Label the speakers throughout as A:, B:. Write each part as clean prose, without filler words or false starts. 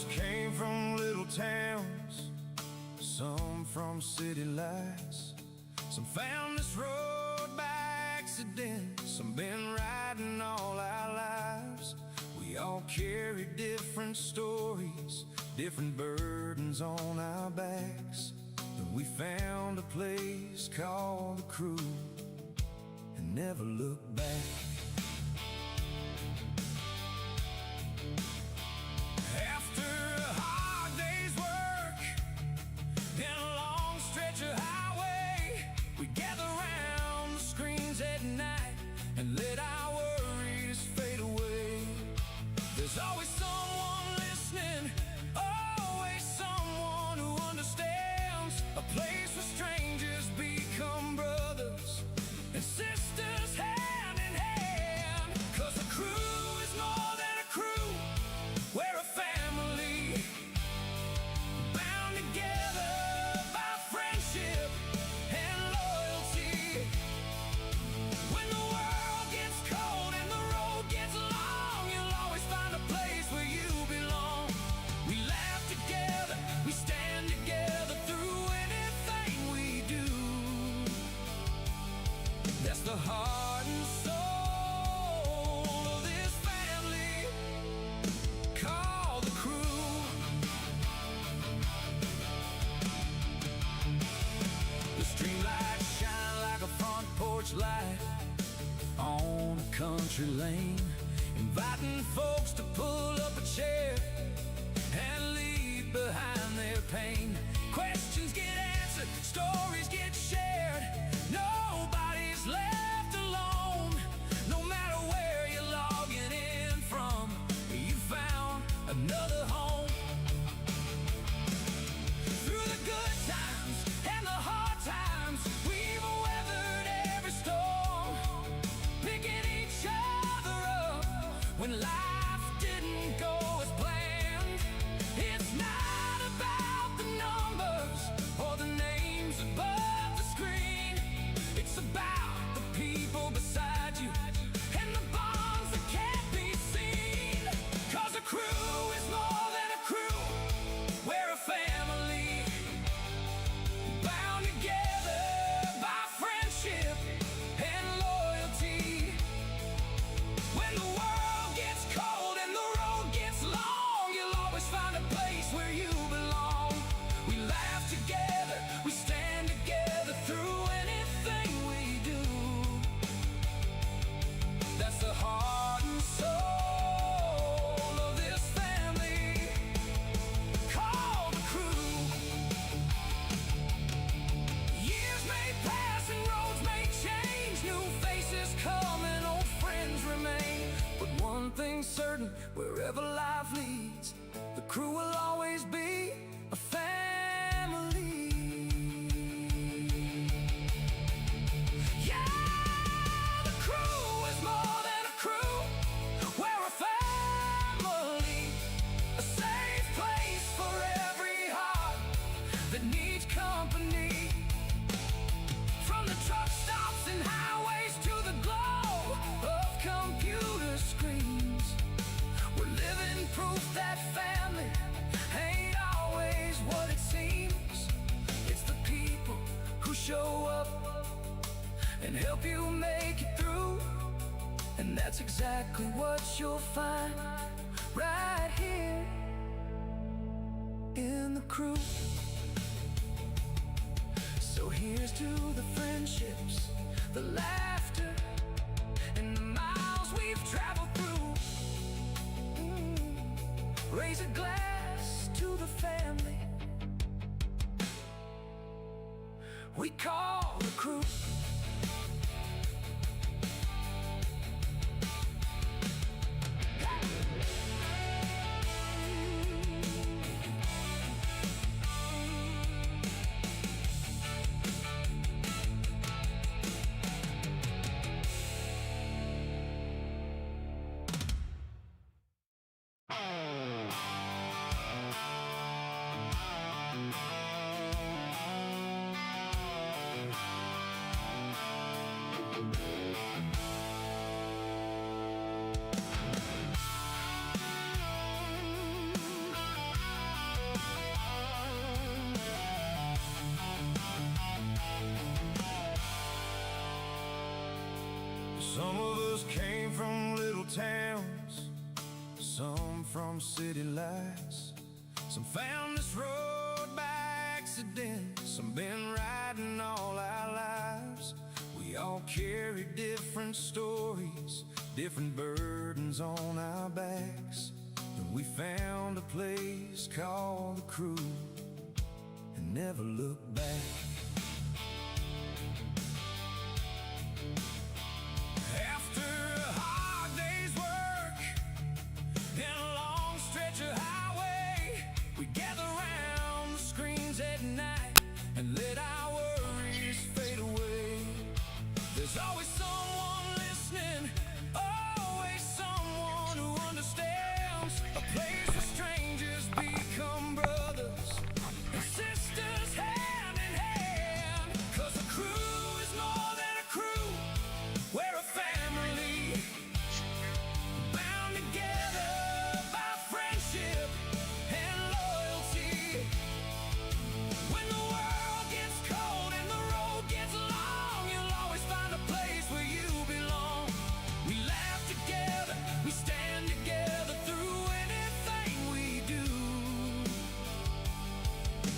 A: came from little towns, some from city lights. Some found this road by accident, some been riding all our lives. We all carry different stories, different burdens on our backs. Then we found a place called the Crew and never looked back. After a hard day's work in a long stretch of highway, we gather around the screens at night and let our worries fade away. There's always someone listening, always someone who understands. A place where strangers become brothers and sisters hand in hand. 'Cause a crew is more than a crew, we're a family, bound together by friendship and loyalty. When the world gets cold and the road gets long, you'll always find a place where you belong. We laugh together, we stand together through anything we do. That's the heart and soul of this family called the Crew. The streetlights shine like a front porch light on a country lane, inviting folks to pull up a chair and leave behind their pain. Questions get answered, stories get shared. Nobody's left alone. No matter where you're logging in from, you found another home. Through the good times and the hard times, we've weathered every storm, picking each other up when life didn't go as planned. It's not about the numbers or the names above the screen. It's about the people beside you and the bonds that can't be seen. 'Cause a crew is more than a crew, we're a family, bound together by friendship and loyalty. When the world gets cold and the road gets long, you'll always find a place where you belong. We laugh together, we stand together through anything we do. That's the heart and soul of this family called the Crew. Years may pass and roads may change, new faces come and old friends remain. But one thing's certain, wherever life leads, the Crew will always be a family. Yeah, the Crew is more than a crew, we're a family, a safe place for every heart that needs company. From the truck stops and highways to the glow of computer screens, we're living proof that family ain't always what it seems. It's the people who show up and help you make it through, and that's exactly what you'll find right here in the Crew. So here's to the friendships, the laughter, and the miles we've traveled through. Raise a glass to the family we call the Crew. Some of us came from little towns, some from city lights. Some found this road by accident, some been riding all our lives. We all carry different stories, different burdens on our backs. And we found a place called the Crew and never looked back. After a hard day's work and a long stretch of highway, we gather around the screens at night and let our worries fade away. There's always someone listening, always someone who understands. A place where strangers become brothers and sisters hand in hand. 'Cause a crew is more than a crew, we're a family, bound together by friendship and loyalty. When the world gets cold and the road gets long, you'll always find a place where you belong. We laugh together, we stand together through anything we do.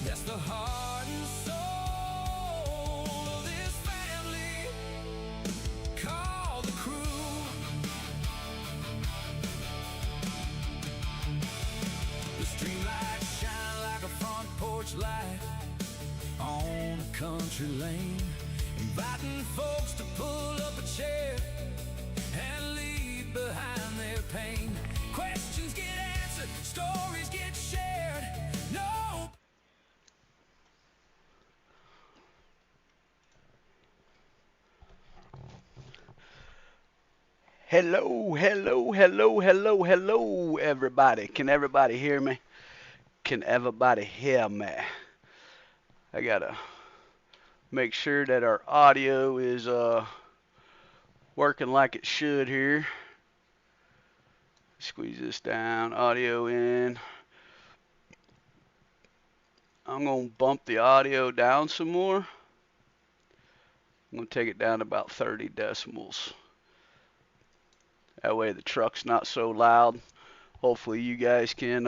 A: That's the heart and soul of this family called the Crew. The streetlights shine like a front porch light on a country lane, inviting folks to pull up a chair and leave behind their pain. Questions get answered, stories get shared. No.
B: Hello, hello, hello, hello, hello, everybody. Can everybody hear me? Can everybody hear me? I gotta make sure that our audio is working like it should here. Squeeze this down, audio in. I'm gonna bump the audio down some more. I'm gonna take it down to about 30 decibels. That way the truck's not so loud. Hopefully you guys can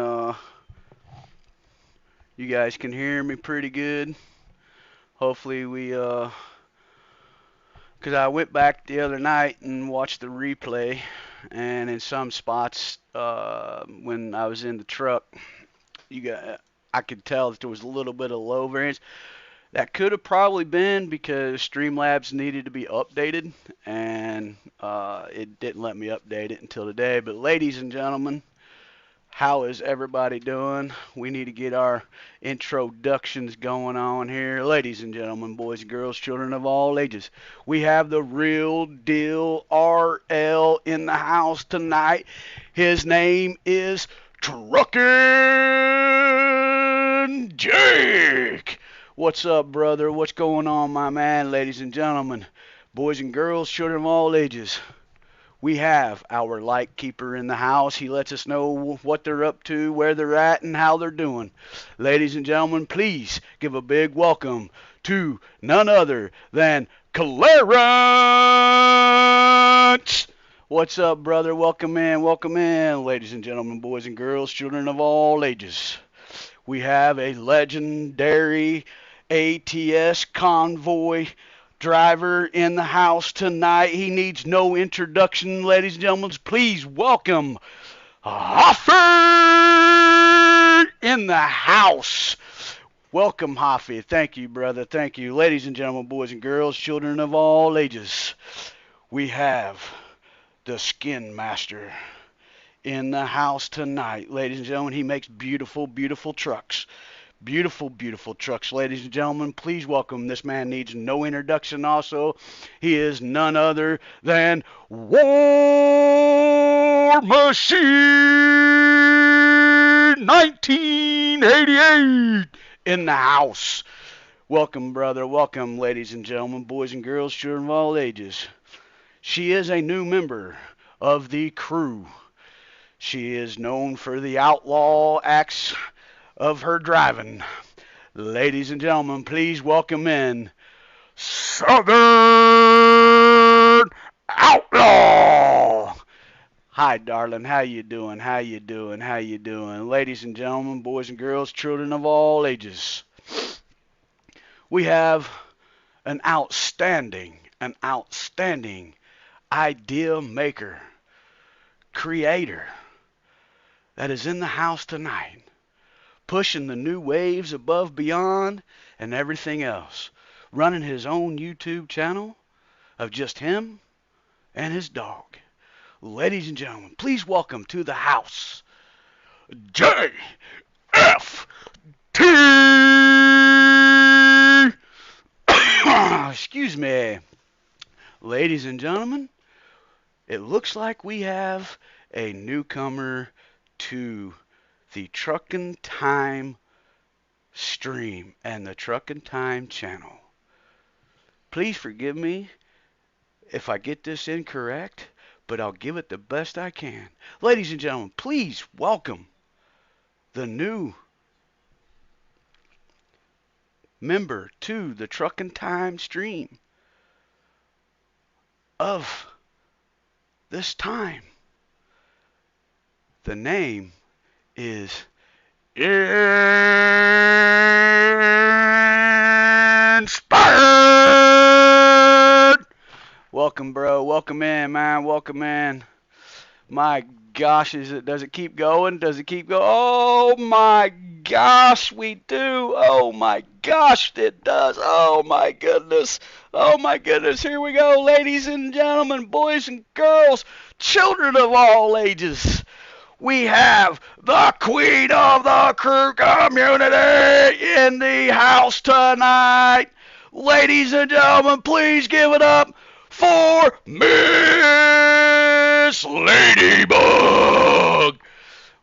B: hear me pretty good. Hopefully we cause I went back the other night and watched the replay, and in some spots when I was in the truck, I could tell that there was a little bit of low variance. That could have probably been because Streamlabs needed to be updated, and it didn't let me update it until today. But ladies and gentlemen, how is everybody doing? We need to get our introductions going on here. Ladies and gentlemen, boys and girls, children of all ages, we have the real deal RL in the house tonight. His name is Truckin' Jake. What's up, brother? What's going on, my man? Ladies and gentlemen, boys and girls, children of all ages, we have our light keeper in the house. He lets us know what they're up to, where they're at, and how they're doing. Ladies and gentlemen, please give a big welcome to none other than Clarence. What's up, brother? Welcome in, ladies and gentlemen, boys and girls, children of all ages. We have a legendary ATS Convoy driver in the house tonight. He needs no introduction, ladies and gentlemen. Please welcome Hoffy in the house. Welcome, Hoffy. Thank you, brother. Thank you. Ladies and gentlemen, boys and girls, children of all ages, we have the Skin Master in the house tonight. Ladies and gentlemen, he makes beautiful, beautiful trucks. Beautiful, beautiful trucks. Ladies and gentlemen, please welcome. This man needs no introduction also. He is none other than War Machine 1988 in the house. Welcome, brother. Welcome, ladies and gentlemen, boys and girls, children of all ages. She is a new member of the Crew. She is known for the outlaw acts of her driving. Ladies and gentlemen, please welcome in Southern Outlaw. Hi, darling. How you doing? How you doing? How you doing? Ladies and gentlemen, boys and girls, children of all ages, we have an outstanding idea maker, creator that is in the house tonight, pushing the new waves above, beyond, and everything else, running his own YouTube channel of just him and his dog. Ladies and gentlemen, please welcome to the house, JFT. Excuse me. Ladies and gentlemen, it looks like we have a newcomer to the Truckin' Time stream and the Truckin' Time channel. Please forgive me if I get this incorrect, but I'll give it the best I can. Ladies and gentlemen, please welcome the new member to the Truckin' Time stream of this time. The name is Inspired. Welcome, bro. Welcome in, man. Welcome in. My gosh, does it keep going? Does it keep going? Oh my gosh, we do. Oh my gosh, it does. Oh my goodness. Oh my goodness. Here we go, ladies and gentlemen, boys and girls, children of all ages. We have the queen of the crew community in the house tonight. Ladies and gentlemen, please give it up for Miss Ladybug.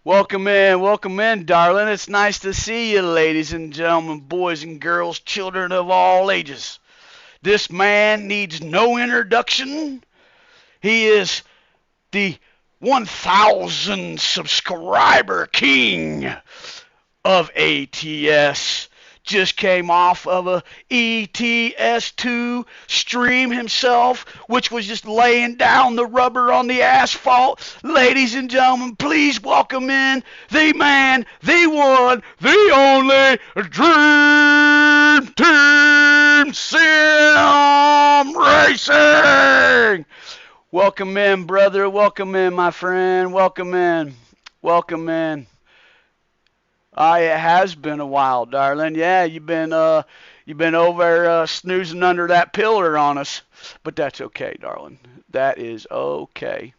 B: Welcome in, darling. It's nice to see you, ladies and gentlemen, boys and girls, children of all ages. This man needs no introduction. He is the 1,000 subscriber king of ATS. Just came off of a ETS2 stream himself, which was just laying down the rubber on the asphalt. Ladies and gentlemen, please welcome in the man, the one, the only Dream Team Sim Racing. Welcome in, brother. Welcome in, my friend. Welcome in. Welcome in. It has been a while, darling. Yeah, you've been over snoozing under that pillar on us, but that's okay, darling. That is okay.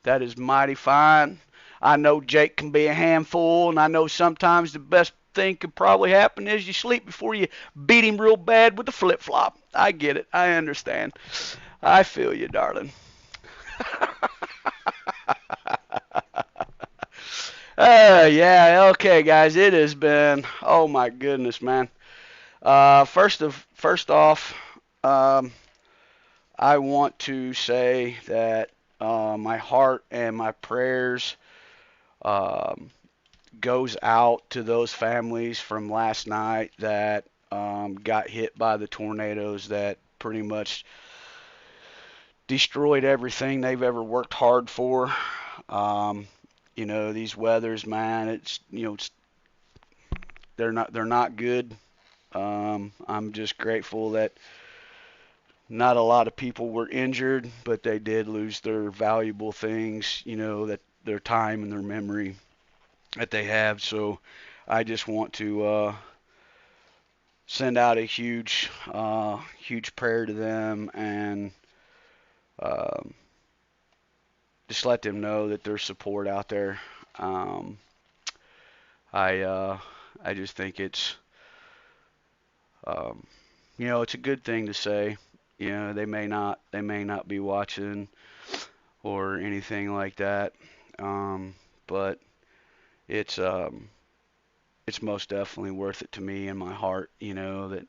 B: That is mighty fine. I know Jake can be a handful, and I know sometimes the best thing could probably happen is you sleep before you beat him real bad with the flip-flop. I get it. I understand. I feel you, darling. Yeah, okay, guys. It has been, oh my goodness, man. First off, I want to say that my heart and my prayers goes out to those families from last night that got hit by the tornadoes that pretty much destroyed everything they've ever worked hard for. These weathers, man, they're not good. I'm just grateful that not a lot of people were injured, but they did lose their valuable things, that their time and their memory that they have. So I just want to send out a huge prayer to them, and just let them know that there's support out there. I just think it's it's a good thing to say. They may not be watching or anything like that, but it's most definitely worth it to me in my heart. That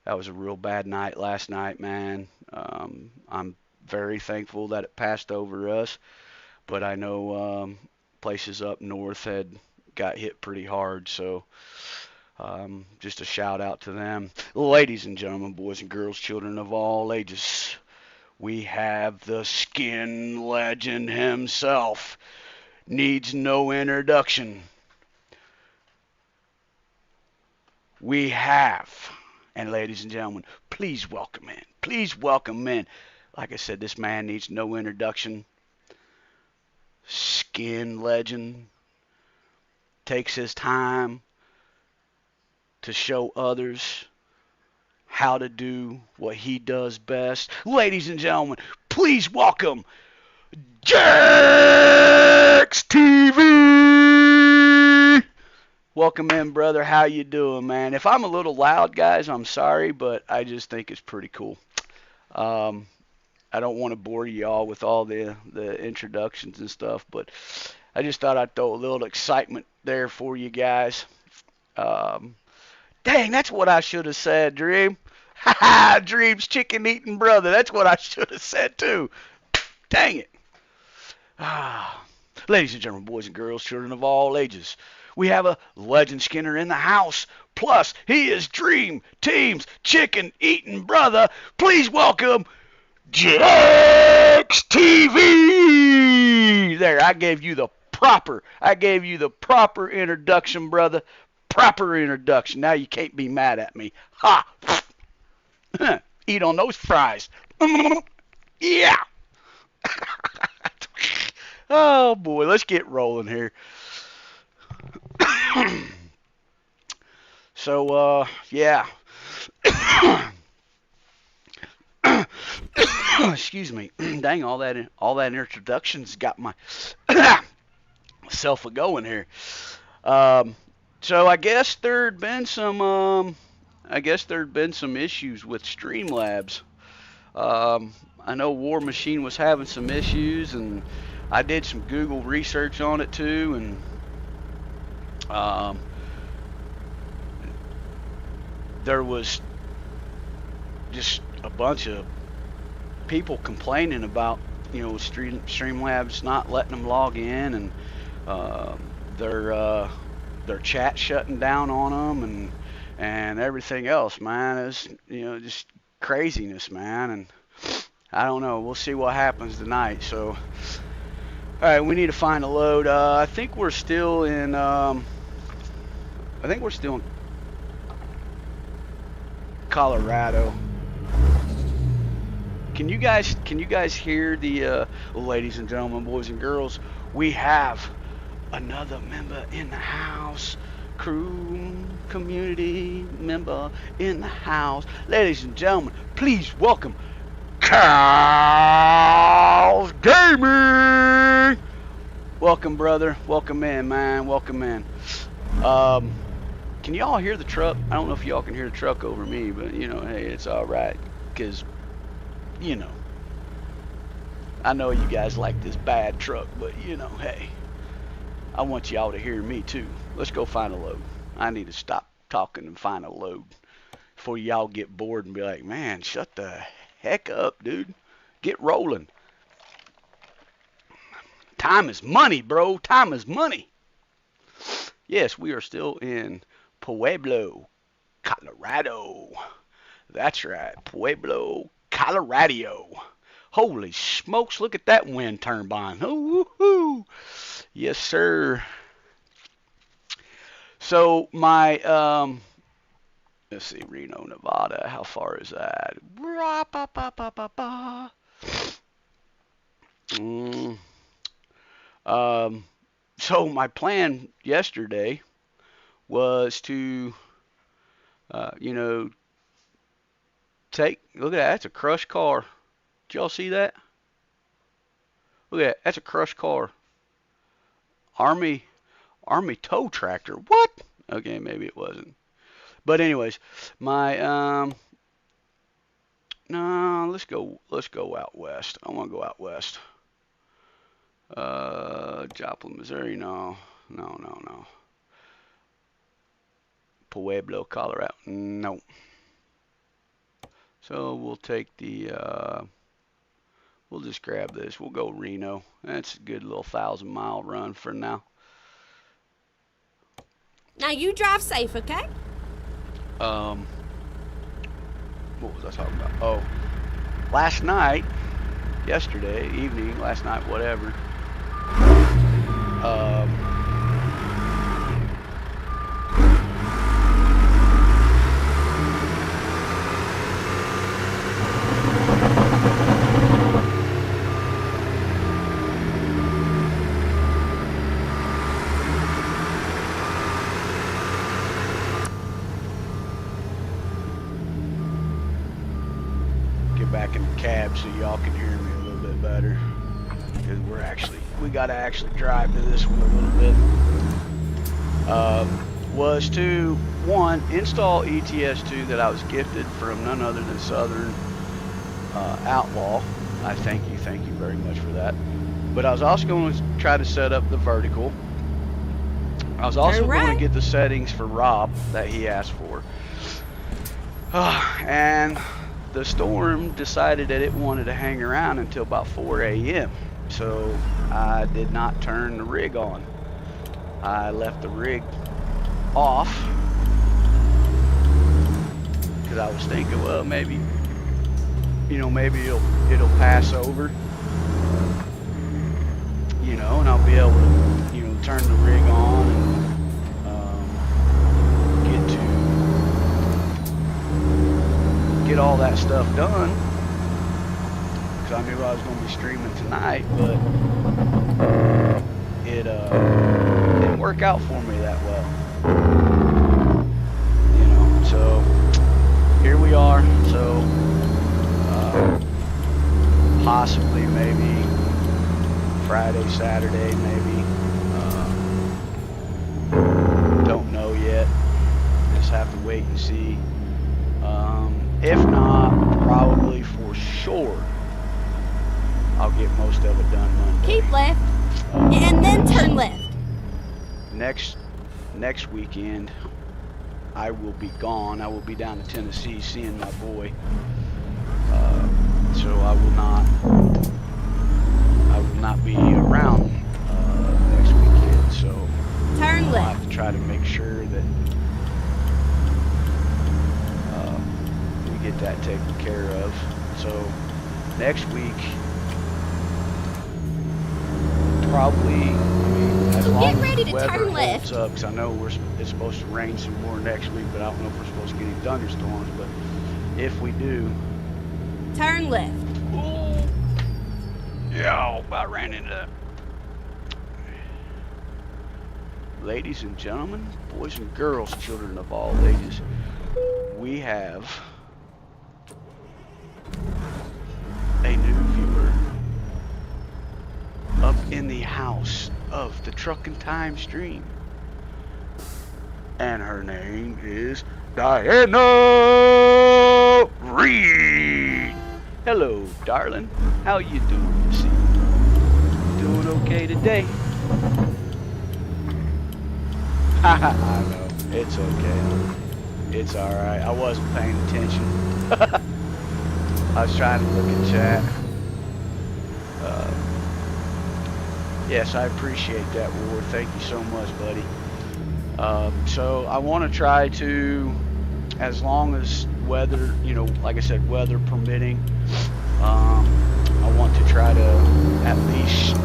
B: that was a real bad night last night, man. I'm very thankful that it passed over us, but I know places up north had got hit pretty hard, so just a shout out to them. Ladies and gentlemen, boys and girls, children of all ages, we have the skin legend himself. Needs no introduction. We have, and ladies and gentlemen, please welcome in. Please welcome in. Like I said, this man needs no introduction. Skin legend. Takes his time to show others how to do what he does best. Ladies and gentlemen, please welcome Jax TV. Welcome in, brother. How you doing, man? If I'm a little loud, guys, I'm sorry, but I just think it's pretty cool. I don't want to bore you all with all the introductions and stuff, but I just thought I'd throw a little excitement there for you guys. Dang, that's what I should have said, Dream. Ha ha, Dream's chicken eating brother. That's what I should have said too. Dang it. Ladies and gentlemen, boys and girls, children of all ages, we have a legend Skinner in the house. Plus, he is Dream Team's chicken eating brother. Please welcome Jax TV. There, I gave you the proper introduction, brother. Proper introduction. Now you can't be mad at me. Ha! Eat on those fries. Yeah. Oh boy, let's get rolling here. So, yeah. Excuse me. Dang, all that introductions got my self a going here. So I guess there'd been some issues with Streamlabs. I know War Machine was having some issues, and I did some Google research on it too, and there was just a bunch of people complaining about, Streamlabs not letting them log in, and their chat shutting down on them, and everything else, man. It's, just craziness, man. And I don't know. We'll see what happens tonight. So, all right, we need to find a load. I think we're still in. Colorado. Can you guys hear the ladies and gentlemen, boys and girls? We have another member in the house. Crew community member in the house. Ladies and gentlemen, please welcome Kyle's Gaming. Welcome, brother. Welcome in, man. Welcome in. Can y'all hear the truck? I don't know if y'all can hear the truck over me, but hey, it's all right, because I know you guys like this bad truck, but hey, I want y'all to hear me too. Let's go find a load. I need to stop talking and find a load before y'all get bored and be like, man, shut the heck up, dude. Get rolling. Time is money, bro. Time is money. Yes, we are still in Pueblo, Colorado. That's right, Pueblo, Colorado. Holy smokes, look at that wind turbine. Oh, woo-hoo. Yes, sir. So my, let's see, Reno, Nevada, how far is that? So my plan yesterday was to, look at that, that's a crushed car. Did y'all see that? Look at that, that's a crushed car. Army tow tractor. What? Okay, maybe it wasn't. But anyways, my no, let's go out west. I want to go out west. Joplin, Missouri. No. Pueblo, Colorado. No. So we'll take the we'll just grab this. We'll go Reno. That's a good little 1,000-mile run for now.
C: Now you drive safe, okay?
B: What was I talking about? Oh, last night yesterday evening, last night, whatever. Get back in the cab so y'all can hear me a little bit better, because we gotta actually drive to this one a little bit. Was to one, install ETS2 that I was gifted from none other than Southern Outlaw. I thank you very much for that. But I was also going to try to set up the vertical. I was also going to get the settings for Rob that he asked for. And the storm decided that it wanted to hang around until about 4 a.m. So I did not turn the rig on. I left the rig off because I was thinking, well, maybe it'll pass over, and I'll be able to, turn the rig on and get all that stuff done, because I knew I was going to be streaming tonight, but it didn't work out for me that well. So here we are. So possibly maybe Friday, Saturday, maybe. Don't know yet. Just have to wait and see. If not, probably for sure, I'll get most of it done Monday.
C: Keep left, and then turn left.
B: Next weekend, I will be gone. I will be down to Tennessee seeing my boy. So I will not be around next weekend. So
C: Turn
B: I'll
C: left.
B: have to try to make sure that we get that taken care of. So next week, probably, as long
C: Get
B: as
C: ready
B: the
C: to
B: weather
C: turn
B: holds
C: left.
B: up, because I know it's supposed to rain some more next week, but I don't know if we're supposed to get any thunderstorms. But if we do,
C: Turn left.
B: ooh, yeah, about ran into that. Ladies and gentlemen, boys and girls, children of all ages, we have a new viewer up in the house of the TruckinTime stream, and her name is Diana Reed. Hello, darling. How you doing this evening? Doing okay today? I know. It's okay. It's alright. I wasn't paying attention. I was trying to look at chat. Yes, I appreciate that, Ward. Thank you so much, buddy. So I want to try to, as long as weather, like I said, weather permitting, I want to try to at least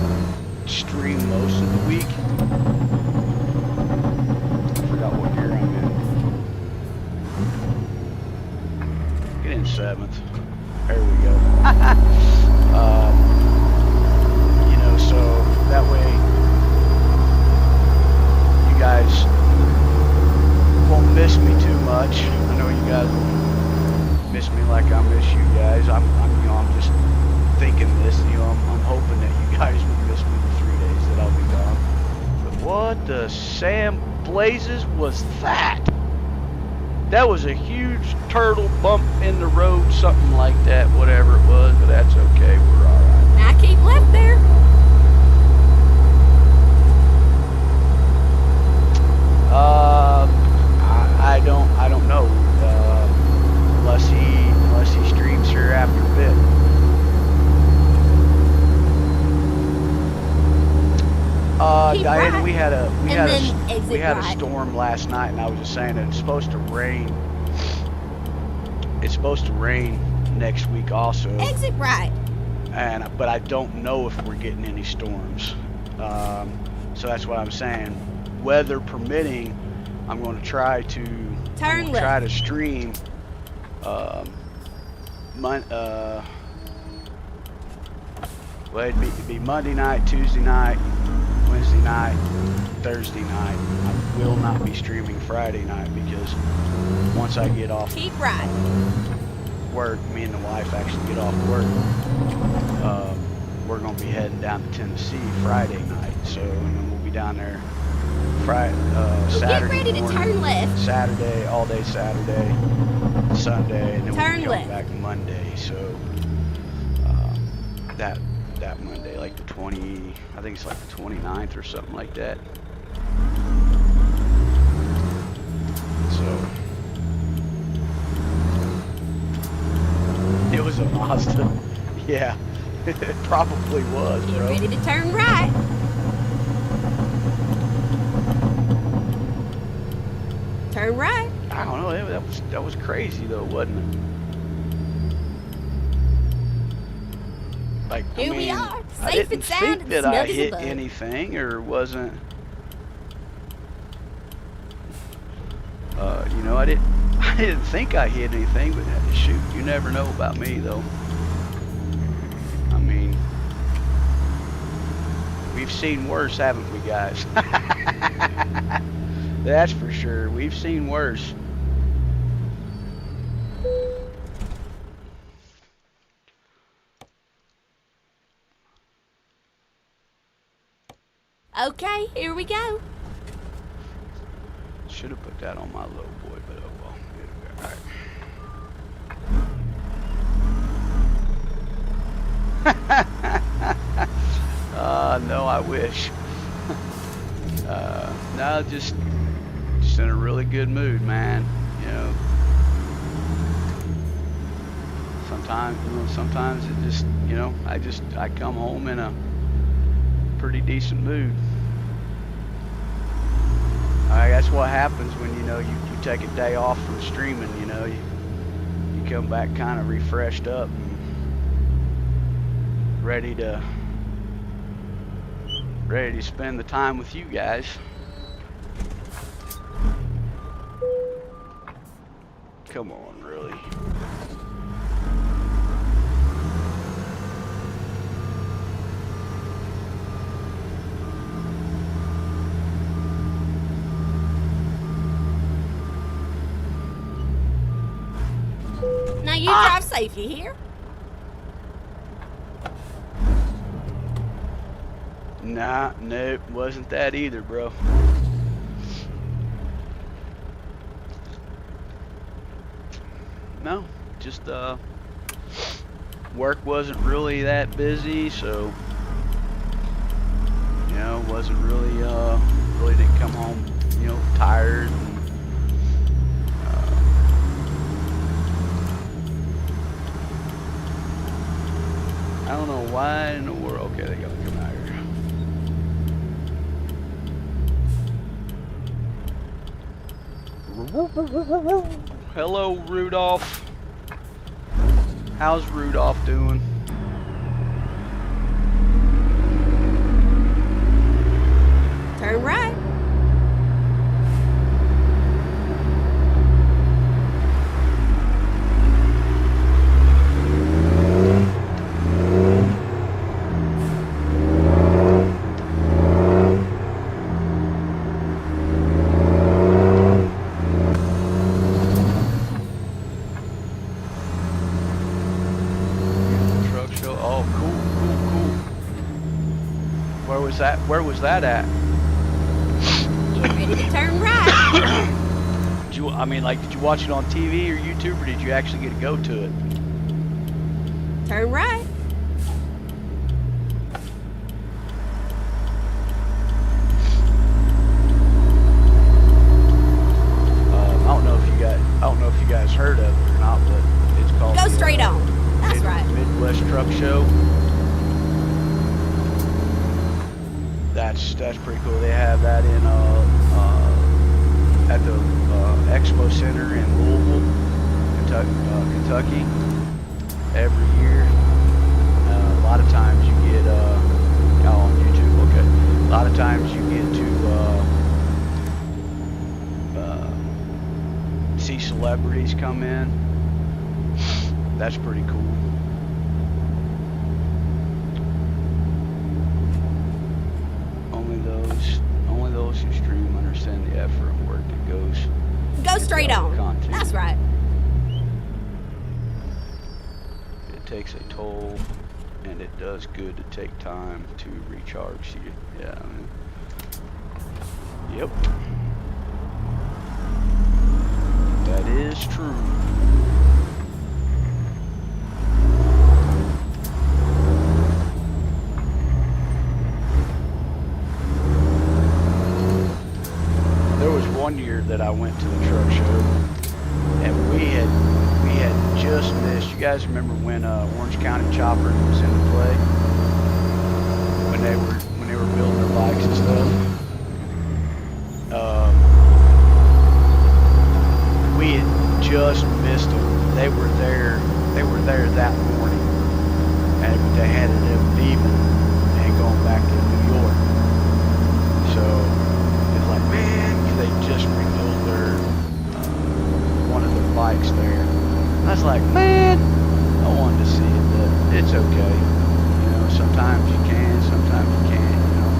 B: stream most of the week. I forgot what year I'm in. Get in 7th. There we go. So that way you guys won't miss me too much. I know you guys will miss me like I miss you guys. I'm just thinking this. I'm hoping that you guys will miss me the 3 days that I'll be gone. But what the Sam Blazes was that? That was a huge turtle bump in the road, something like that, whatever it was. But that's okay. We're all right.
C: Now keep left there.
B: I don't know, unless he streams here after a bit. Diana,
C: right,
B: we had a
C: right.
B: storm last night, and I was just saying that it's supposed to rain. It's supposed to rain next week also.
C: Exit right.
B: but I don't know if we're getting any storms. So that's what I'm saying. Weather permitting, I'm going to try to stream. Well, it'd be Monday night, Tuesday night, Wednesday night, Thursday night. I will not be streaming Friday night because once I get off
C: Keep riding.
B: work, me and the wife actually get off work, we're going to be heading down to Tennessee Friday night. So, and then we'll be down there Saturday
C: Get ready to turn left.
B: Saturday, all day Saturday, Sunday, and then
C: Turn
B: we'll be
C: left.
B: back Monday. So, that Monday, like the 20, I think it's like the 29th or something like that. So, it was a Mazda. Yeah, it probably was,
C: Get
B: bro.
C: ready to turn right. Turn right.
B: I don't know, that was crazy though, wasn't it? Like,
C: Here
B: I
C: we
B: mean,
C: are,
B: I
C: safe
B: didn't
C: and sound
B: think
C: and
B: that I
C: snug as a
B: hit
C: bug.
B: anything or wasn't. You know, I didn't think I hit anything, but shoot, you never know about me though. I mean, we've seen worse, haven't we, guys? That's for sure. We've seen worse.
C: Okay, here we go.
B: Should have put that on my low boy, but oh well. All right. No, I wish. No, just in a really good mood, man. You know, sometimes it just, you know, I come home in a pretty decent mood. That's what happens when, you know, you take a day off from streaming. You know, you come back kind of refreshed up and ready to spend the time with you guys. Come on, really.
C: Now you drive safe, you hear?
B: Nah, nope, wasn't that either, bro. No, just work wasn't really that busy, so you know, wasn't really didn't come home, you know, tired. And, I don't know why in the world. Okay, they gotta come out here. Hello, Rudolph. How's Rudolph doing?
C: Turn right.
B: Truck show. Oh, cool. Where was that at?
C: Get ready to turn right.
B: Did you watch it on TV or YouTube, or did you actually get to go to it?
C: Turn right.
B: I don't know if you guys heard of it or not, but it's called
C: Go straight on. That's right.
B: Midwest Truck Show. That's pretty cool. They have that in at the Expo Center in Louisville, Kentucky, every year. A lot of times you get oh, on YouTube. Okay, a lot of times you get to see celebrities come in. That's pretty cool. Only those who stream understand the effort and work that goes.
C: Go straight
B: into
C: on.
B: content.
C: That's right.
B: It takes a toll, and it does good to take time to recharge you. Yeah, I mean, yep. That is true. There was one year that I went to the truck show, and we had just missed. You guys remember when Orange County Chopper was into play? When they were building their bikes and stuff. We had just missed them. They were there that morning, and they had it leaving and going back to New York. So it's like, man, they just rebuilt their one of their bikes there. I was like, man, I wanted to see it, but it's okay. You know, sometimes you can, sometimes you can't. You know.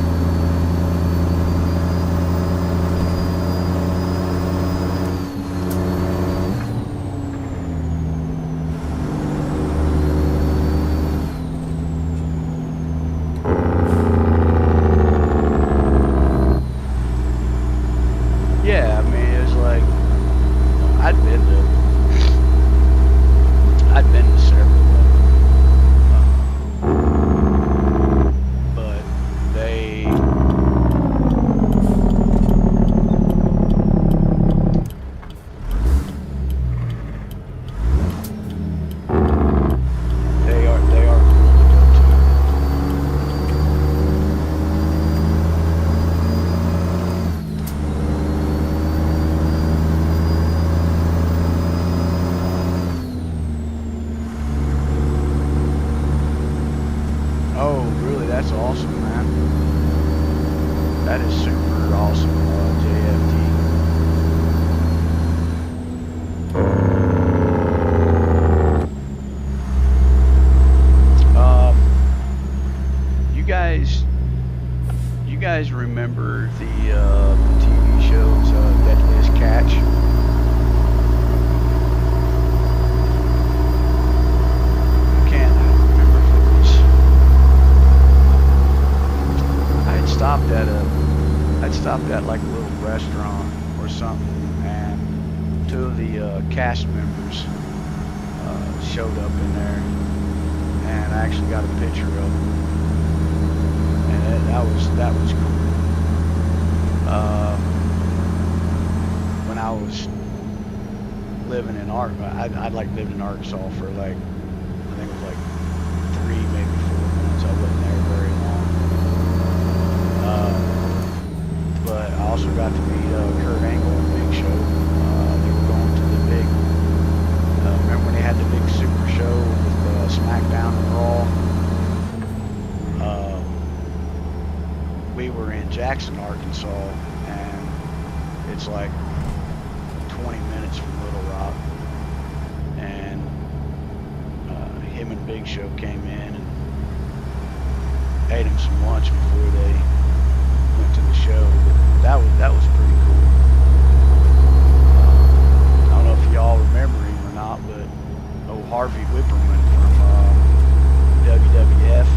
B: Yeah, I mean, it's like I'd been to several of them, but they are cool to go to. Oh, really? That's awesome, man. That is super awesome, JFT. You guys remember the TV shows Deadliest Catch? I'd stopped at like a little restaurant or something, and two of the cast members showed up in there, and I actually got a picture of them, and that was cool. When I was living in I'd like lived in Arkansas for like, I think it was like 3, maybe 4 months. I wasn't there very long. But I also got to meet Kurt Angle and Big Show. They were going to the big, remember when they had the big super show with SmackDown and Raw? We were in Jackson, Arkansas, and it's like 20 minutes from Little Rock. And him and Big Show came in and ate him some lunch before they went to the show. But that was pretty cool. I don't know if y'all remember him or not, but Harvey Whipperman from WWF,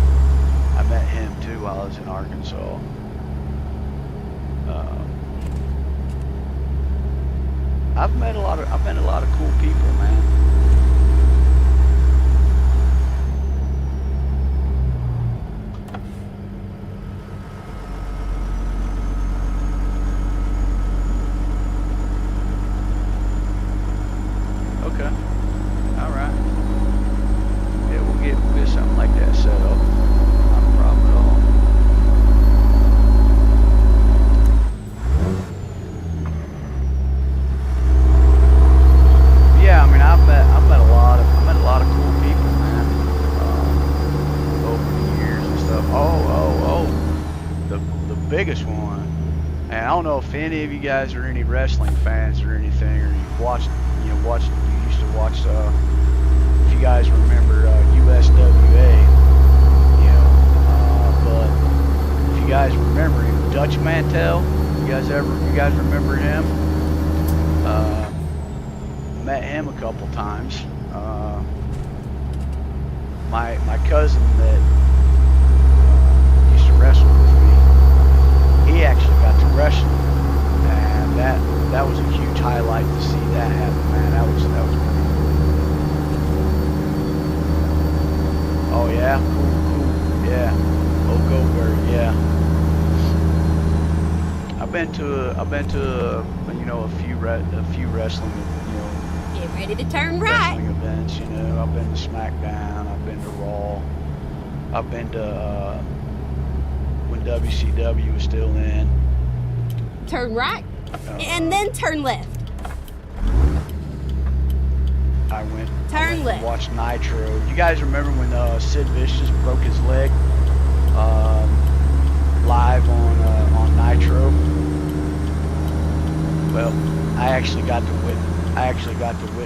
B: I met him too while I was in Arkansas. I've met a lot of cool people, man. Okay. All right. Yeah, we'll get something like that set up. Not a problem at all. Yeah, I mean, I've don't know if any of you guys are any wrestling fans or anything, or you watched, you used to watch, if you guys remember USWA, but if you guys remember him, Dutch Mantel, you guys remember him? Met him a couple times. My cousin that used to wrestle with me, he actually got to wrestle, and that was a huge highlight to see that happen, man. That was pretty cool. Oh yeah, cool, yeah. Oh Goldberg, yeah. I've been to a few wrestling,
C: Get ready to turn right.
B: wrestling events. I've been to SmackDown, I've been to Raw, I've been to when WCW was still in.
C: Turn right, and then turn left.
B: I went
C: Left.
B: to watch Nitro. You guys remember when Sid Vicious broke his leg live on Nitro? Well, I actually got to witness.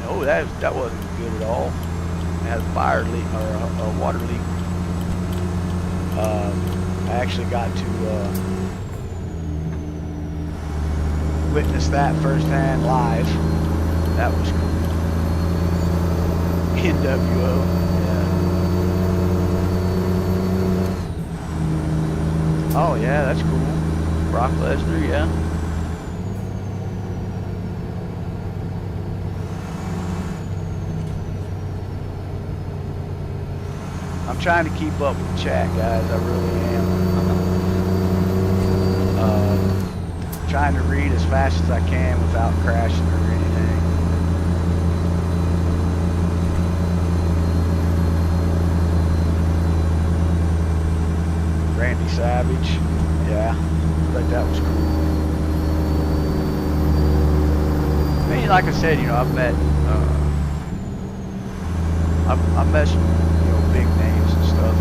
B: Oh, that wasn't good at all. It had a fire leak or a water leak. I actually got to witness that firsthand live. That was cool. NWO, yeah. Oh yeah, that's cool. Brock Lesnar, yeah. I'm trying to keep up with the chat, guys. I really am. Trying to read as fast as I can without crashing or anything. Randy Savage, yeah, but that was cool. I mean, like I said, I've met some big names and stuff.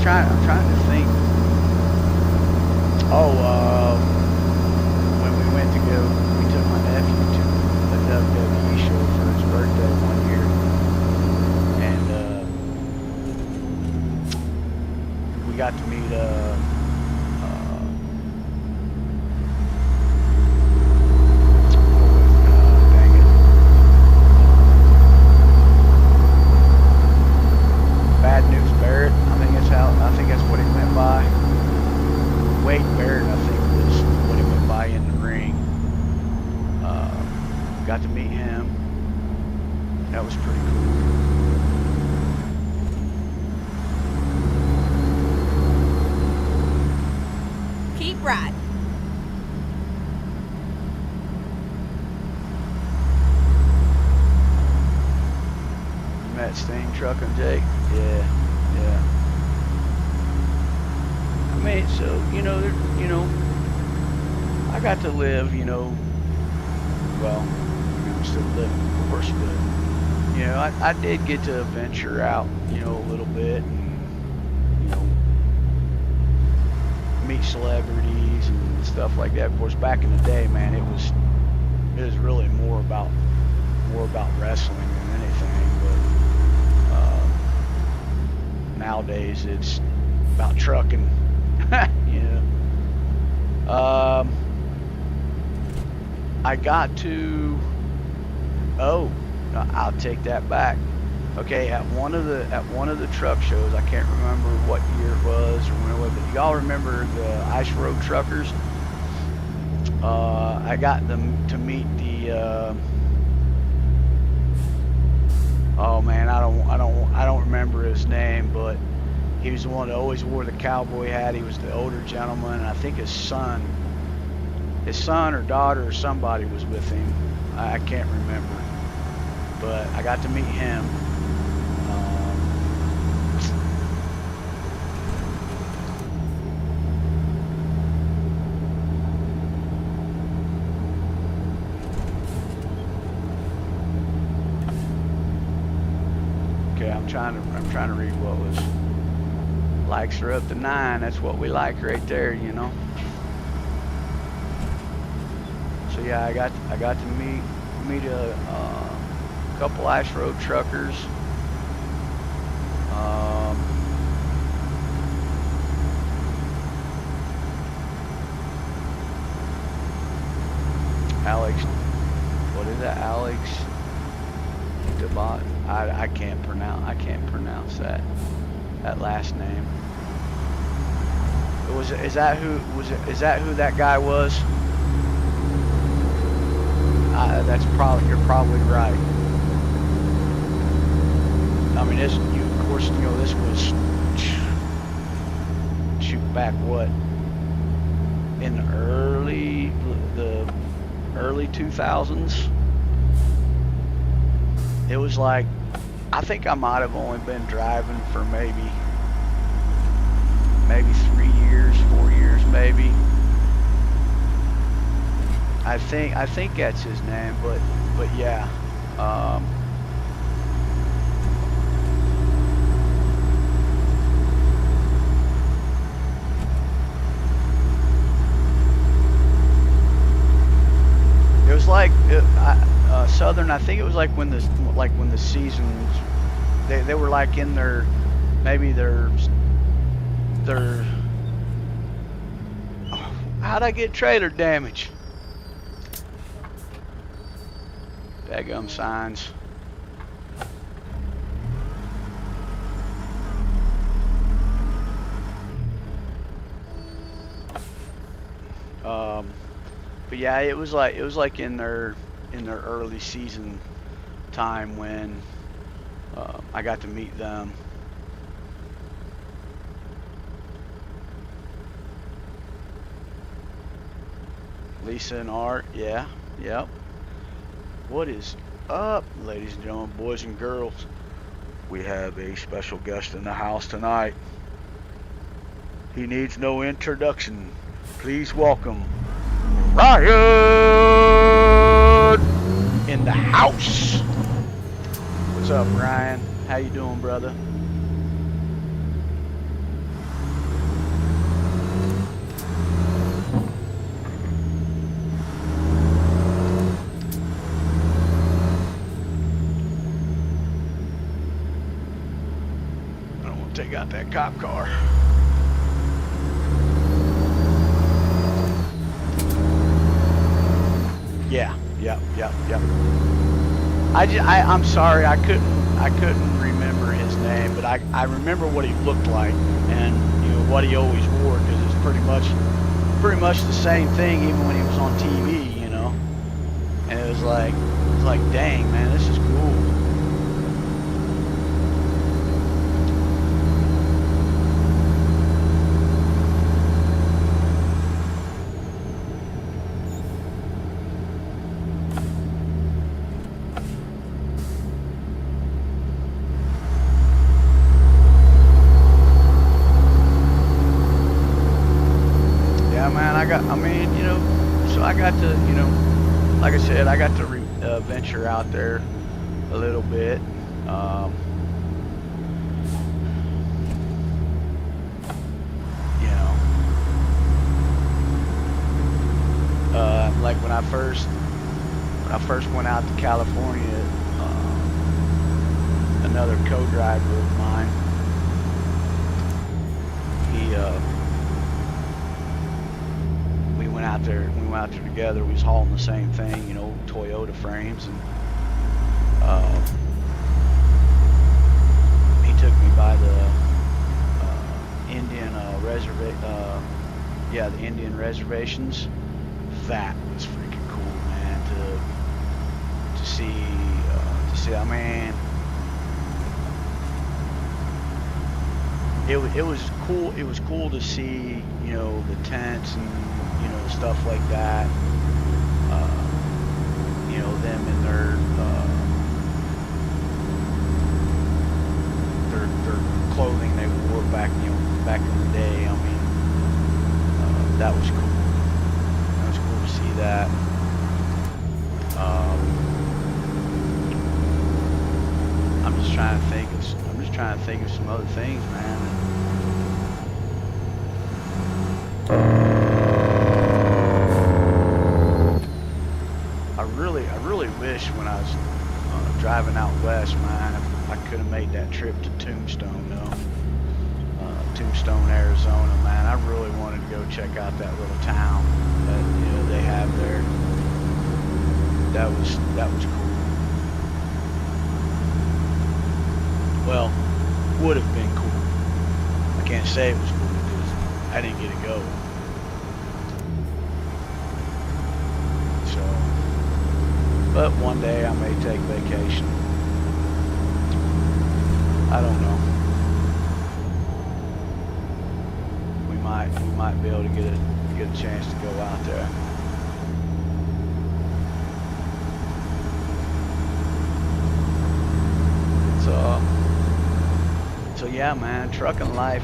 B: I'm trying to think. When we took my nephew to a WWE show for his birthday one year, and we got to meet dang it, Bad News Barrett. I think that's what he went by. Wade Barrett, I think, was what he went by in the ring. Got to meet him. That was pretty cool.
C: Keep right.
B: You met Sting, Truckin' Jake? Yeah. I mean, so, I got to live, well, I'm still living, of course, but, I did get to venture out, a little bit, and, meet celebrities and stuff like that. Of course, back in the day, man, it was really more about wrestling than anything, but nowadays it's about trucking. I got to. Oh, no, I'll take that back. Okay, at one of the truck shows, I can't remember what year it was or when it was, but y'all remember the Ice Road Truckers? I got them to meet the. Oh man, I don't remember his name, but he was the one that always wore the cowboy hat. He was the older gentleman, and I think his son or daughter or somebody was with him. I can't remember, but I got to meet him. Okay, I'm trying to read what was Likes are up to 9. That's what we like right there, you know. So yeah, I got to meet a couple ice road truckers. Alex, what is that? Alex Debot. I can't pronounce that last name. Is that who that guy was? You're probably right. I mean, of course, you know, this was shoot back what, in the early 2000s. It was like, I think I might have only been driving for maybe 3 years, 4 years, maybe. I think that's his name, but yeah. It was like Southern. I think it was like when the seasons, they were like in their how'd I get trailer damage? Daggum signs. But yeah, it was like in their early season time when I got to meet them. Lisa and Art, yeah, yep. What is up, ladies and gentlemen, boys and girls? We have a special guest in the house tonight. He needs no introduction. Please welcome Ryan in the house. What's up, Ryan? How you doing, brother? I don't want to take out that cop car. Yeah, yep. I'm sorry, I couldn't remember his name, but I remember what he looked like, and you know what he always wore, because it's pretty much the same thing, even when he was on TV, you know. And it was like, dang man, this is cool. I got to, you know, like I said, I got to venture out there a little bit. You know, like when I first went out to California, another co-driver of mine, we went out there together. We was hauling the same thing, you know, Toyota frames, and he took me by the Indian the Indian reservations. That was freaking cool, man. To see. I mean, it was cool. It was cool to see, you know, the tents and, you know, stuff like that. You know, them in their clothing they wore back in the day. I mean, that was cool. That was cool to see that. I'm just trying to think of some other things, man. I really wish when I was driving out west, man, if I could have made that trip to Tombstone, though. Tombstone, Arizona, man. I really wanted to go check out that little town that they have there. That was cool. Well, would have been cool. I can't say it was cool because I didn't get to go. So, but one day I may take vacation. I don't know. We might be able to get a chance to go out there. So yeah, man, trucking life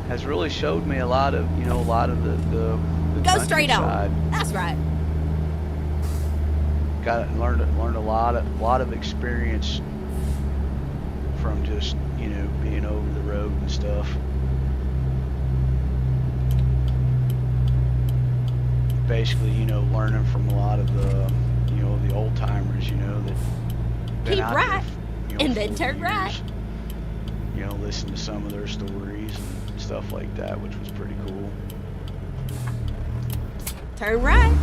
B: has really showed me a lot of the
C: Go straight
B: countryside.
C: on. That's right.
B: Learned a lot of experience from just being over the road and stuff. Basically, learning from a lot of the old timers, that been
C: Keep
B: out
C: right,
B: here,
C: and then
B: 40
C: turn right.
B: years. Listen to some of their stories and stuff like that, which was pretty cool.
C: Turn right.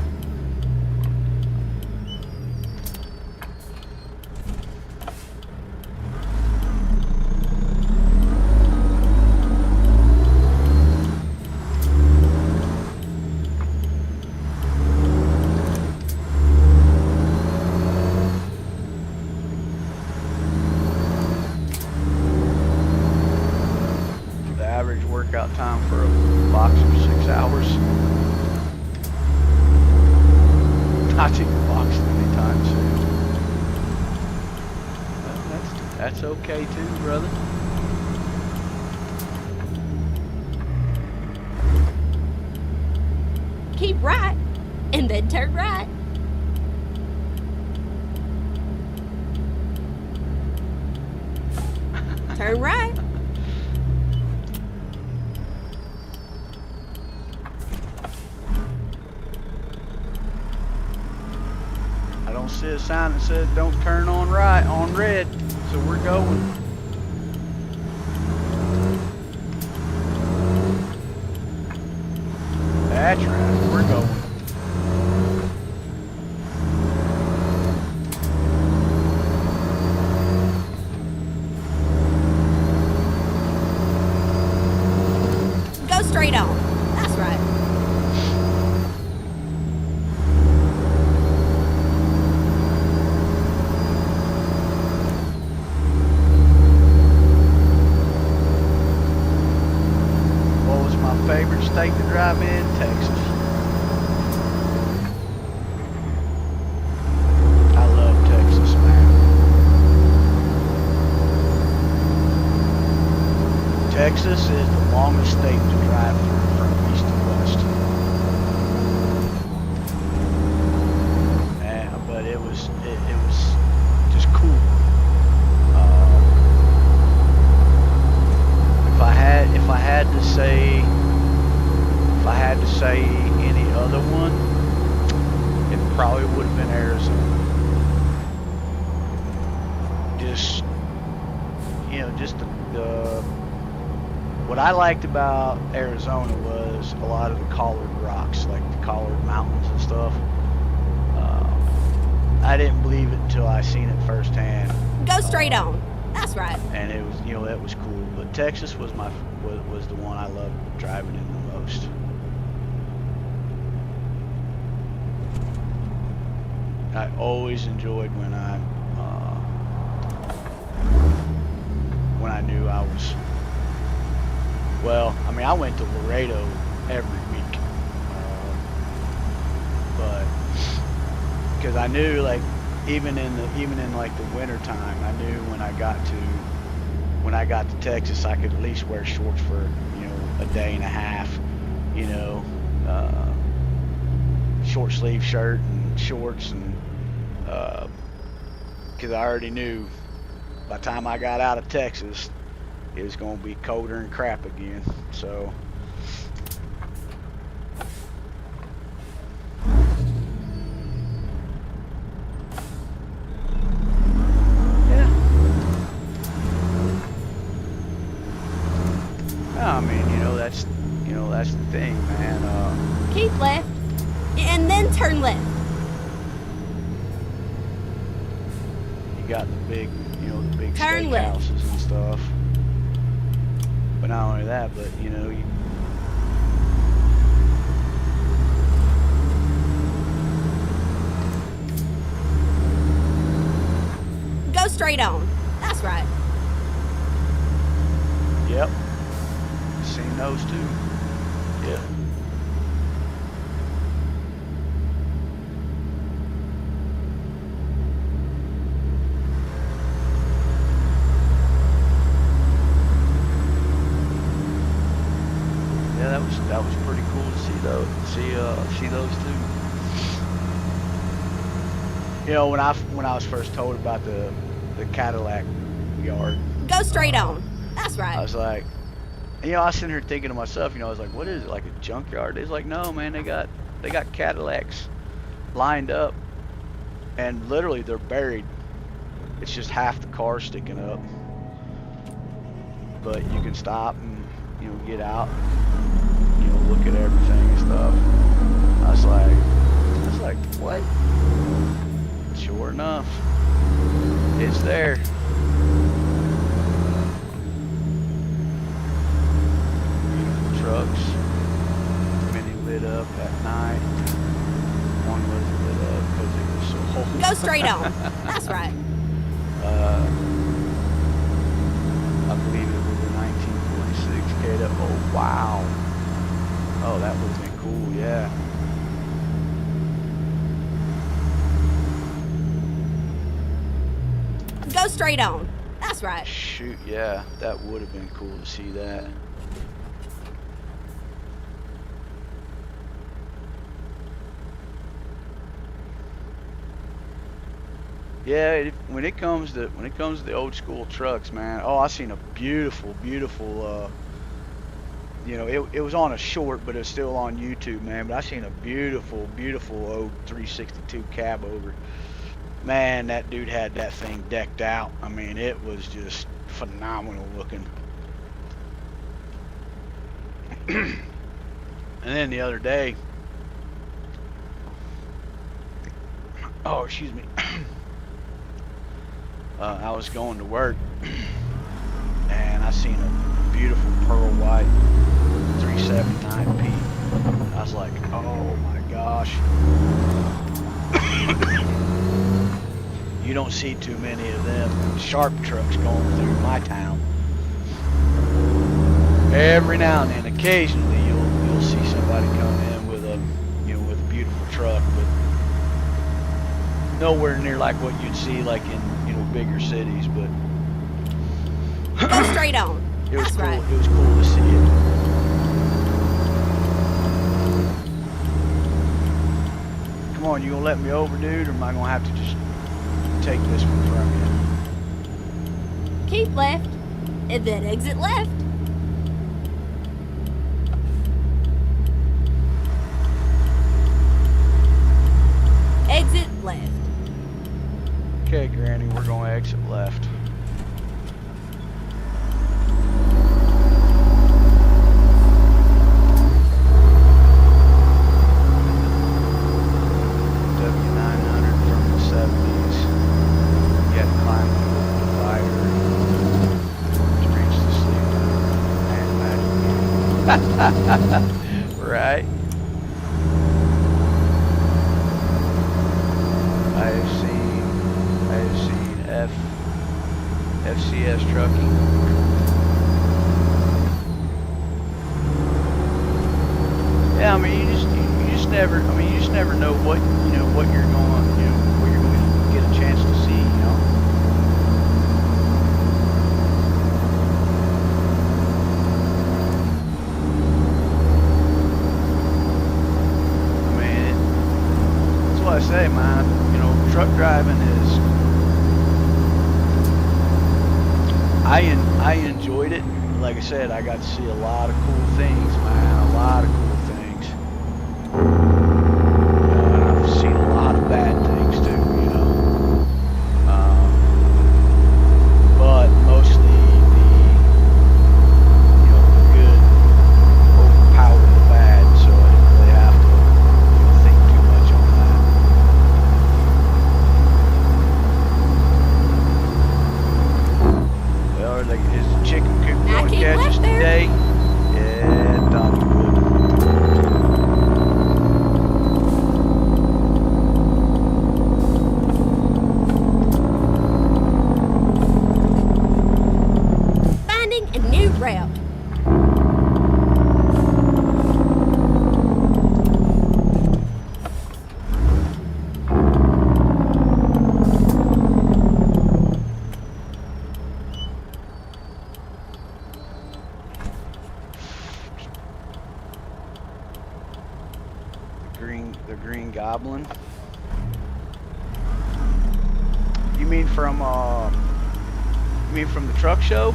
B: Workout time for a boxer 6 hours. Not even boxing anytime soon. Well, that's okay too, brother.
C: Keep right, and then turn right. Turn right.
B: I don't see a sign that says don't turn on right on red, so we're going. That's right, we're going.
C: Go straight on. That's right.
B: Favorite state to drive in? Texas. I love Texas, man. Texas is the longest state to drive through from east to west. But it was just cool. If I had to say any other one, it probably would have been Arizona. Just the what I liked about Arizona was a lot of the collared rocks, like the collared mountains and stuff. I didn't believe it until I seen it firsthand.
C: Go straight on. That's right.
B: And it was, that was cool. But Texas was was the one I loved driving in the most. I always enjoyed when I knew I was. Well, I mean, I went to Laredo every week, but because I knew, like, even in like the winter time, I knew when I got to Texas, I could at least wear shorts for a day and a half, short sleeve shirt and shorts, and because I already knew by the time I got out of Texas, it was going to be colder and crap again. So
C: Turn left.
B: You got the big, you know, the big
C: Turn left.
B: steakhouses and stuff. But not only that, but you know, you,
C: Go straight on. That's right.
B: yep, seen those too. Yep. Yeah, that was pretty cool to see those. See those too. You know, when I was first told about the Cadillac yard,
C: Go straight on. That's
B: I
C: right.
B: was like, you know, I was sitting here thinking to myself, you know, I was like, what is it, like a junkyard? It's like, no, man, they got Cadillacs lined up, and literally they're buried. It's just half the car sticking up, but you can stop and, you know, get out, and, you know, look at everything and stuff. I was like, what? Sure enough, it's there. Beautiful trucks. Many lit up at night. One wasn't lit up because it was so old.
C: Go straight on. That's right.
B: I believe it was a 1946 Caterpillar. Oh, wow. Oh, that would have been cool, yeah.
C: Go straight on. That's right.
B: Shoot, yeah, that would have been cool to see that. Yeah, when it comes to the old school trucks, man. Oh, I seen a beautiful, you know, it was on a short, but it's still on YouTube, man. But I seen a beautiful old 362 cab over. Man, that dude had that thing decked out. I mean, it was just phenomenal looking. And then the other day, oh, excuse me, I was going to work, and I seen a beautiful pearl white 379P. I was like, oh my gosh. You don't see too many of them sharp trucks going through my town. Every now and then, occasionally, you'll see somebody come in with a, you know, with a beautiful truck, but nowhere near like what you'd see like in, you know, bigger cities. But
C: Go straight on.
B: it was
C: That's
B: cool.
C: right.
B: It was cool to see it. Come on, you gonna let me over, dude, or am I gonna have to just take this one from you?
C: Keep left, and then exit left. Exit left.
B: Okay, Granny, we're gonna exit left. W900 from the 70s. You had to climb through the divider to reach the sleeper. Man, right? I have seen FCS trucking. Yeah, I mean, you just never know what, you know, what you're going, you know, what you're going to get a chance to see, you know. I mean, that's what I say, man. You know, truck driving is. I enjoyed it. Like I said, I got to see a lot of cool things, man. A lot of cool things. I've seen a lot of bad things too, you know. But mostly the good overpower the bad, so I didn't really have to, you know, think too much on that. The Green Goblin. You mean from the truck show?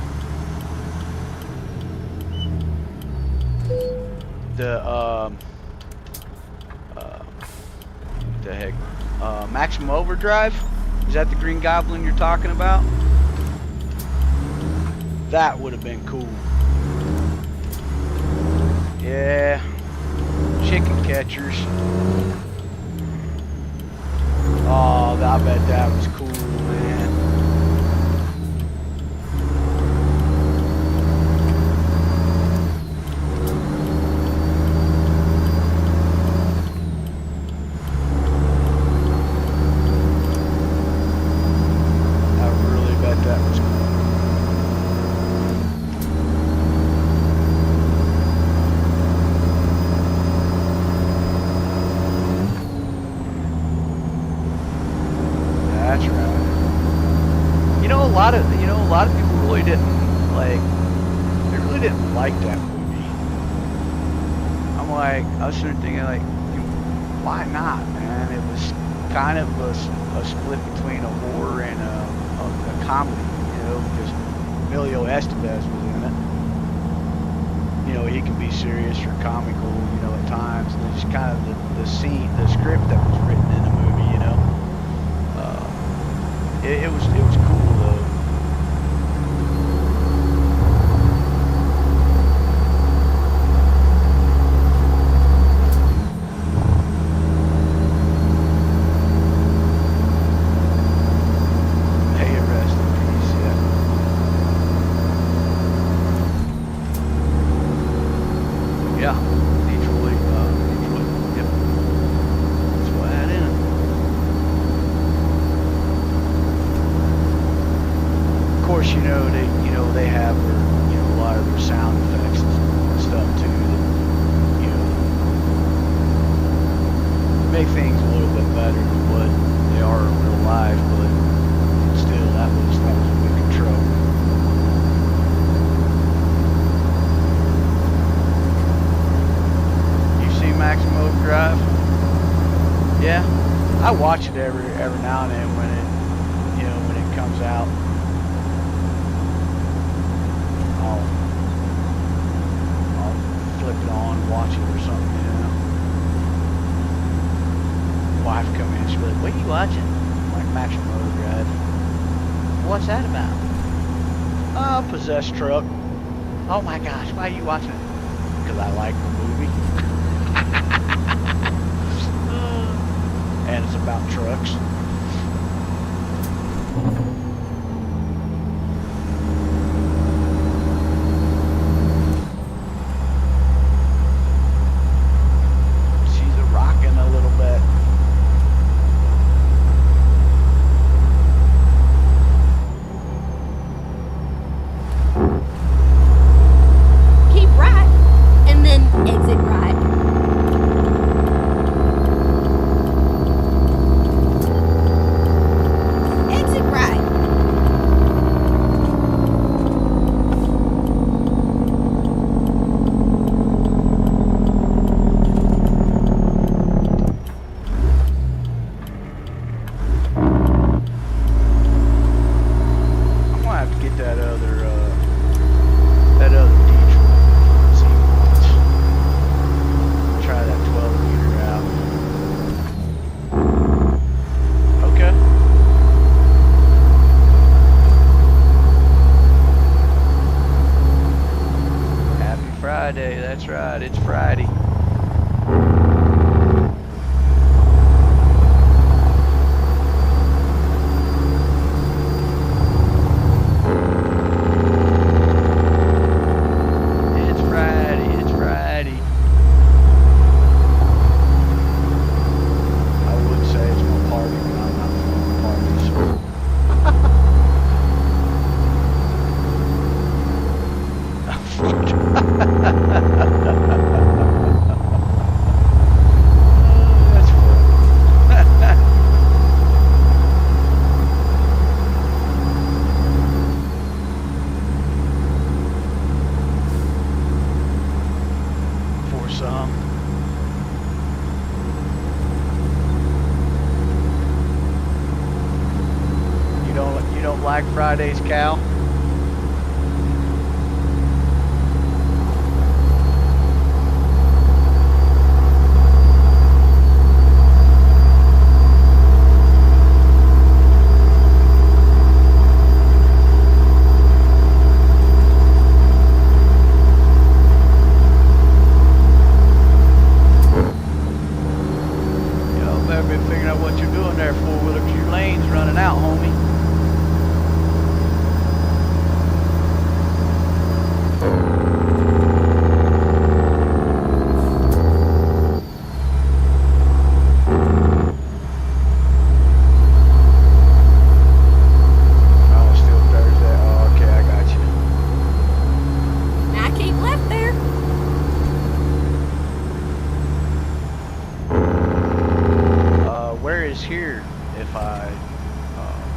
B: The heck? Maximum Overdrive? Is that the Green Goblin you're talking about? That would have been cool. Yeah. Chicken catchers. Oh, I bet that was cool, man. I really bet that was cool. That's right. A lot of people really didn't like. They really didn't like that movie. I was sort of thinking like, why not, man? It was kind of a split between a horror and a comedy, because Emilio Estevez was in it. He can be serious or comical, at times. And it's just kind of the script that was written in the movie, It was cool though. May it rest in peace, yeah. Yeah, Detroit, yep. That's what I had in it. Of course, they have a lot of their sound effects and stuff too that, make things a little bit better than what they are in real life, but still, that was a good control. You see Maximum Overdrive? Yeah, I watch it every now and then when it comes out. I'll flip it on, watch it or something, Wife come in, she'll be like, "What are you watching?" I'm like, Maximum Overdrive. What's that about? Possessed truck. Oh my gosh, why are you watching it? Because I like the movie. And it's about trucks.
C: Exit right. Exit right.
B: like Friday's cow? Here, if I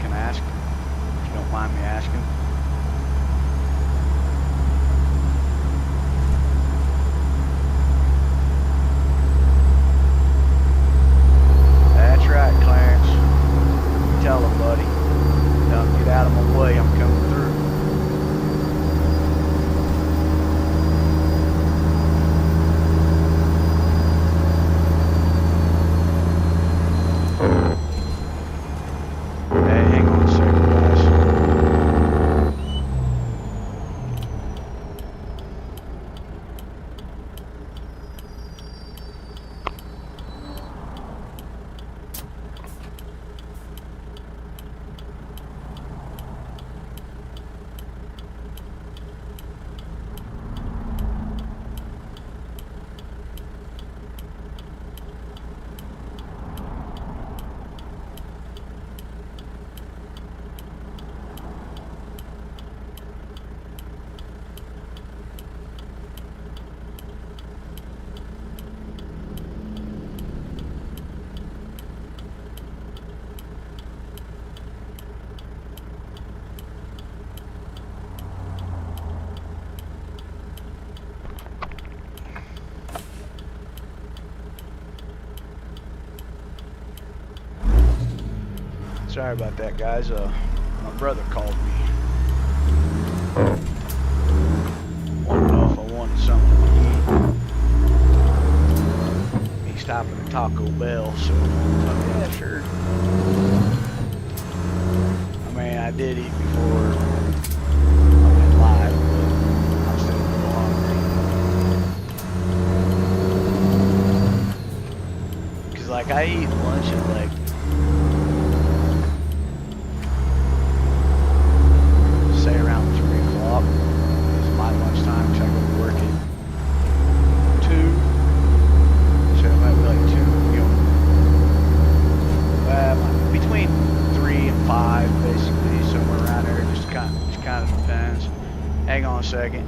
B: can ask, if you don't mind me asking. That's right, Clarence. Tell him, buddy. Tell him, get out of my way. I'm coming through. Sorry about that, guys. My brother called me. Wanted to know if I wanted something to eat. He's stopping at Taco Bell, so yeah, sure. I mean, I did eat before I went live, but I'm still a little hungry. 'Cause like I eat lunch at like around 3 o'clock is my lunchtime, because I go to work at 2, so it might be like 2, between 3 and 5, basically, somewhere around there. Just kind of depends. Hang on a second.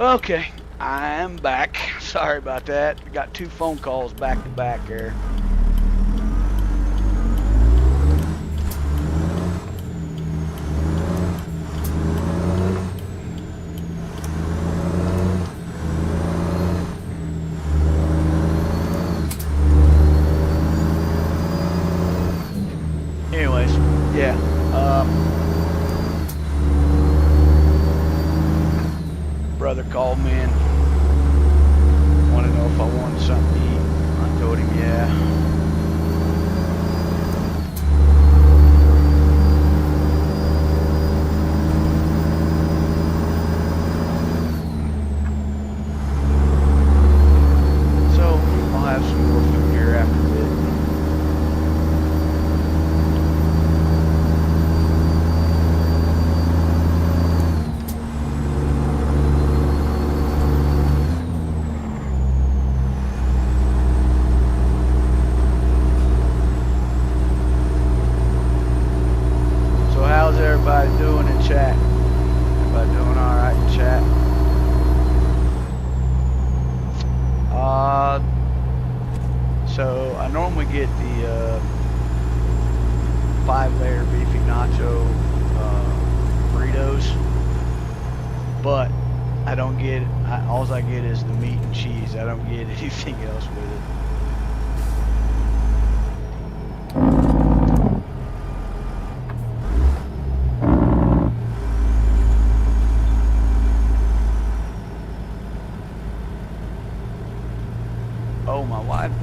B: Okay, I am back. Sorry about that. Got 2 phone calls back to back there. Anyways, yeah. Brother called me and wanted to know if I wanted something to eat. I told him, yeah. So I'll have some more food here after a bit. So how's everybody doing in chat? Everybody doing all right in chat? So I normally get the 5-layer beefy nacho burritos, but I don't get. All I get is the meat and cheese. I don't get anything else with it. Oh,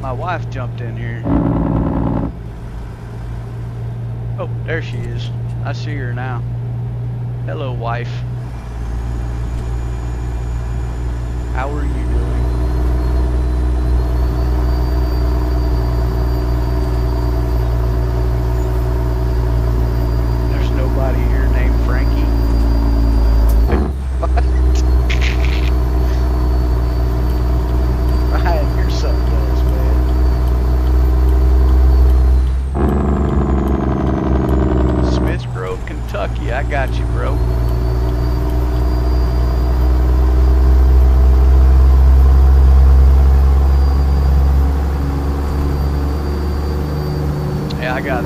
B: my wife jumped in here. Oh, there she is. I see her now. Hello, wife. How are you doing? There's nobody here named Frankie. What? Ryan, you're something else, man. Smiths Grove, Kentucky. I got you, bro. Yeah, I got a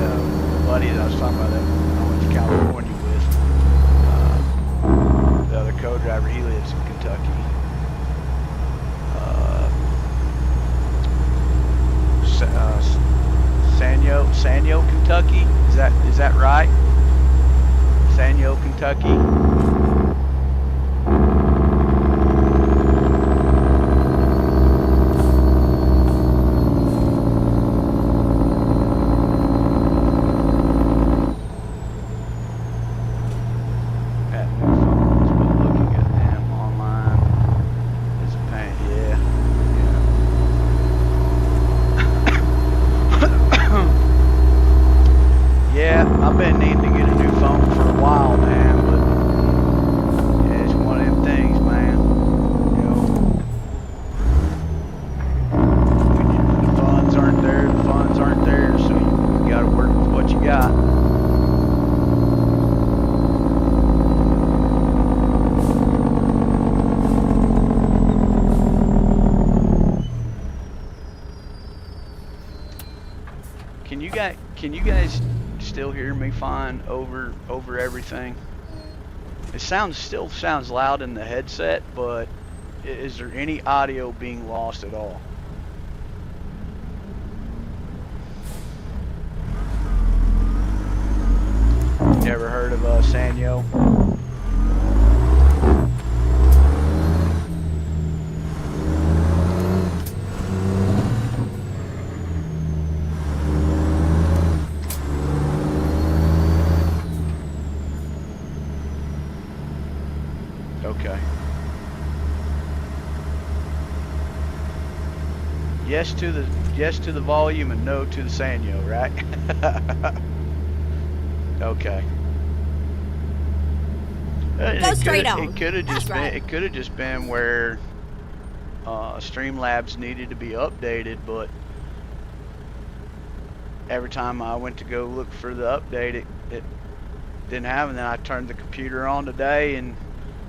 B: buddy that I was talking about that I went to California with. The other co-driver, he lives in Kentucky. Sanyo, Kentucky. Is that right? Sanyo, Kentucky. At new phones, but looking at them online is a pain. Yeah. Yeah, I've been needing to get a new phone for a while, man, but yeah, it's one of them things, man. You know, when the funds aren't there, so you gotta work with what you got. Can you guys still hear me fine over everything? It still sounds loud in the headset, but is there any audio being lost at all? You ever heard of Sanyo? Okay. Yes to the volume and no to the Sanyo, right? Okay.
C: Go straight on.
B: It could have just
C: That's
B: been.
C: right.
B: It could have just been where Streamlabs needed to be updated, but every time I went to go look for the update, it didn't have it. And then I turned the computer on today and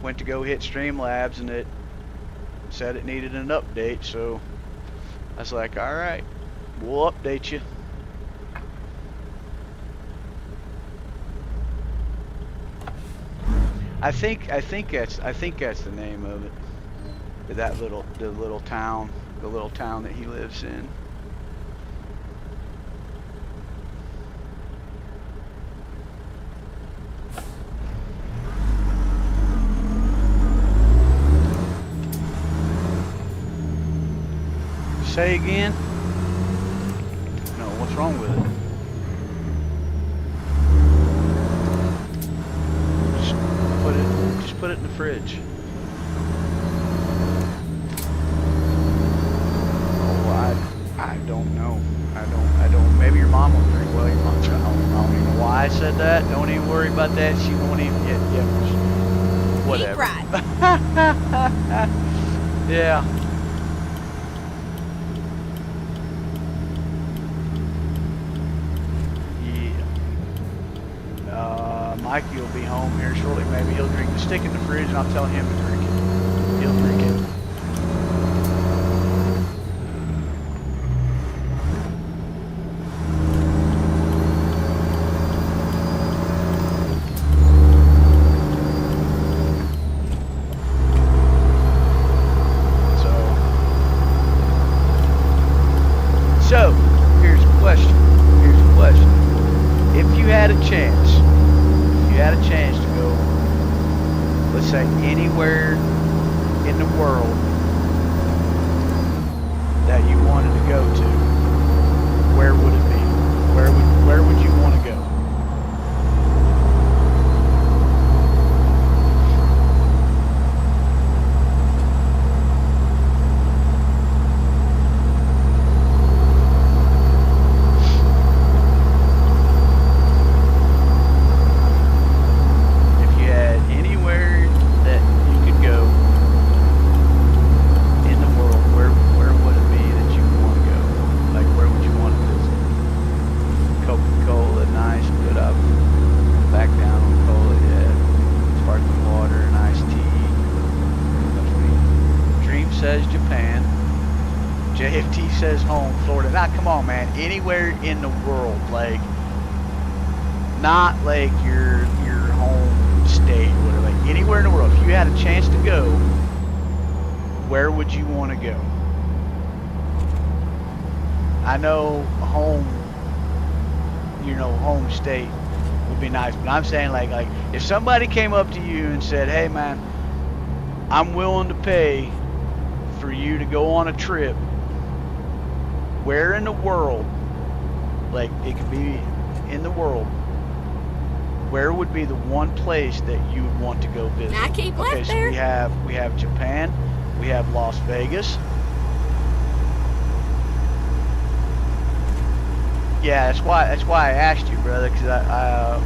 B: went to go hit Streamlabs, and it said it needed an update, so I was like, all right, we'll update you. I think that's the name of it. The little town that he lives in. Say again? No, what's wrong with it? Just put it in the fridge. Oh, I don't know. I don't. Maybe your mom will drink. Well, your mom's. I don't even know why I said that. Don't even worry about that. She won't even. Yeah. Whatever.
C: Keep right.
B: Yeah. Mikey will be home here shortly. Maybe he'll drink the stick in the fridge, and I'll tell him to drink it. He'll drink it. So here's the question. If you had a chance to go, let's say anywhere in the world that you wanted to go to, where would it be? Where would you want to go? Says Japan. JFT says home, Florida. Now, come on, man. Anywhere in the world, like, not like your home state or whatever. Like, anywhere in the world. If you had a chance to go, where would you want to go? I know home state would be nice, but I'm saying like if somebody came up to you and said, "Hey, man, I'm willing to pay for you to go on a trip," where in the world, like it could be in the world, where would be the one place that you would want to go visit?
C: Now keep left
B: Okay, so
C: there.
B: we have Japan, we have Las Vegas. Yeah, that's why I asked you, brother, because I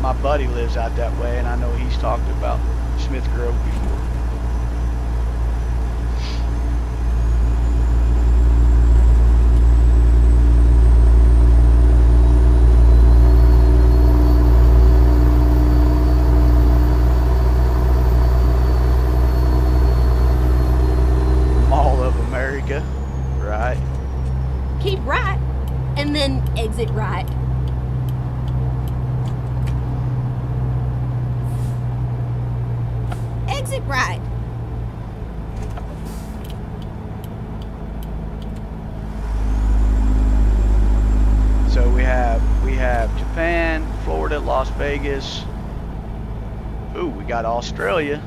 B: my buddy lives out that way, and I know he's talked about Smith Grove before. Mall of America, right?
C: Keep right, and then exit right. Exit right.
B: So we have Japan, Florida, Las Vegas. Ooh, we got Australia.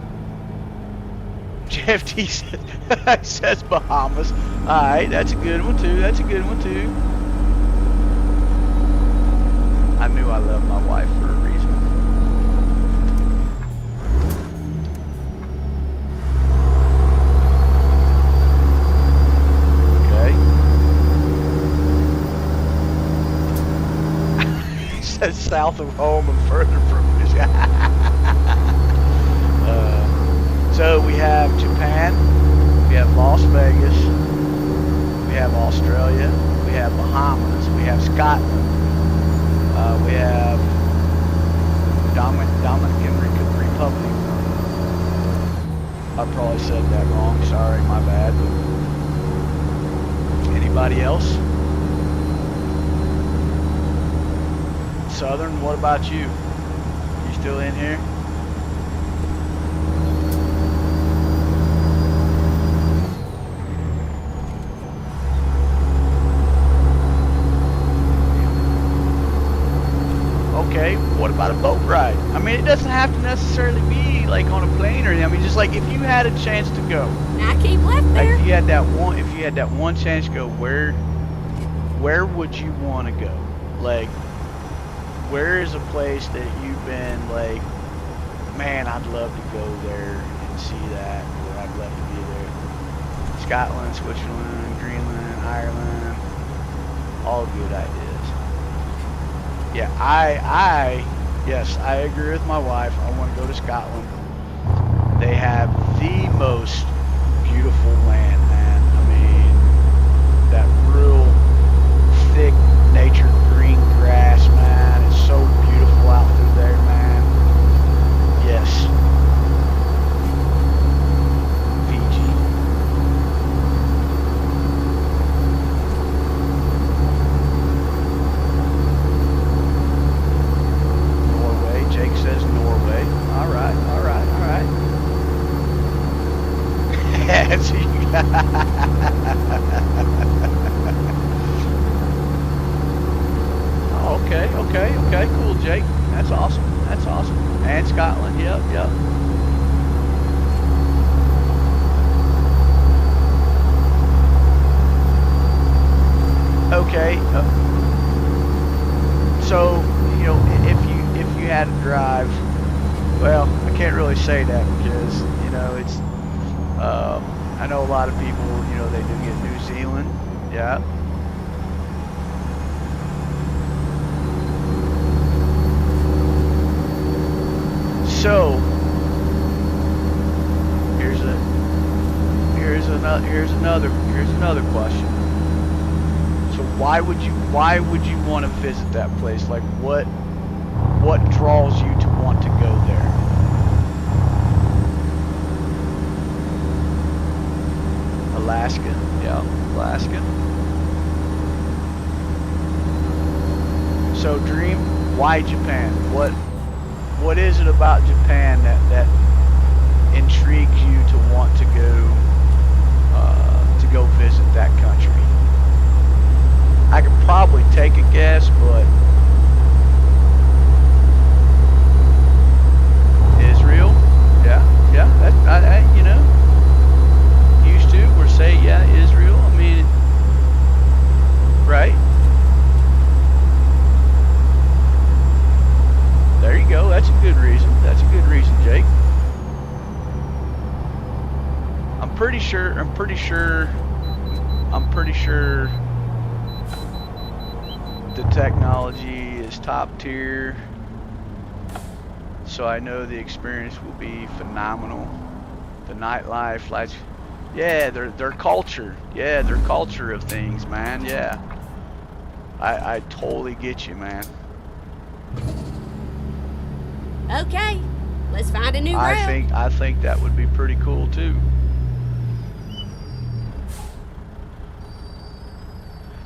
B: JFT says Bahamas. Alright, that's a good one too. I knew I loved my wife for a reason. Okay. He says south of home and further from so we have Japan, we have Las Vegas, we have Australia, we have Bahamas, we have Scotland, we have Dominican Republic, I probably said that wrong. Sorry, my bad. Anybody else? Southern, what about you? You still in here? Okay, what about a boat ride? I mean, it doesn't have to necessarily be like on a plane or anything. I mean, just like if you had a chance to go.
C: Now keep left
B: Like
C: there.
B: if you had that one chance to go, where would you want to go? Like, where is a place that you've been like, man, I'd love to go there and see that, or I'd love to be there. Scotland, Switzerland, Greenland, Ireland, all good ideas. Yeah, yes, I agree with my wife. I want to go to Scotland. They have the most beautiful land, man. I mean, that real thick nature green grass, man. It's so beautiful out through there, man. Yes. Fiji. Norway. Jake says Norway. All right. So you got Okay, cool, Jake. That's awesome. And Scotland, yep. Okay, so you know, if you had to drive, well, I can't really say that because you know it's. I know a lot of people, you know, they do get New Zealand, yeah. So here's another question. So why would you want to visit that place? Like what draws you to want to go there? Alaska, yeah, Alaska. So Dream, why Japan? What is it about Japan that intrigues you to want to go visit that country? I could probably take a guess, but Israel, yeah, that you know, used to or say yeah, Israel. I mean, right? There you go. That's a good reason. Jake. I'm pretty sure the technology is top tier. So I know the experience will be phenomenal. The nightlife, lights, yeah, their culture. Yeah, their culture of things, man. Yeah. I totally get you, man.
C: Okay, let's find a new route.
B: I think that would be pretty cool too.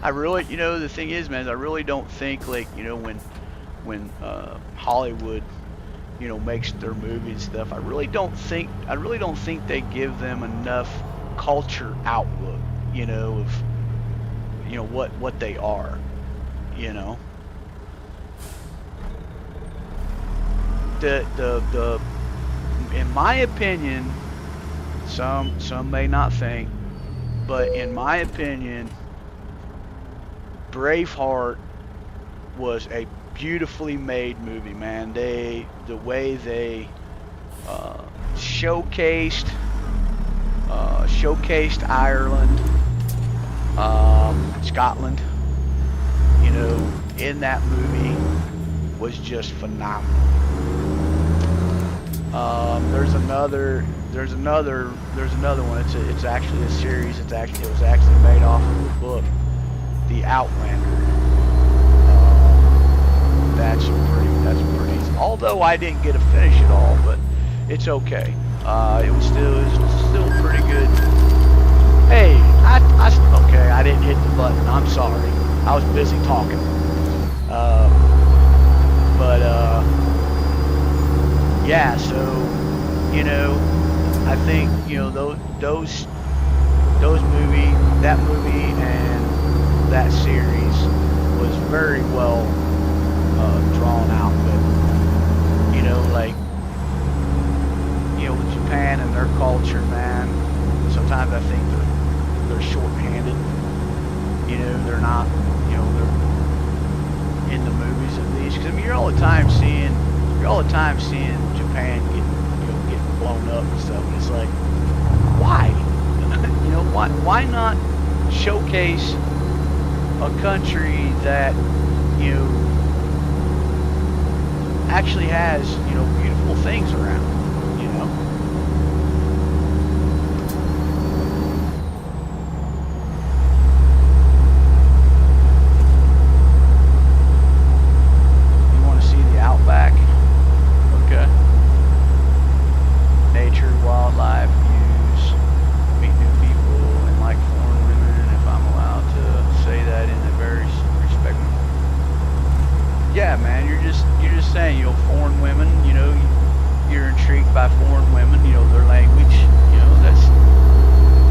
B: I really, you know, the thing is, man, I really don't think like, you know, when Hollywood, you know, makes their movies and stuff, I really don't think they give them enough culture outlook, you know, of, you know, what they are, you know. The in my opinion, some may not think, but in my opinion, Braveheart was a beautifully made movie, man. The way they showcased Ireland, Scotland, you know, in that movie was just phenomenal. There's another one. It's actually a series. It was actually made off of a book, The Outlander. That's pretty. Although I didn't get to finish it all, but it's okay. It was still pretty good. Hey, okay, I didn't hit the button. I'm sorry. I was busy talking. But yeah. So, I think that movie and that series was very well drawn out. But like with Japan and their culture, man. Sometimes I think they're short-handed. They're not. They're in the movies at least. Because I mean, you're all the time seeing Japan get blown up and stuff. And it's like, why? Why not showcase a country that actually has beautiful things around? You want to see the outback? Okay. Nature, wildlife, views, meet new people, and like foreign women, if I'm allowed to say that in a very respectful. Yeah, man, you're just saying, foreign women, you're intrigued by foreign women, their language,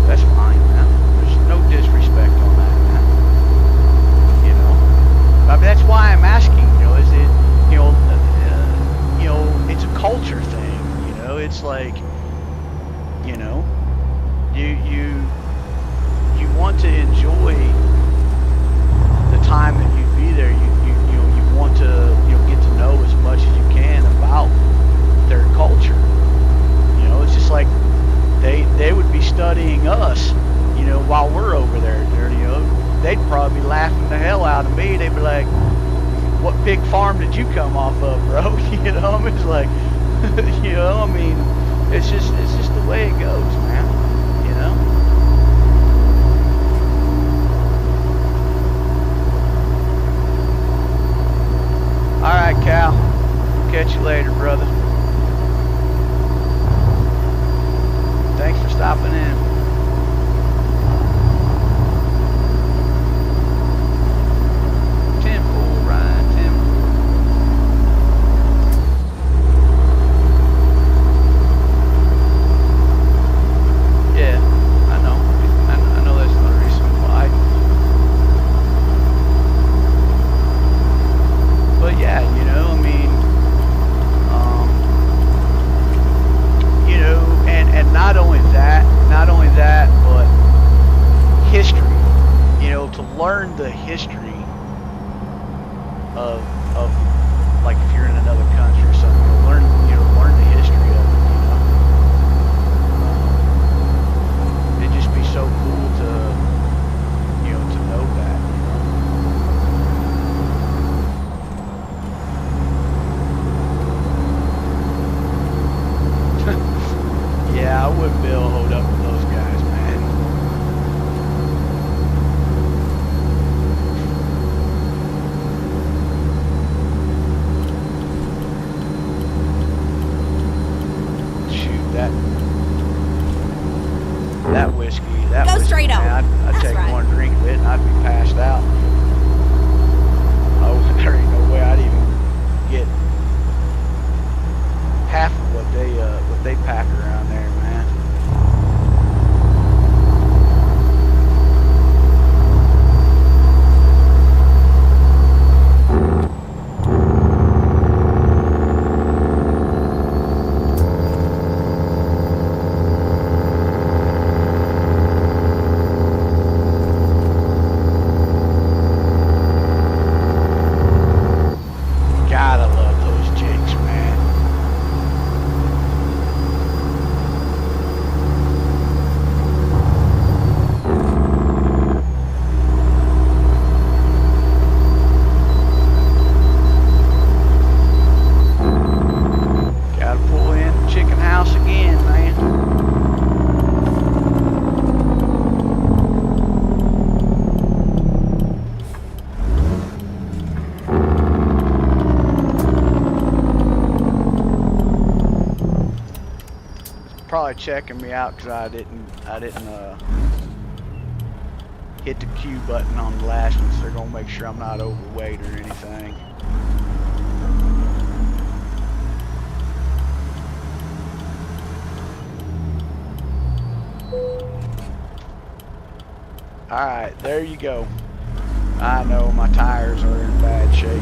B: that's fine, man. There's no disrespect on that, man. I mean, that's why I'm asking, is it, it's a culture thing, it's like, you want to enjoy the time that you'd be there. You want to get to know as much as you can about their culture. It's just like they would be studying us, while we're over there. They'd probably be laughing the hell out of me. They'd be like, "What pig farm did you come off of, bro?" It's like, I mean, it's just the way it goes, man. All right, Cal. Catch you later, brother. Thanks for stopping in. Learn the history of like if you're in another country or something, learn the history of it. It'd just be so cool to know that. Yeah, I wouldn't be able to hold up with those guys, man. That whiskey,
C: Go straight on.
B: Man, I'd take
C: right.
B: one drink of it and I'd be passed out. Oh, there ain't no way I'd even get half of what they pack around there, man. probably checking me out because I didn't hit the Q button on the last one, so they're gonna make sure I'm not overweight or anything. Alright, there you go. I know my tires are in bad shape.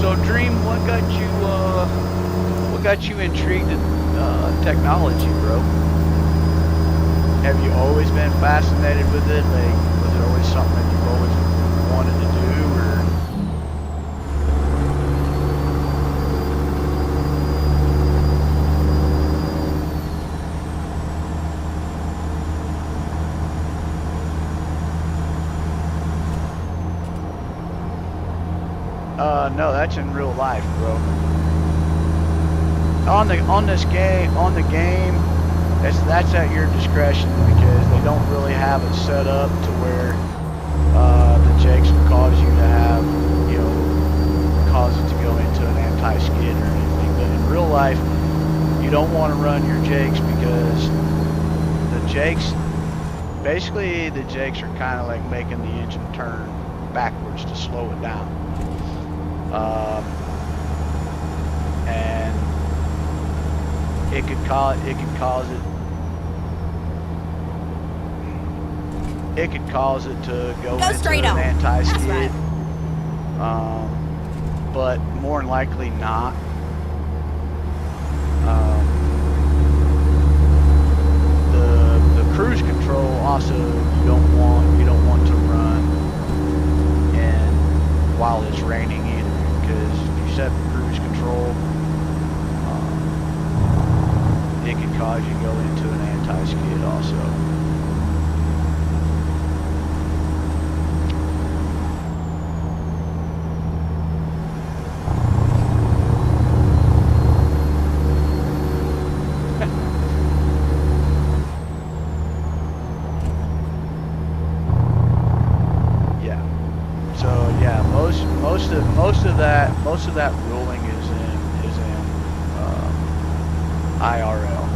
B: So Dream, what got you intrigued in technology, bro? Have you always been fascinated with it? Like, was it always something that you've always wanted to do, no, that's in real life, bro. On the game, that's at your discretion because they don't really have it set up to where the jakes will cause you to have, cause it to go into an anti-skid or anything. But in real life, you don't want to run your jakes because the jakes are kind of like making the engine turn backwards to slow it down. And it could cause it to go into an anti-skid.
C: Right.
B: But more than likely not. The cruise control also you don't want to run and while it's raining either, because if you set the cruise control, it can cause you to go into an anti-skid also. Most of that ruling is in IRL.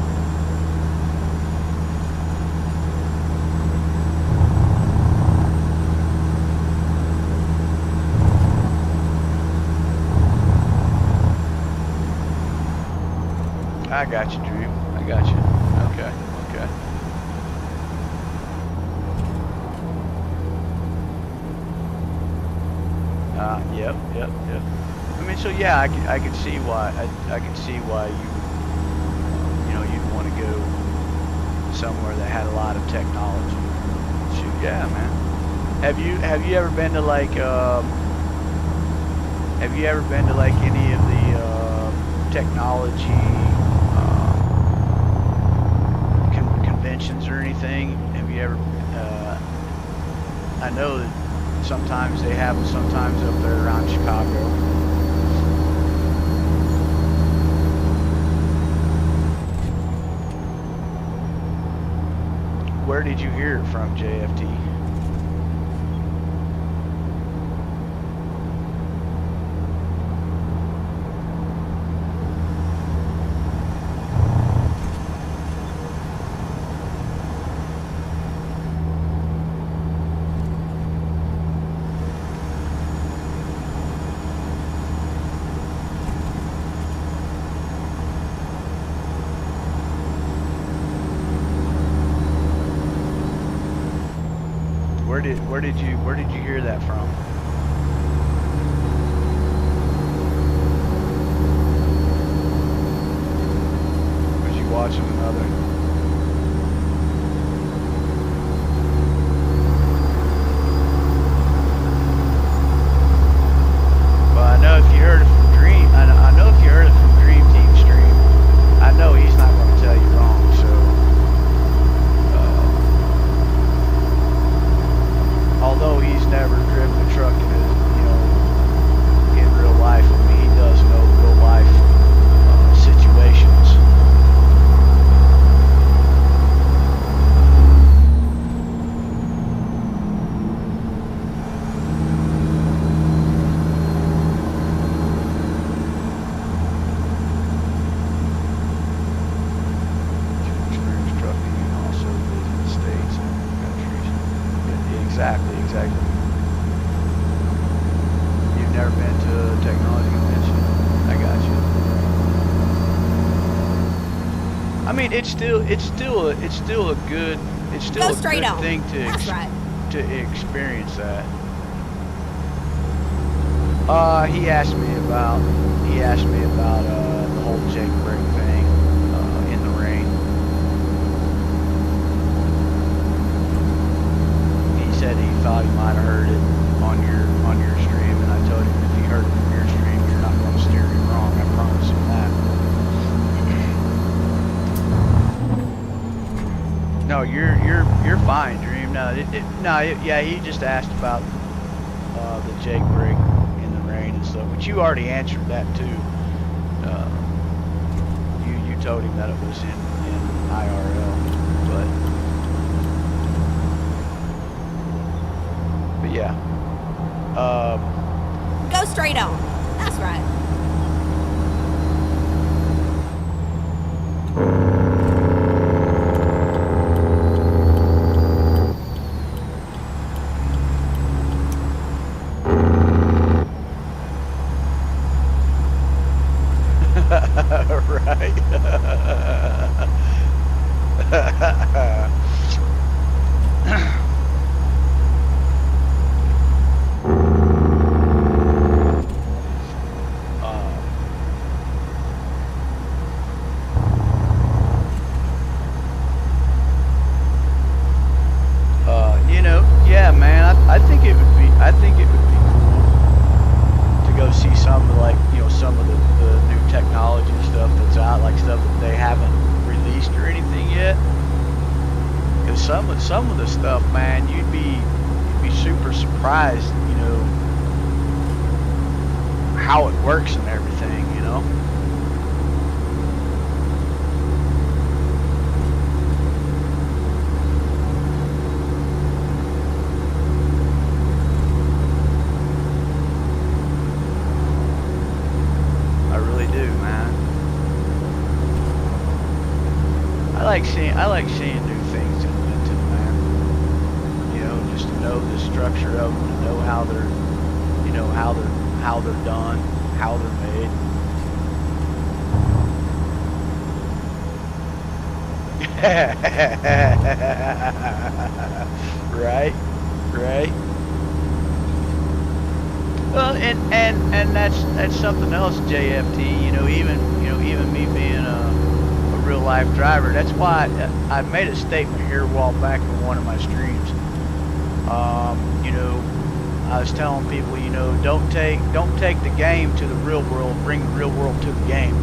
B: I got you, Drew. I got you. Okay. Yep. I mean, so yeah, I could see why you'd want to go somewhere that had a lot of technology. Shoot, yeah, man. Have you ever been to like any of the technology conventions or anything? Have you ever? I know that sometimes they have them sometimes up there around Chicago. Where did you hear it from, JFT? Where did you hear that from? Was you watching another? Well, I know if you heard it from Dream, I know if you heard it from Dream Team stream, I know he's not going to tell you wrong. So I mean, it's still a good
C: Go straight on.
B: thing
C: That's right.
B: to experience that. He asked me about the whole Jake break thing in the rain. He said he thought he might have heard it on your stream, and I told him if he heard it from your stream, you're not going to steer him wrong. I promise him that. No, you're fine, Dream. Yeah, he just asked about the Jake break in the rain and stuff, but you already answered that too. You told him that it was in IRL, but yeah.
C: Go straight on. That's right.
B: Right. Yeah, man. I think it would be cool to go see some of some of the new technology stuff that's out, like stuff that they haven't released or anything yet. Because some of the stuff, man, you'd be super surprised, how it works and everything, I like seeing new things invented, man. Just to know the structure of them, to know how they're done, how they're made. Right. Well, and that's something else, JFT. Even me being a real life driver. That's why I made a statement here a while back in one of my streams. I was telling people, don't take the game to the real world, bring the real world to the game.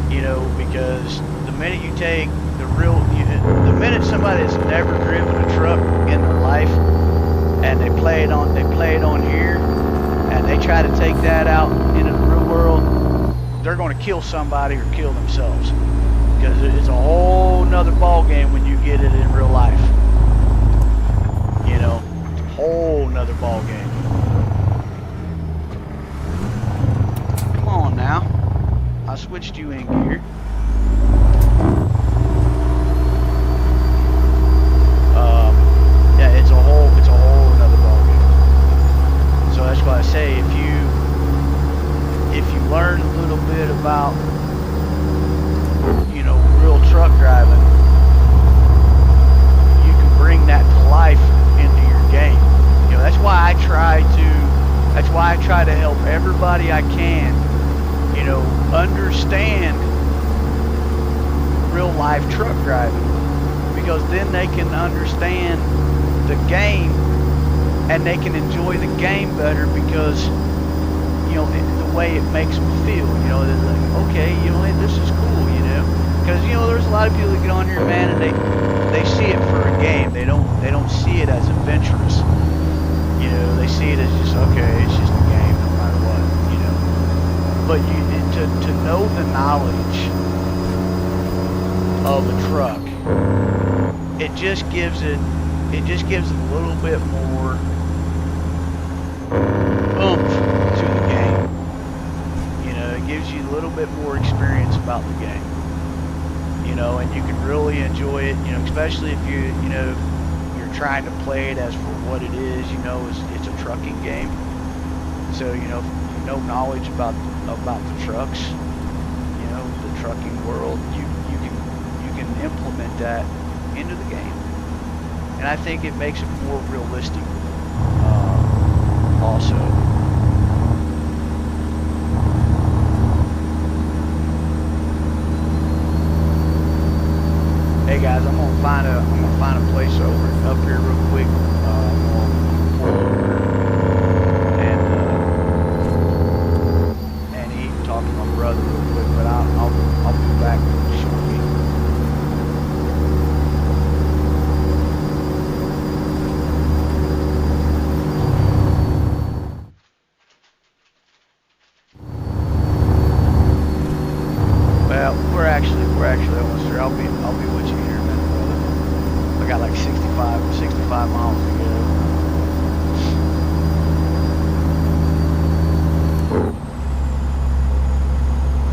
B: Because the minute you take the minute somebody has never driven a truck in their life and they play it on here and they try to take that out into the real world, they're going to kill somebody or kill themselves. Because it's a whole nother ball game when you get it in real life. Whole nother ball game. Come on now. I switched you in gear. Yeah, it's a whole nother ball game. So that's why I say if you learn a little bit about real truck driving, you can bring that to life into your game. That's why I try to help everybody I can, understand real life truck driving, because then they can understand the game and they can enjoy the game better because the way it makes them feel. They're like, okay, this is cool, because there's a lot of people that get on here, man, and they see it for a game. They don't see it as adventurous. They see it as just, okay, it's just a game no matter what. But to know the knowledge of a truck, it just gives it a little bit more oomph to the game. It gives you a little bit more experience about the game. And you can really enjoy it, especially if you're trying to play it as for what it is, it's a trucking game. So, knowledge about the trucks, the trucking world, you can implement that into the game. And I think it makes it more realistic also. Hey guys, I'm gonna find a place up here real quick. I'm gonna pull over and eat and talk to my brother real quick, but I'll be back shortly. Well, we're actually almost there. I'll be with you here in a minute, brother. I got like 65 miles to go.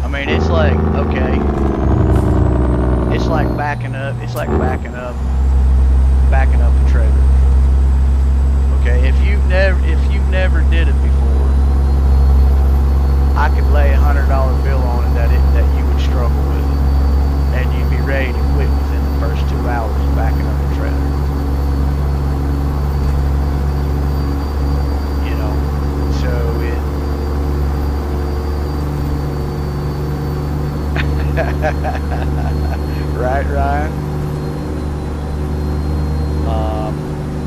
B: I mean, it's like, okay, it's like backing up a trailer. Okay, if you've never did it before, I could lay $100 bill on it that you would struggle with it, and you'd be ready to quit within the first 2 hours of backing up a trailer. You know, so right, Ryan?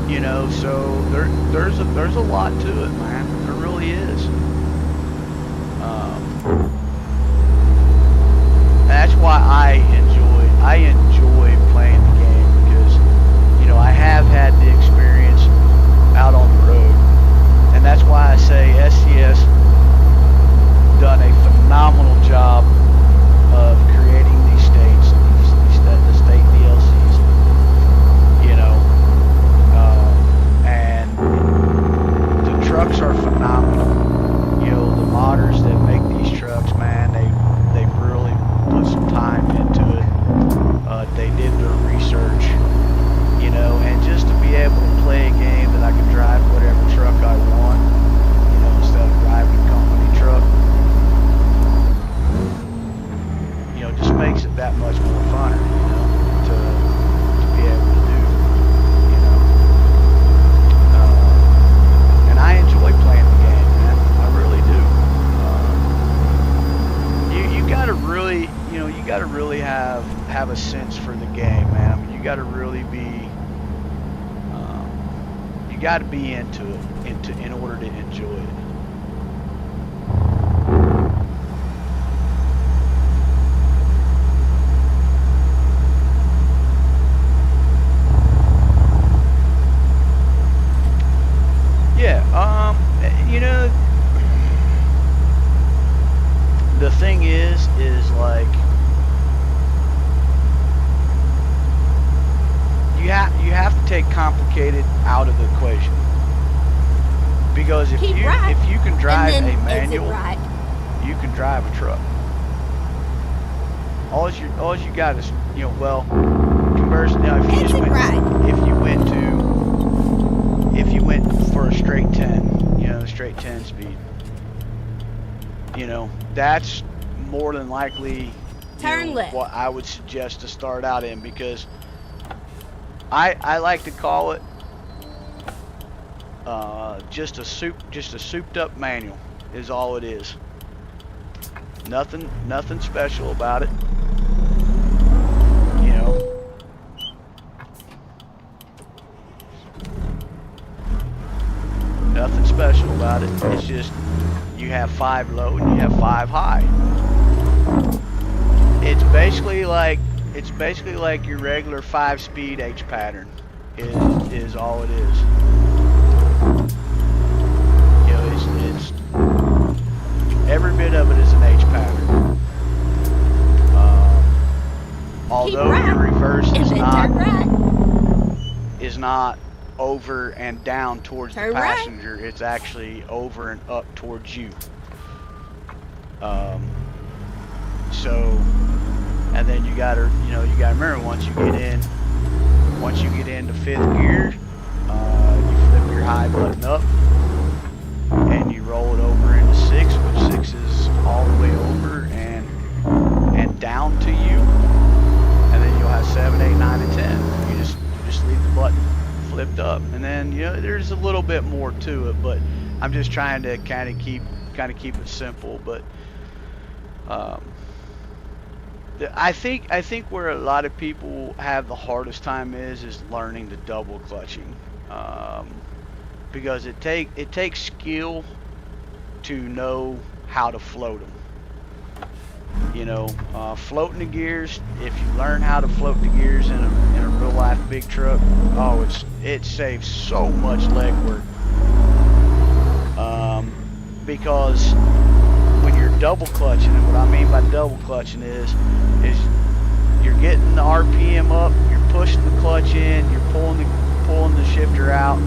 B: You know, so there's a lot to it, man. There really is. That's why I enjoy playing the game, because, you know, I have had the experience out on the road, and that's why I say SCS done a phenomenal job of creating these states, the state DLCs, you know, and the trucks are phenomenal. You know, the modders that make these trucks, man, they've really put some time into it. They did their research, you know, and just to be able to play a game that I can drive whatever truck I want, you know, instead of driving a company truck, you know, just makes it that much more funner, you know, to be able to do, you know. And I enjoy playing the game, man. I really do. You gotta really, you know, you gotta really have a sense for the game, man. I mean, you gotta really be, you gotta be into it, in order to enjoy it. Yeah, you know, the thing is like, you have to take complicated out of the equation, because if you can drive a manual, you can drive a truck. All you got is, you know, well, conversely, now if you went for a straight 10, you know, straight 10 speed, you know, that's more than likely what I would suggest to start out in, because I like to call it just a souped up manual is all it is. Nothing special about it. You know. Nothing special about it. It's just you have 5 low and you have 5 high. It's basically like your regular 5-speed H pattern is all it is. You know, it's every bit of it is an H pattern. Although your reverse is not over and down towards the passenger, it's actually over and up towards you. So, and then you gotta remember, once you get into 5th gear, you flip your high button up and you roll it over into 6, which 6 is all the way over and down to you, and then you'll have 7 up. And then, you know, there's a little bit more to it, but I'm just trying to kind of keep it simple. But I think where a lot of people have the hardest time is learning the double clutching, because it takes skill to know how to float them. You know, floating the gears. If you learn how to float the gears in a real life big truck, oh, it saves so much leg work. Because when you're double clutching, and what I mean by double clutching is you're getting the RPM up, you're pushing the clutch in, you're pulling the shifter out,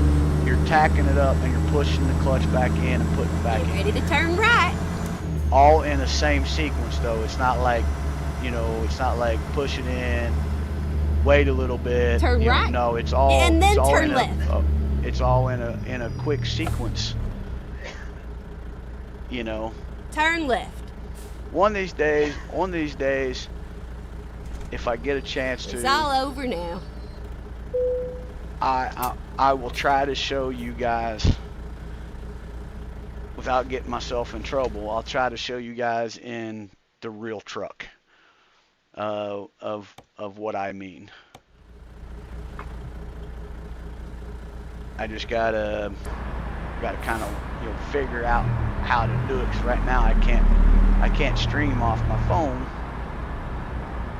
B: you're tacking it up, and you're pushing the clutch back in and putting it back in.
C: Ready to turn right.
B: All in the same sequence, though. It's not like, you know, it's not like push it in, wait a little bit.
C: Turn right.
B: No, it's all.
C: And then
B: it's all
C: turn
B: in
C: left.
B: It's all in a quick sequence. You know.
C: Turn left.
B: One of these days, if I get a chance to,
C: It's all over now.
B: I will try to show you guys, without getting myself in trouble, I'll try to show you guys in the real truck of what I mean. I just gotta kind of, you know, figure out how to do it, 'cause right now I can't stream off my phone.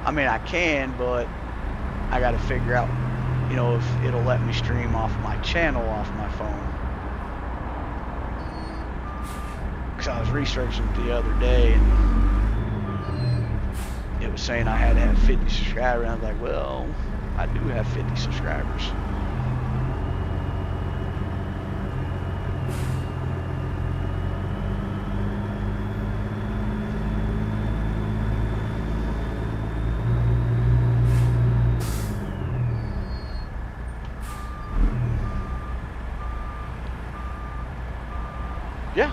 B: I mean, I can, but I gotta figure out, you know, if it'll let me stream off my channel off my phone. Because I was researching it the other day, and it was saying I had to have 50 subscribers. And I was like, well, I do have 50 subscribers. Yeah.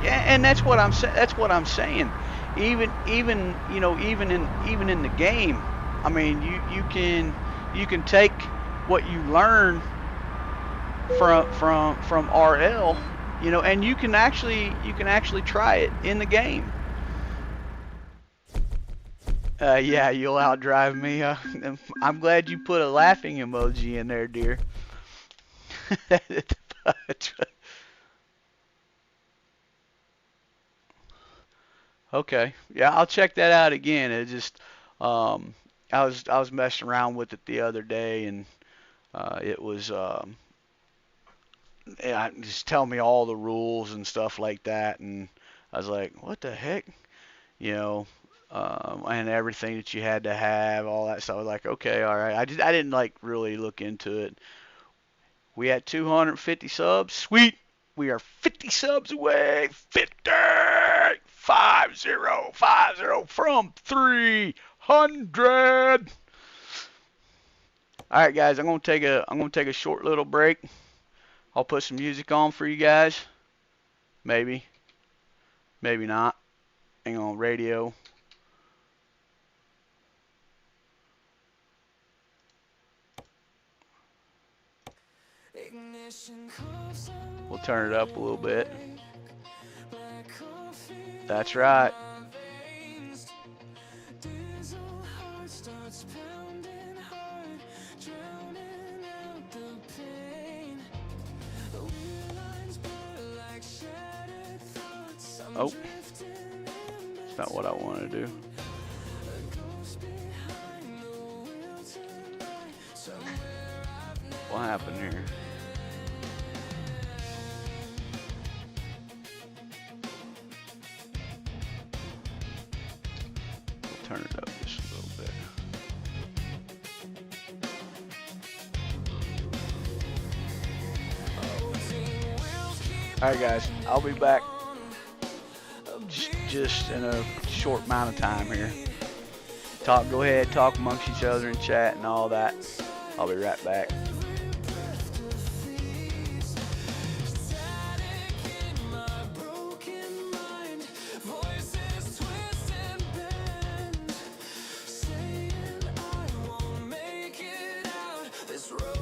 B: And that's what I'm saying. That's what I'm saying. Even you know, even in the game, I mean, you can take what you learn from RL, you know, and you can actually try it in the game. Yeah, you'll outdrive me. I'm glad you put a laughing emoji in there, dear. Okay, yeah, I'll check that out again. It just, I was messing around with it the other day, and it was, yeah, just tell me all the rules and stuff like that, and I was like, what the heck, you know, and everything that you had to have, all that stuff. I was like, okay, all right. I didn't like really look into it. We had 250 subs. Sweet. We are 50 subs away. 50. 50 from 300. All right, guys. I'm gonna take a short little break. I'll put some music on for you guys. Maybe not. Hang on, radio. We'll turn it up a little bit. That's right. Oh, it's not what I want to do. What happened here? We'll turn it up just a little bit. Alright guys, I'll be back just in a short amount of time here. Go ahead, talk amongst each other and chat and all that. I'll be right back.
A: This road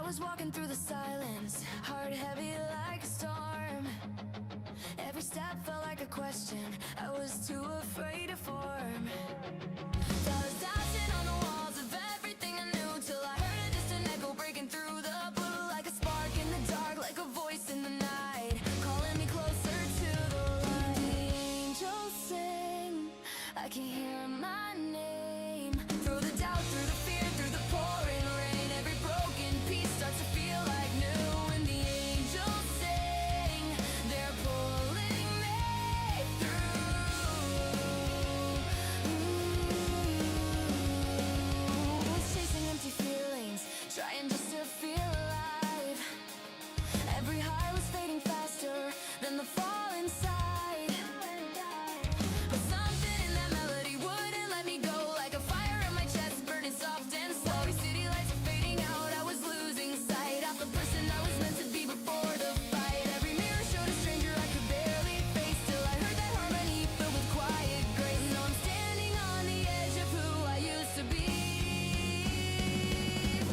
D: was walking through the silence, heart heavy like a storm. Every step felt like a question, I was too afraid to form. Thoughts dancing on the walls of everything I knew, till I heard a distant echo breaking through the blue, like a spark in the dark, like a voice in the night, calling me closer to the light. The angels sing, I can hear my name, through the doubt, through the fear, through the pouring rain. Every broken piece starts to feel like new, and the angels sing, they're pulling me through. Chasing empty feelings, trying just to feel alive. Every high was fading faster than the fall inside. But something in that melody wouldn't let me go, like a fire in my chest burning soft and slow. Every city lights were fading out, I was losing sight of the person I was meant to be before the fight. Every mirror showed a stranger I could barely face, till I heard that harmony filled with quiet grace. Now I'm standing on the edge of who I used to be.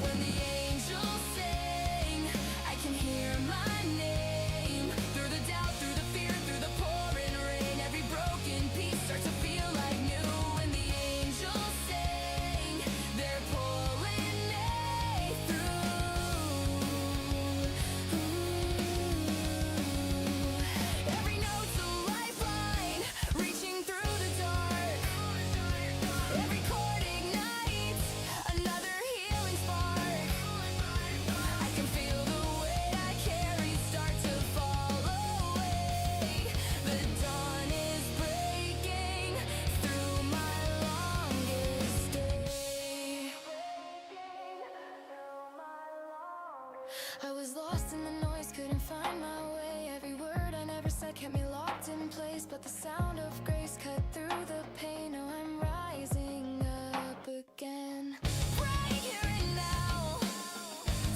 D: When the angels sing, I can hear my name, through the doubt, through the fear, through the pouring rain. Every broken piece starts to feel like new, and the angels sing, they're pulling me through. Every note's a lifeline, reaching through the dark. Every chord ignites another healing spark. I can feel the weight I carry start to fall away. The dawn is breaking through my longest day. I was lost in the noise, couldn't find my way. Every word I never said kept me locked in place, but the sound of grace cut through the pain. Now I'm rising up again, right here and now.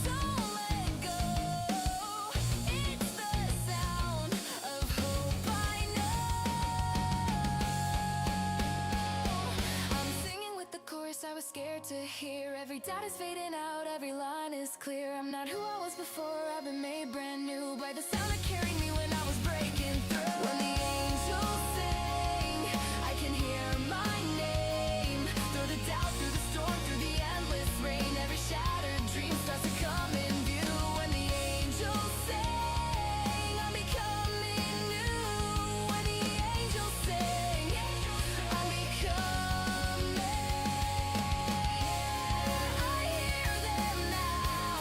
D: Don't let go. It's the sound of hope I know. I'm singing with the chorus I was scared to hear. Every doubt is fading out, every line is clear. I'm not who I was before, I've been made brand new by the sound that carried me when I was breaking through. When the angels sing, I can hear my name, through the doubt, through the storm, through the endless rain. Every shattered dream starts to come in view. When the angels sing, I'm becoming new. When the angels sing, I'm becoming. I hear them now,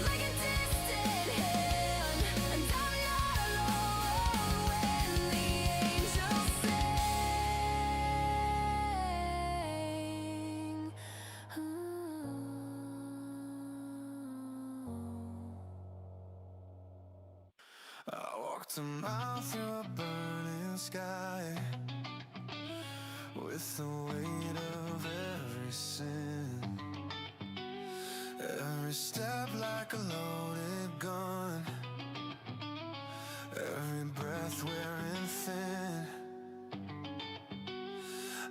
D: like a distant hymn, and I'm not alone when the angels sing.
A: I walked a mile through a burning sky, with the weight of every sin. Every step like a loaded gun, every breath wearing thin.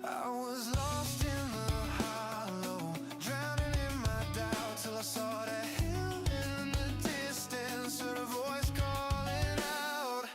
A: I was lost in the hollow, drowning in my doubt, till I saw that hill in the distance, heard a voice calling out.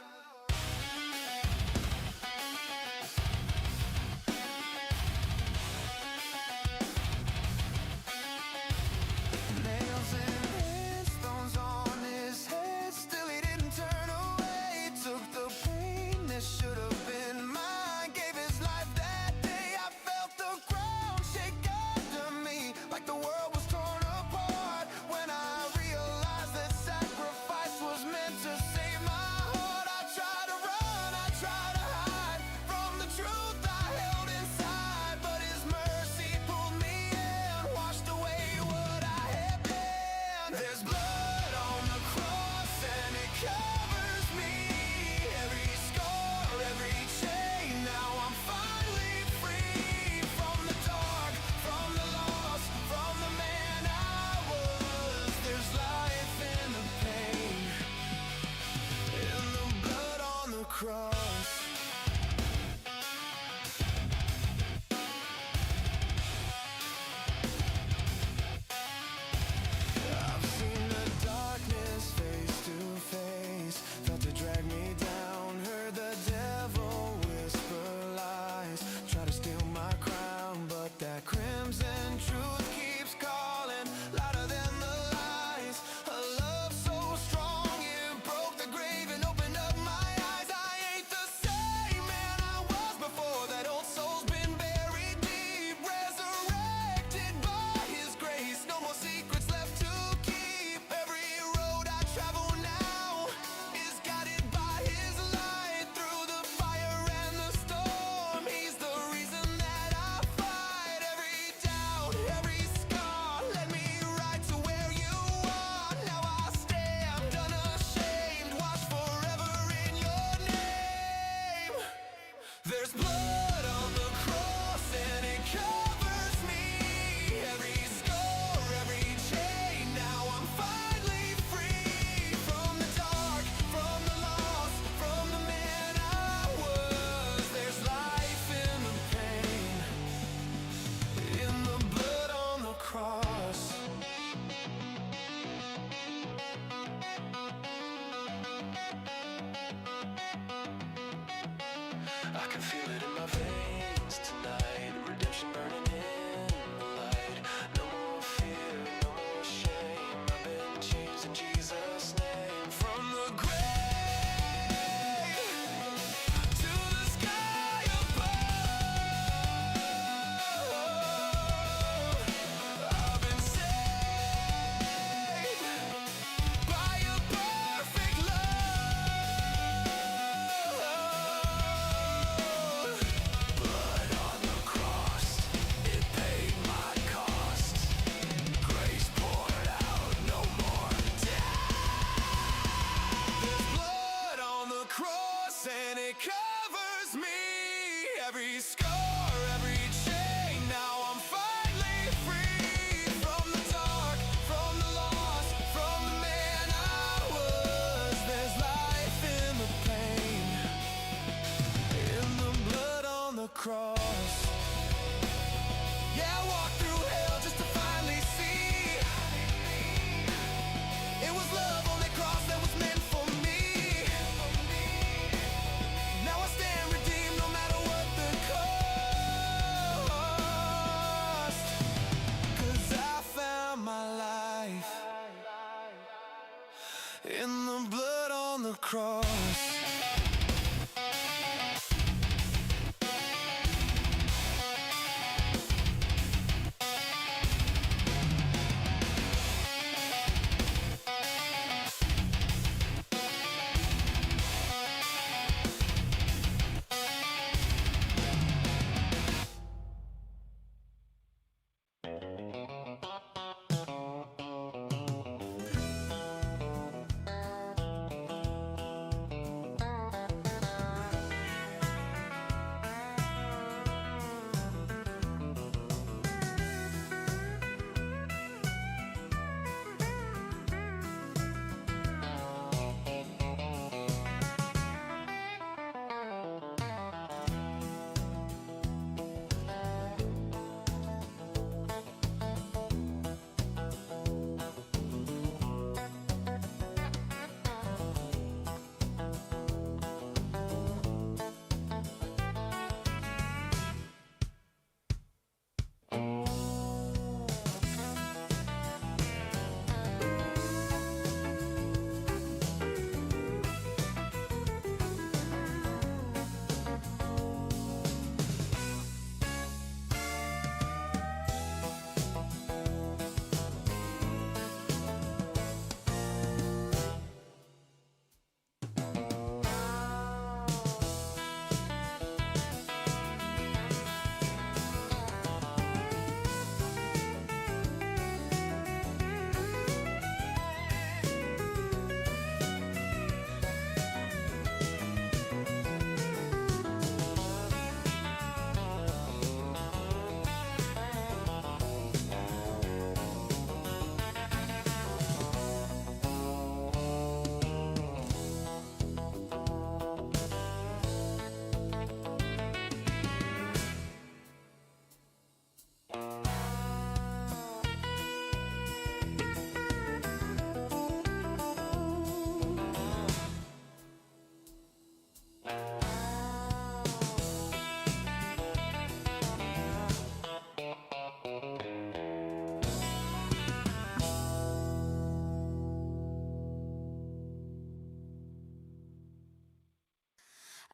A: can feel it in my veins tonight. Redemption burning in the light. No more fear, no more shame. I've been changed in Jesus' name. From the grave to the sky above, I've been saved by your perfect love. Blood on the cross, it paid my cost. Grace poured out, no more death. There's blood on the cross and it covers me. Every scar, every chain, now I'm finally free. From the dark, from the lost, from the man I was. There's life in the pain, in the blood on the cross. Yeah, I walked through hell just to finally see it was love on that cross that was meant for me. Now I stand redeemed no matter what the cost. 'Cause I found my life in the blood on the cross.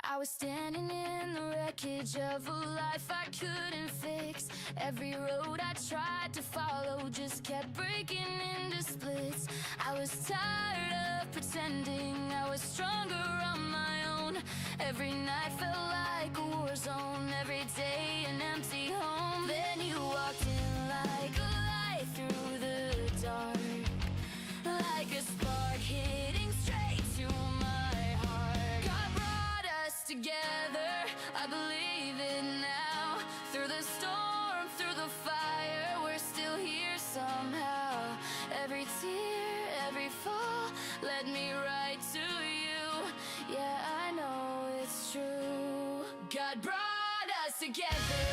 D: I was standing in the wreckage of a life I couldn't fix. Every road I tried to follow just kept breaking into splits. I was tired of pretending I was stronger on my own. Every night felt like a war zone, every day an empty home. Then you walked in like a light through the dark, like a spark hitting straight to my heart. God brought us together, I believe it now. Through the storm, through the fire, we're still here somehow. Every tear, every fall led me right to you. Yeah, I know it's true. God brought us together.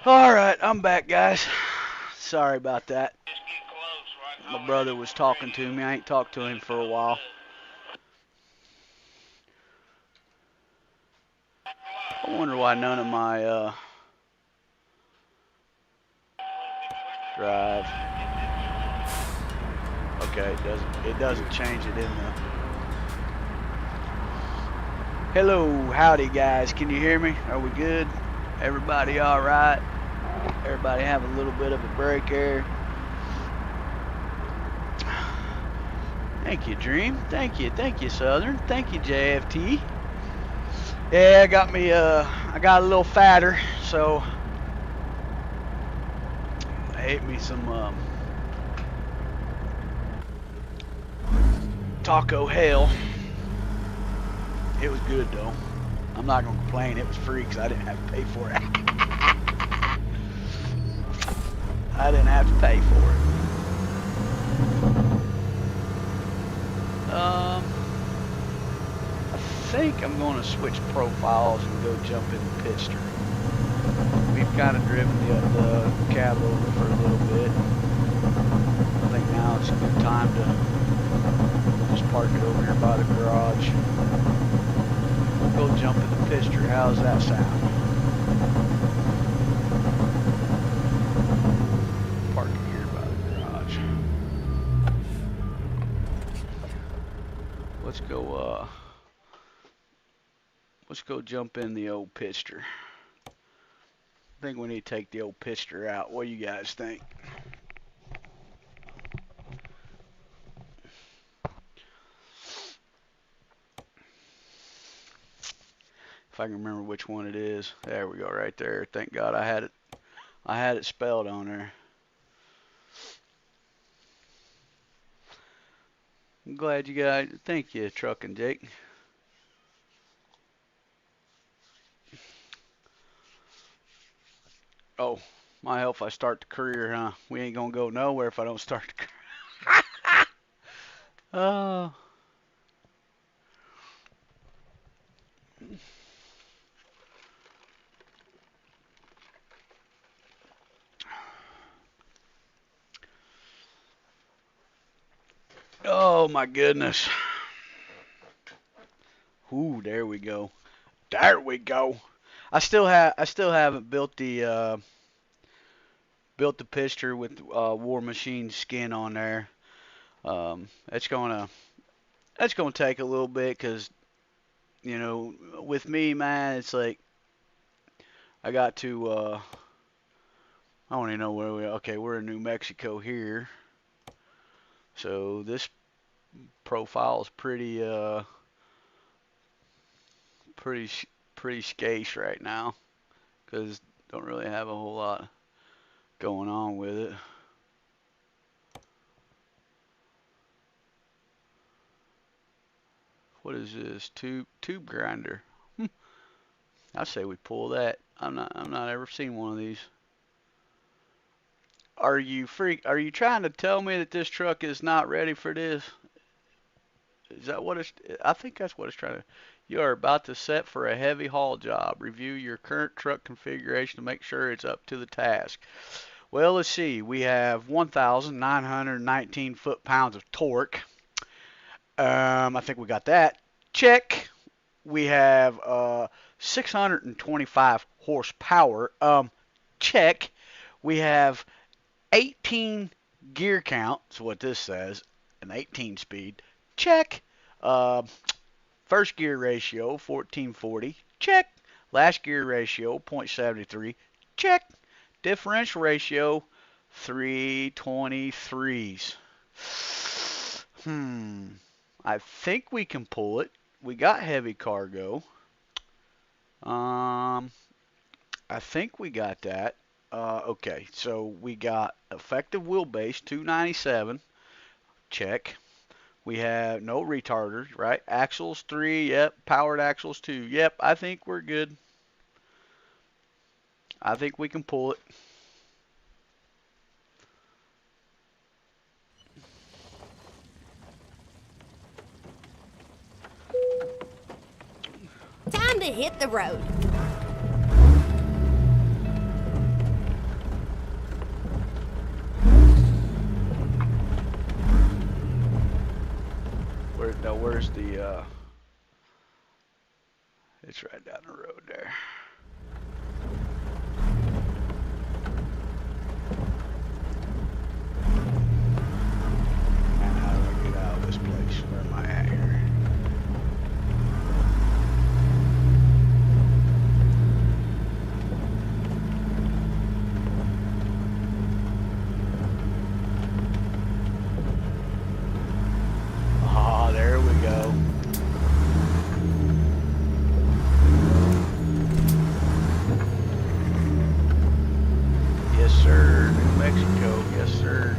B: Alright, I'm back, guys. Sorry about that. My brother was talking to me. I ain't talked to him for a while. I wonder why none of my drive. Okay, it doesn't change it in the. Hello, howdy guys. Can you hear me? Are we good? Everybody all right? Everybody have a little bit of a break here. Thank you, Dream. Thank you, Southern. Thank you, JFT. Yeah, I got a little fatter, so I ate me some taco hell. It was good though. I'm not gonna complain. It was free because I didn't have to pay for it. I didn't have to pay for it. I think I'm going to switch profiles and go jump in the pitster. We've kind of driven the cab over for a little bit. I think now it's a good time to just park it over here by the garage. We'll go jump in the pitster. How's that sound? Park it here by the garage. Let's go jump in the old pitster. I think we need to take the old pitster out. What do you guys think? If I can remember which one it is. There we go, right there. Thank God I had it spelled on there. I'm glad you guys. Thank you, Truckin' Jake. Oh, my help if I start the career, huh? We ain't gonna go nowhere if I don't start the career. Oh. Oh my goodness. Ooh, there we go. There we go. I still haven't built the picture with War Machine skin on there. That's gonna take a little bit, cause you know, with me, man, it's like I got to I don't even know where we are. Okay, we're in New Mexico here. So this profile is pretty pretty scarce right now, because don't really have a whole lot going on with it. What is this? Tube grinder. I say we pull that. I'm not ever seen one of these. Are you trying to tell me that this truck is not ready for this? Is that what it's? I think that's what it's trying to. You are about to set for a heavy haul job. Review your current truck configuration to make sure it's up to the task. Well, let's see. We have 1,919 foot-pounds of torque. I think we got that. Check. We have 625 horsepower. Check. We have 18 gear count. That's what this says. An 18 speed. Check. First gear ratio 1440. Check. Last gear ratio 0.73. Check. Differential ratio 323s. I think we can pull it. We got heavy cargo. I think we got that. Okay, so we got effective wheelbase 297. Check. We have no retarders, right? Axles 3, yep. Powered axles 2, yep. I think we're good. I think we can pull it.
C: Time to hit the road.
B: Where's the, it's right down the road there. And how do I get out of this place? Where am I at here? There we go. Yes, sir. New Mexico. Yes, sir.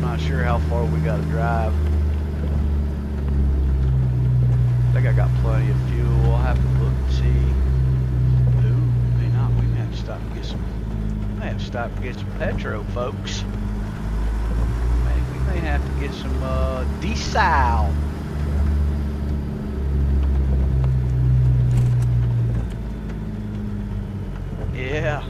B: Not sure how far we got to drive. I think I got plenty of fuel. I'll have to look and see. Ooh, may not. We may have to stop and get some. We may have to stop and get some petro, folks. We may have to get some diesel. Yeah.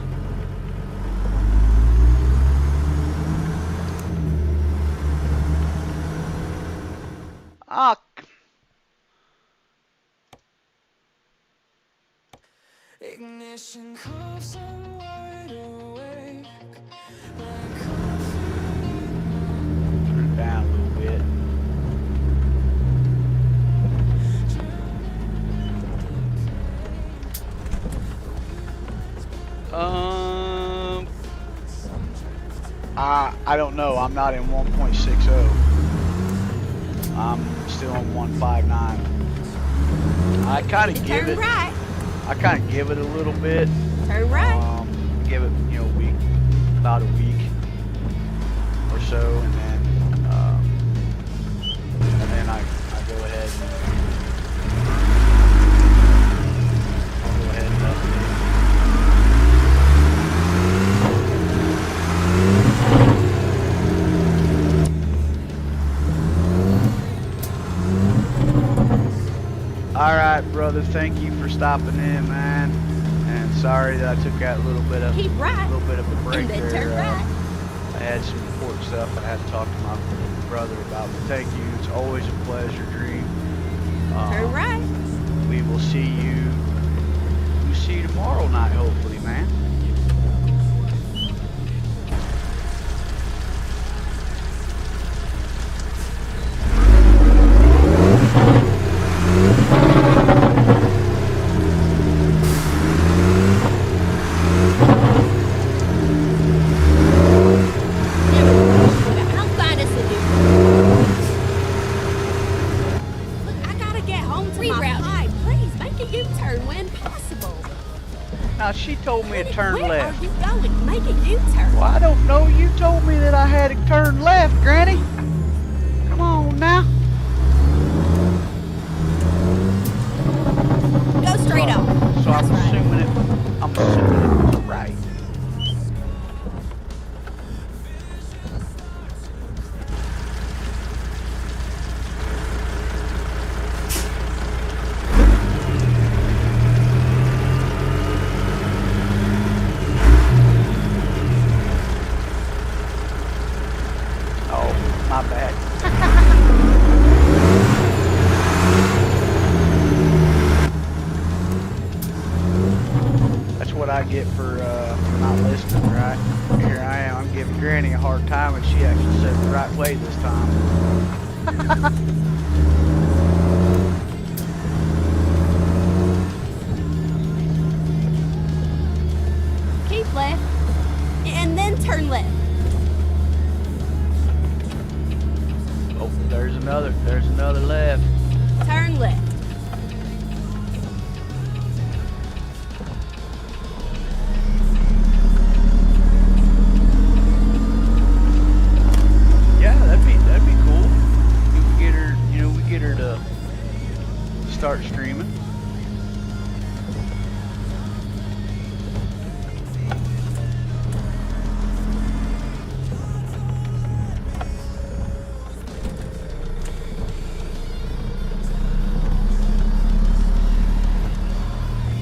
B: Ah.
A: Ignition close and wide awake.
B: Turn it down a little bit. I don't know. I'm not in 1.60. I'm still on 159. I kind of give
C: Turn
B: it.
C: right.
B: I kind of give it a little bit.
C: Turn right.
B: Give it, you know, about a week or so, and then I go ahead and I'll go ahead and update. All right, brother. Thank you for stopping in, man. And sorry that I took that little bit of
C: Keep right.
B: a break
C: And then
B: there.
C: turn right.
B: I had some important stuff I had to talk to my brother about. But thank you. It's always a pleasure, Dream.
C: Turn right.
B: We will see you. We'll see you tomorrow night, hopefully, man.
C: I'll find us a new Look, I gotta get home to my ride. Please make a U-turn when possible.
B: Now, she told me to turn
C: Where
B: left.
C: are you going? Make a U-turn.
B: Well, I don't know. You told me that I had to turn left, Granny. Come on now.
C: Go straight on.
B: So
C: That's
B: I'm
C: right.
B: assuming it was right. Oh, my bad. That's what I get for not listening, right? Here I am. I'm giving Granny a hard time, and she actually said the right way this time.
C: Keep left. And then turn left.
B: Oh, there's another left.
C: Turn left.
B: Yeah, that'd be cool. We get her to start streaming.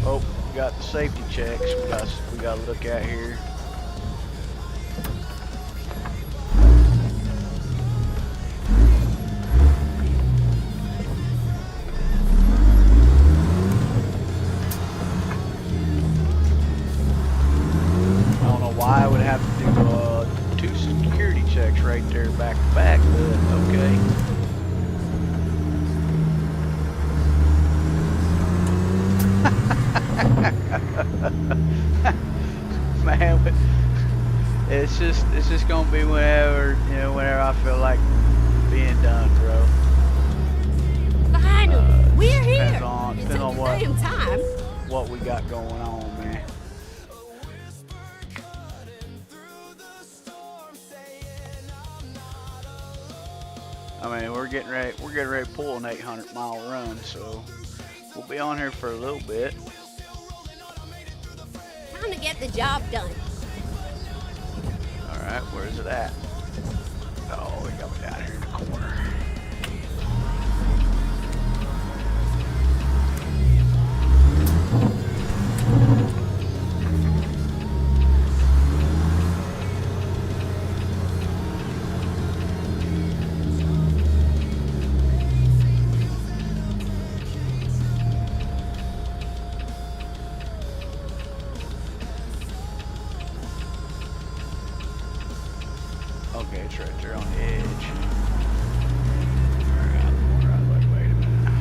B: Oh, we got the safety checks we got to look at here. I don't know why I would have to do 2 security checks right there back to back, but okay. Man, it's just gonna be whenever I feel like being done, bro.
C: Finally, we're
B: Depends
C: here.
B: on-
C: It
B: depends
C: took
B: on
C: the
B: what-
C: damn time.
B: What we got going on, man. I mean, we're getting ready to pull an 800-mile run, so we'll be on here for a little bit.
C: Time to get the job done.
B: All right, where's it at? Oh, we got it down here in the corner. Okay, it's right there on the edge. Alright, wait a minute.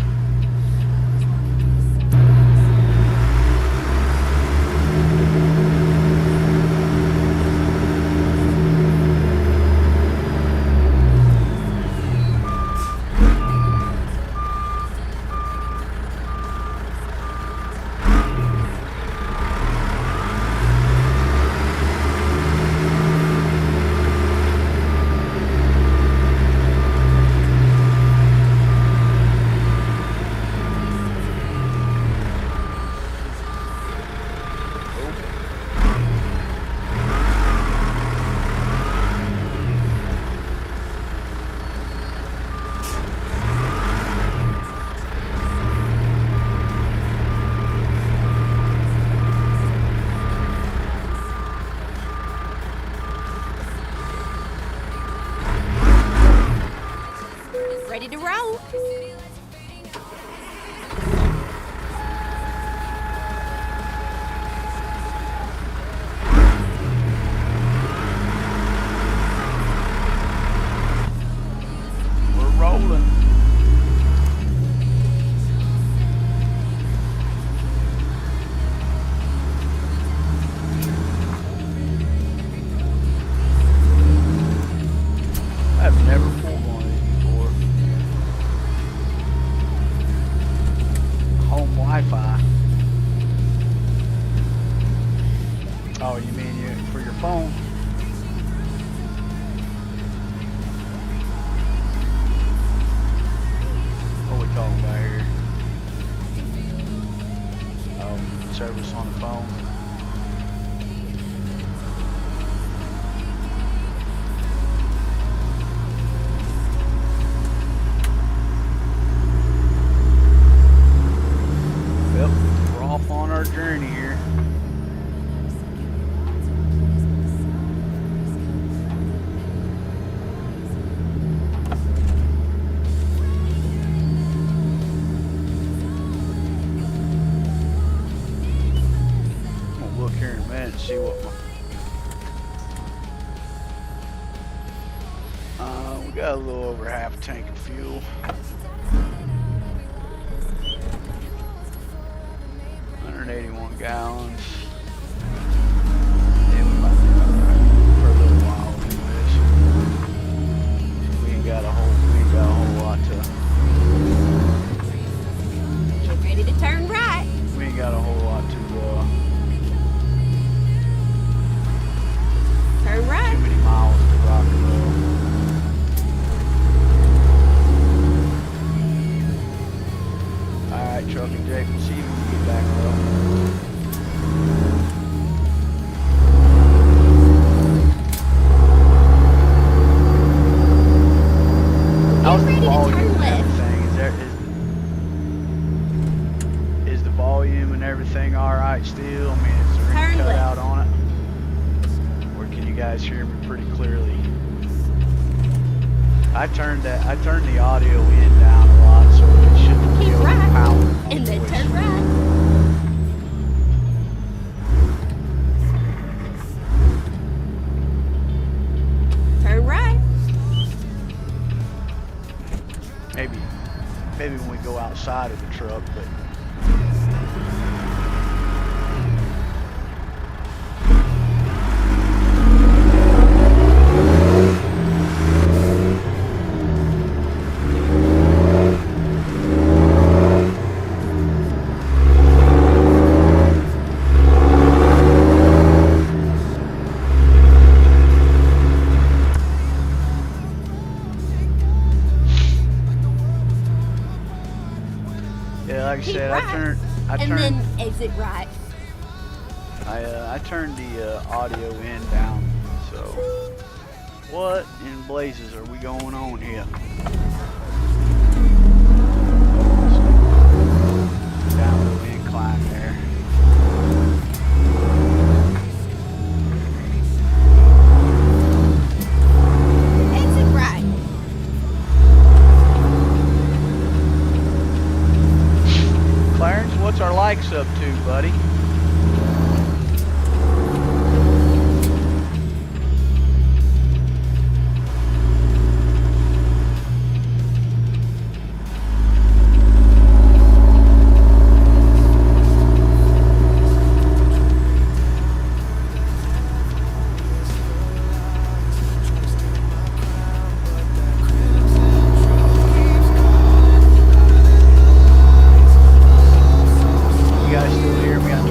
C: Ready to roll?
B: We're rolling. I've never pulled one of these before. Home Wi-Fi. Oh, you mean for your phone? What are we talking about here? Oh, service on the phone. Yep, we're off on our journey here. I'm gonna look here in a minute and see what we got a little over half a tank of fuel. 181 gallons. Yeah, we might be alright for a little while anyways. We ain't got a whole lot to.
C: Get ready to turn right.
B: We ain't got a whole lot to.
C: Turn right.
B: Too many miles to rock and roll. All right, Truckin' Jake. We'll see you when you get back, bro. How's the
C: ready to
B: volume
C: turn
B: and
C: left.
B: everything? Is the volume and everything all right still? I mean, is there any
C: Turn
B: cutout
C: left.
B: on it? Or can you guys hear me pretty clearly? I turned the audio in down a lot, so it shouldn't be
C: Keep right.
B: overpowering my
C: And then
B: voice.
C: turn right. Turn right.
B: Maybe when we go outside of the truck, but yeah, like I
C: Keep
B: said,
C: right.
B: I
C: And
B: turned
C: then exit right.
B: I turned the audio in down. So what in blazes are we going on here? Down a little incline there.
C: Exit right.
B: Clarence, what's our likes up to, buddy? You guys still here? We got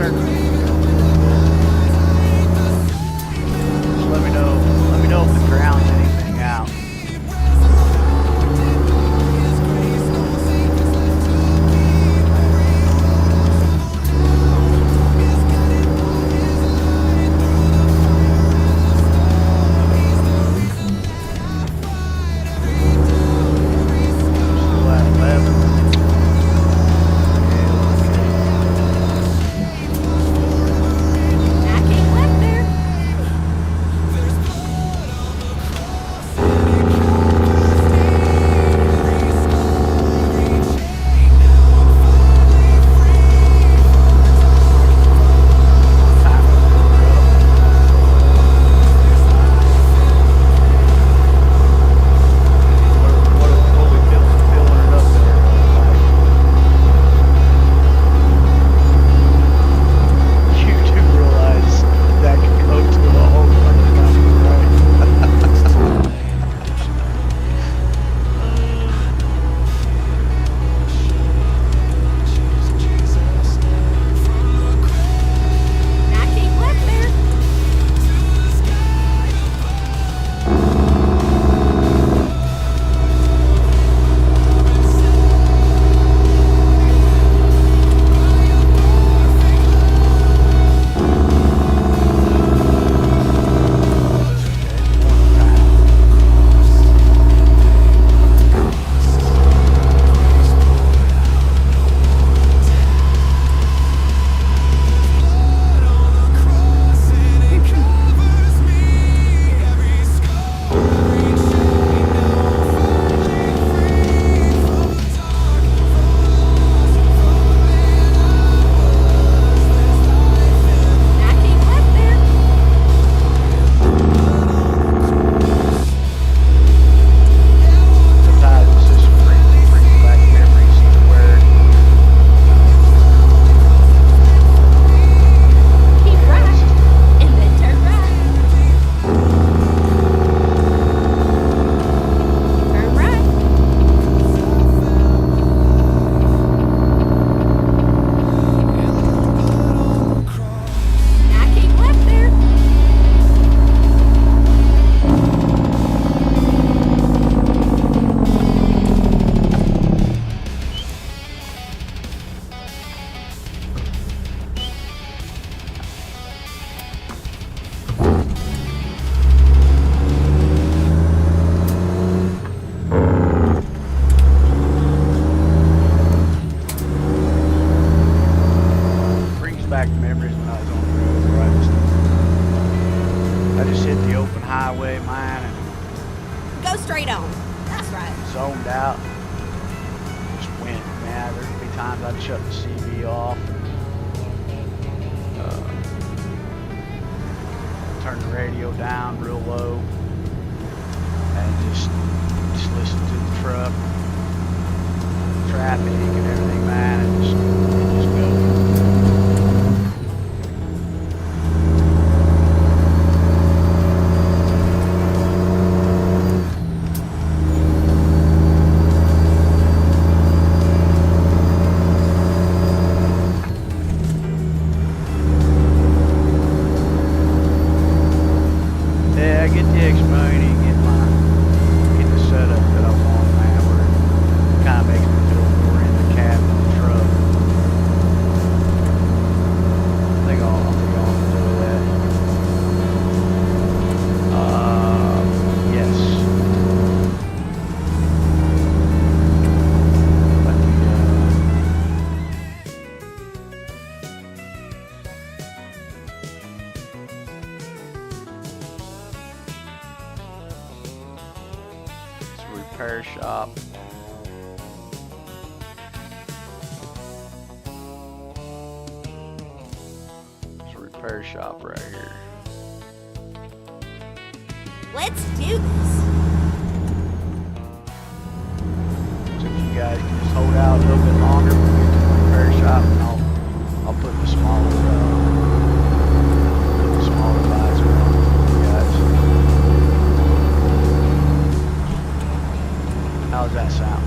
C: straight on. That's right.
B: Zoned out. Just went, man. There'd be times I'd shut the CV off. Turn the radio down real low. And just listen to the truck, traffic and everything, man. It just goes. Yeah, I get the X-Money, get the setup that I want, man, where it kind of makes me feel more in the cab of the truck. I think I'll enjoy that. Yes. Let me, it's a repair shop. It's a repair shop right here.
C: Let's do this.
B: So if you guys can just hold out a little bit longer, we'll get to the repair shop, and I'll put the smaller visor on for you guys. How does that sound?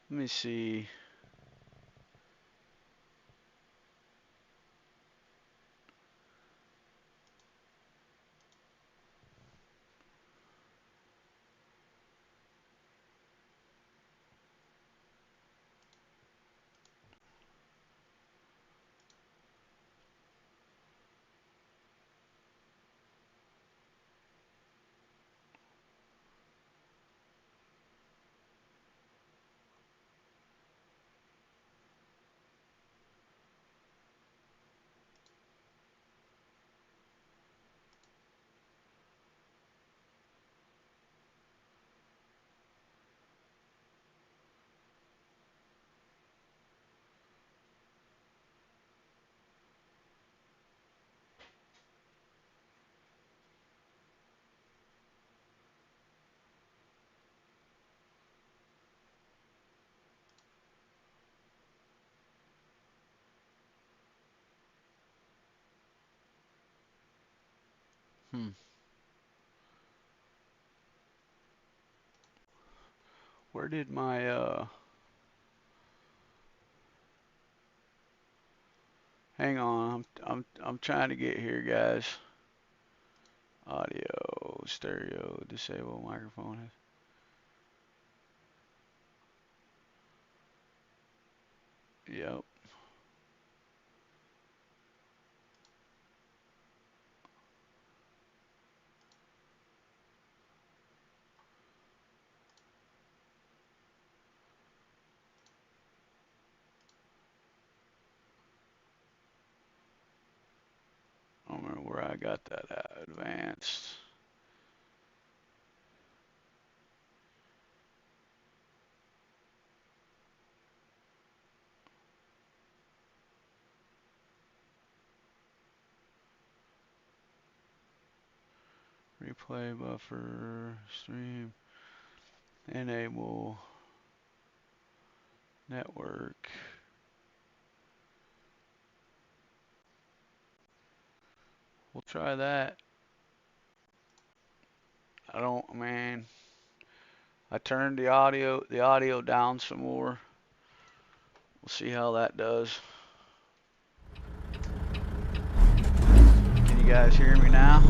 B: Let me see. Where did my hang on, I'm trying to get here, guys. Audio, stereo, disable microphone. Yep. I got that advanced. Replay buffer, stream, enable, network. We'll try that. Man, I turned the audio down some more. We'll see how that does. Can you guys hear me now?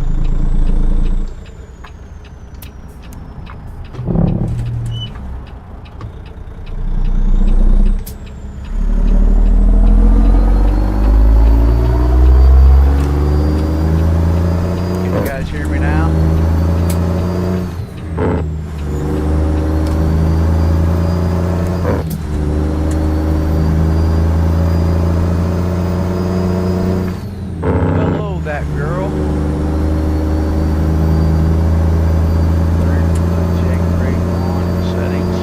B: Can you guys hear me now? Hello, that girl. Jake brake on settings.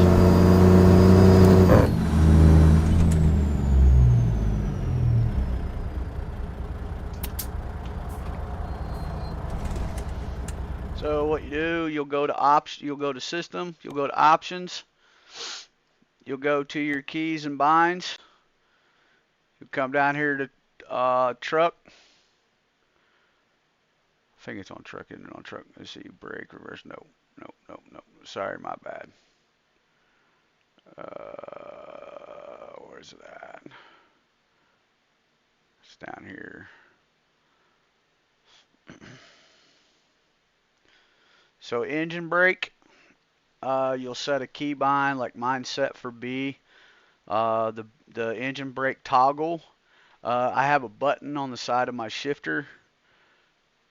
B: So what you do, you'll go to system, you'll go to options, you'll go to your keys and binds. You'll come down here to truck. I think it's on truck, isn't it on truck? Let's see, brake, reverse, no. Sorry, my bad. Where's it at? It's down here. So engine brake, you'll set a key bind, like mine's set for B. The engine brake toggle, I have a button on the side of my shifter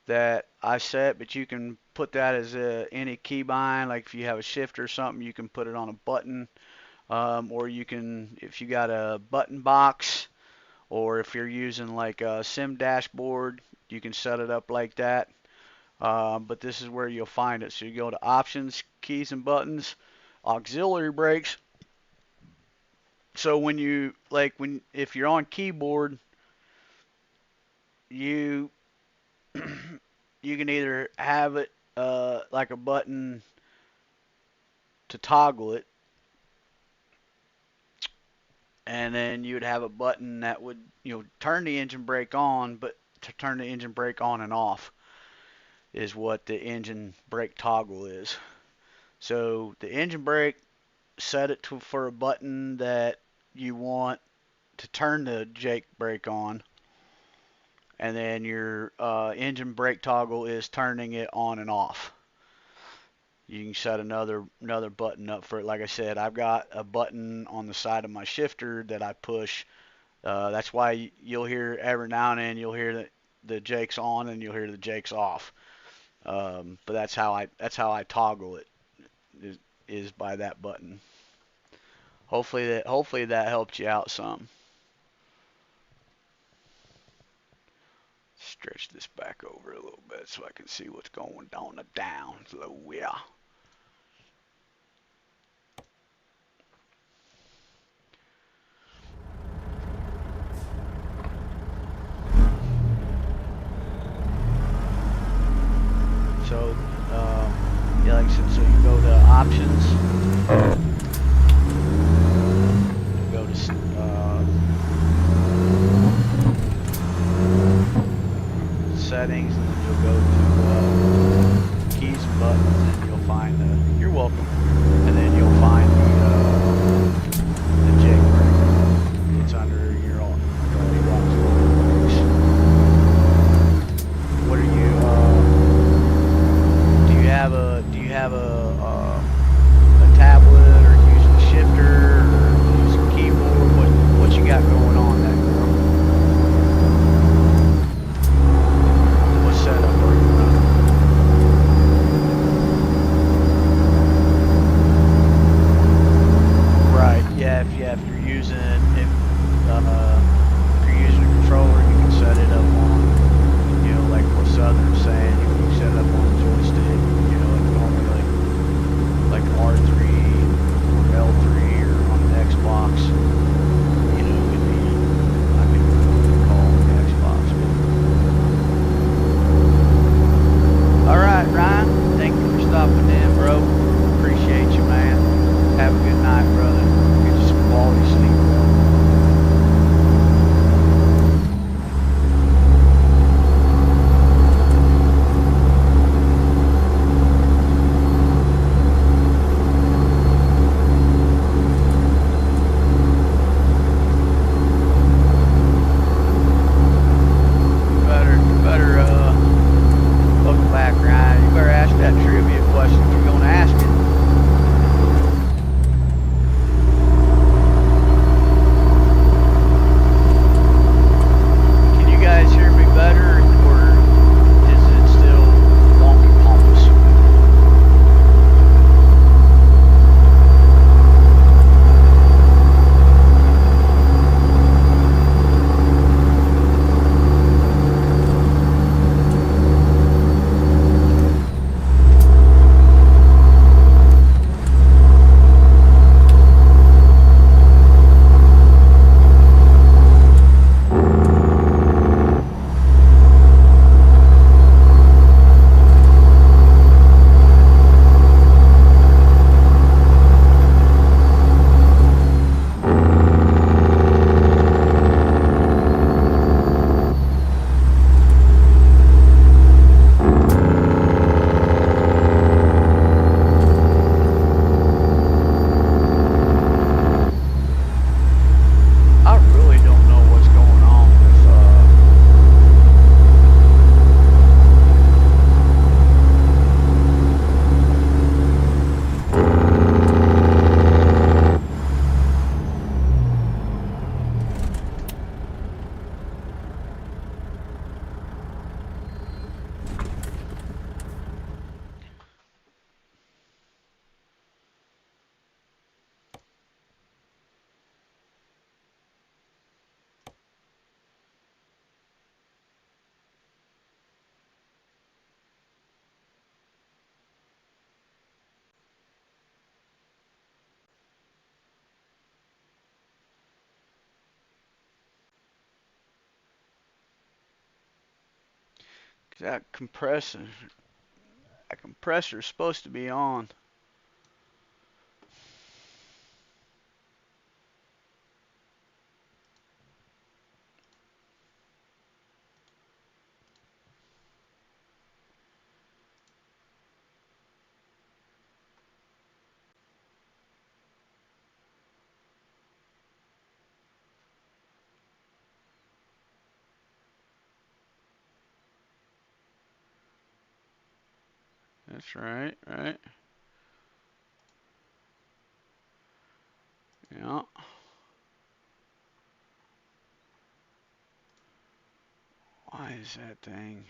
B: that I set, but you can put that as any key bind. Like if you have a shifter or something, you can put it on a button, or you can, if you got a button box, or if you're using like a sim dashboard, you can set it up like that. But this is where you'll find it. So you go to options, keys and buttons, auxiliary brakes. So when you if you're on keyboard, you you can either have it like a button to toggle it, and then you would have a button that would turn the engine brake on, but to turn the engine brake on and off is what the engine brake toggle is. So the engine brake, set it for a button that you want to turn the Jake brake on, and then your engine brake toggle is turning it on and off. You can set another button up for it. Like I said, I've got a button on the side of my shifter that I push. That's why you'll hear every now and then you'll hear that the Jake's on and you'll hear the Jake's off. But that's how I toggle it, is by that button. Hopefully that helped you out some. Stretch this back over a little bit so I can see what's going on the down low. Yeah. So, yeah, like I said, so you go to options, you go to settings, and then you'll go to keys and buttons, and you'll find you're welcome, and then you'll find the Jake brake. It's under your only brakes. What are you? Do you have a tablet, or using a shifter, or using a keyboard? What you got going on, that girl? What setup are you running? Right. Yeah. If you're using a controller, you can set it up on like for Southern. That compressor is supposed to be on. That's right, right. Yeah. Why is that thing?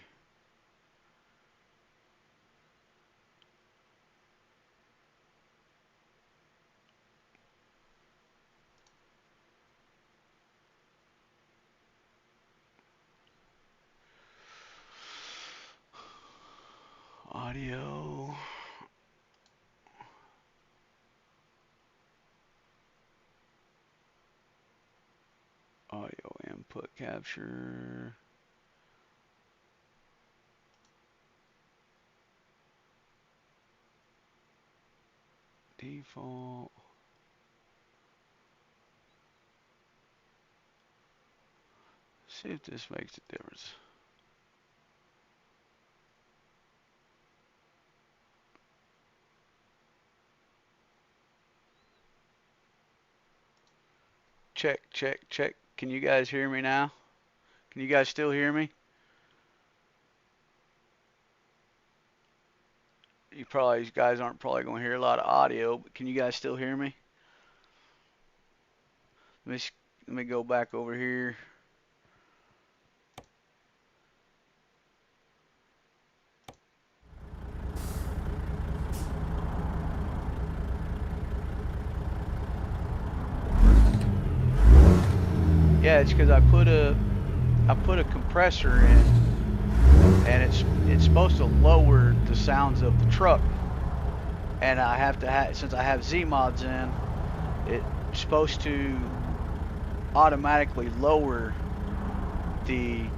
B: Audio. Audio input capture. Default. See if this makes a difference. Check, check, check. Can you guys hear me now? Can you guys still hear me? You guys aren't probably going to hear a lot of audio, but can you guys still hear me? Let me go back over here. Yeah, it's because I put a compressor in, and it's supposed to lower the sounds of the truck. And I have to since I have Z mods in, it's supposed to automatically lower the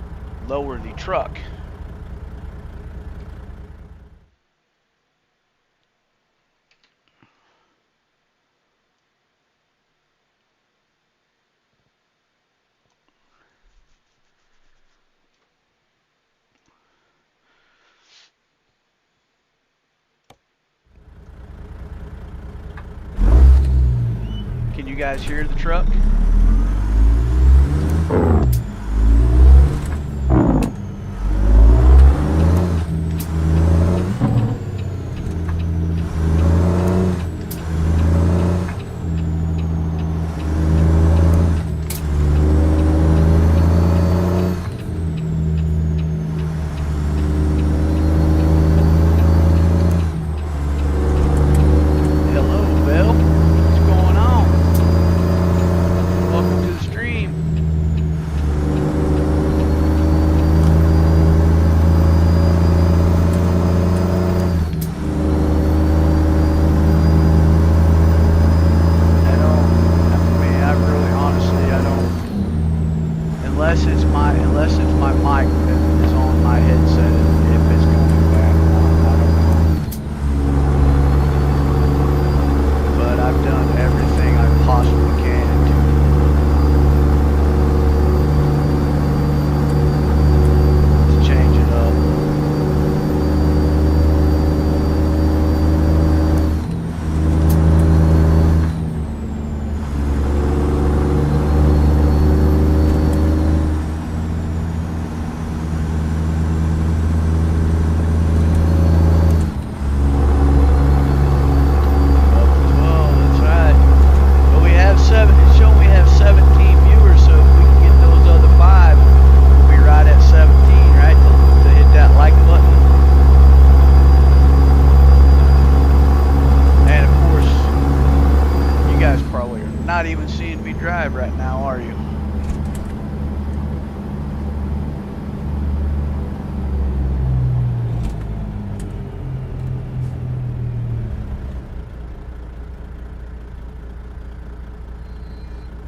B: truck. Can you guys hear the truck? Unless it's my mic that is on my headset, if it's going back on, I don't know. But I've done everything I possibly can to change it up. Not even seeing me drive right now, are you?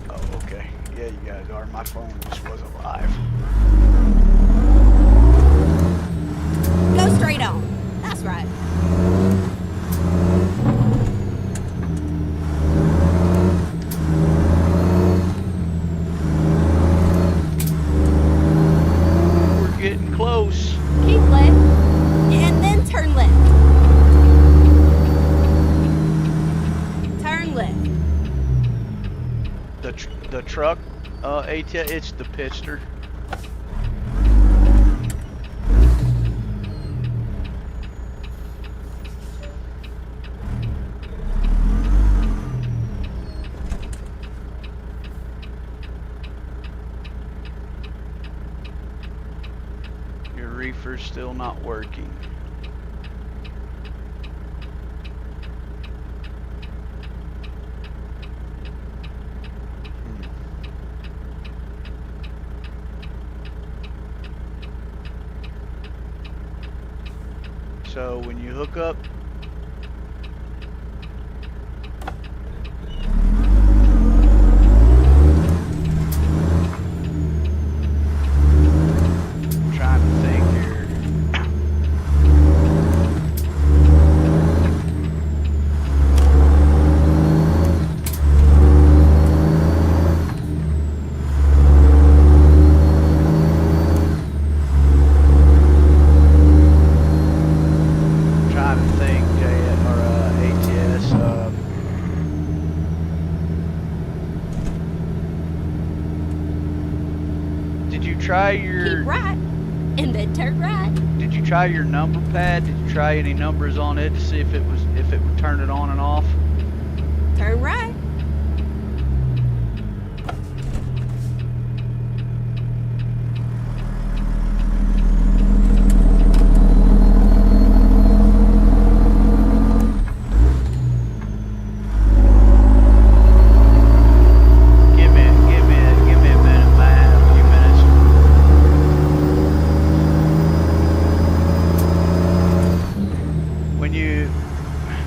B: Oh, okay. Yeah, you guys are. My phone just wasn't live. the truck ATS. It's the Pitster. Your reefer's still not working. So when you hook up, I'm trying to think here. Trying to think, ATS. Did you try your?
C: Keep right, and then turn right.
B: Did you try your number pad? Did you try any numbers on it to see if it would turn it on and off?
C: Turn right.
B: Give me a minute, man. A few minutes.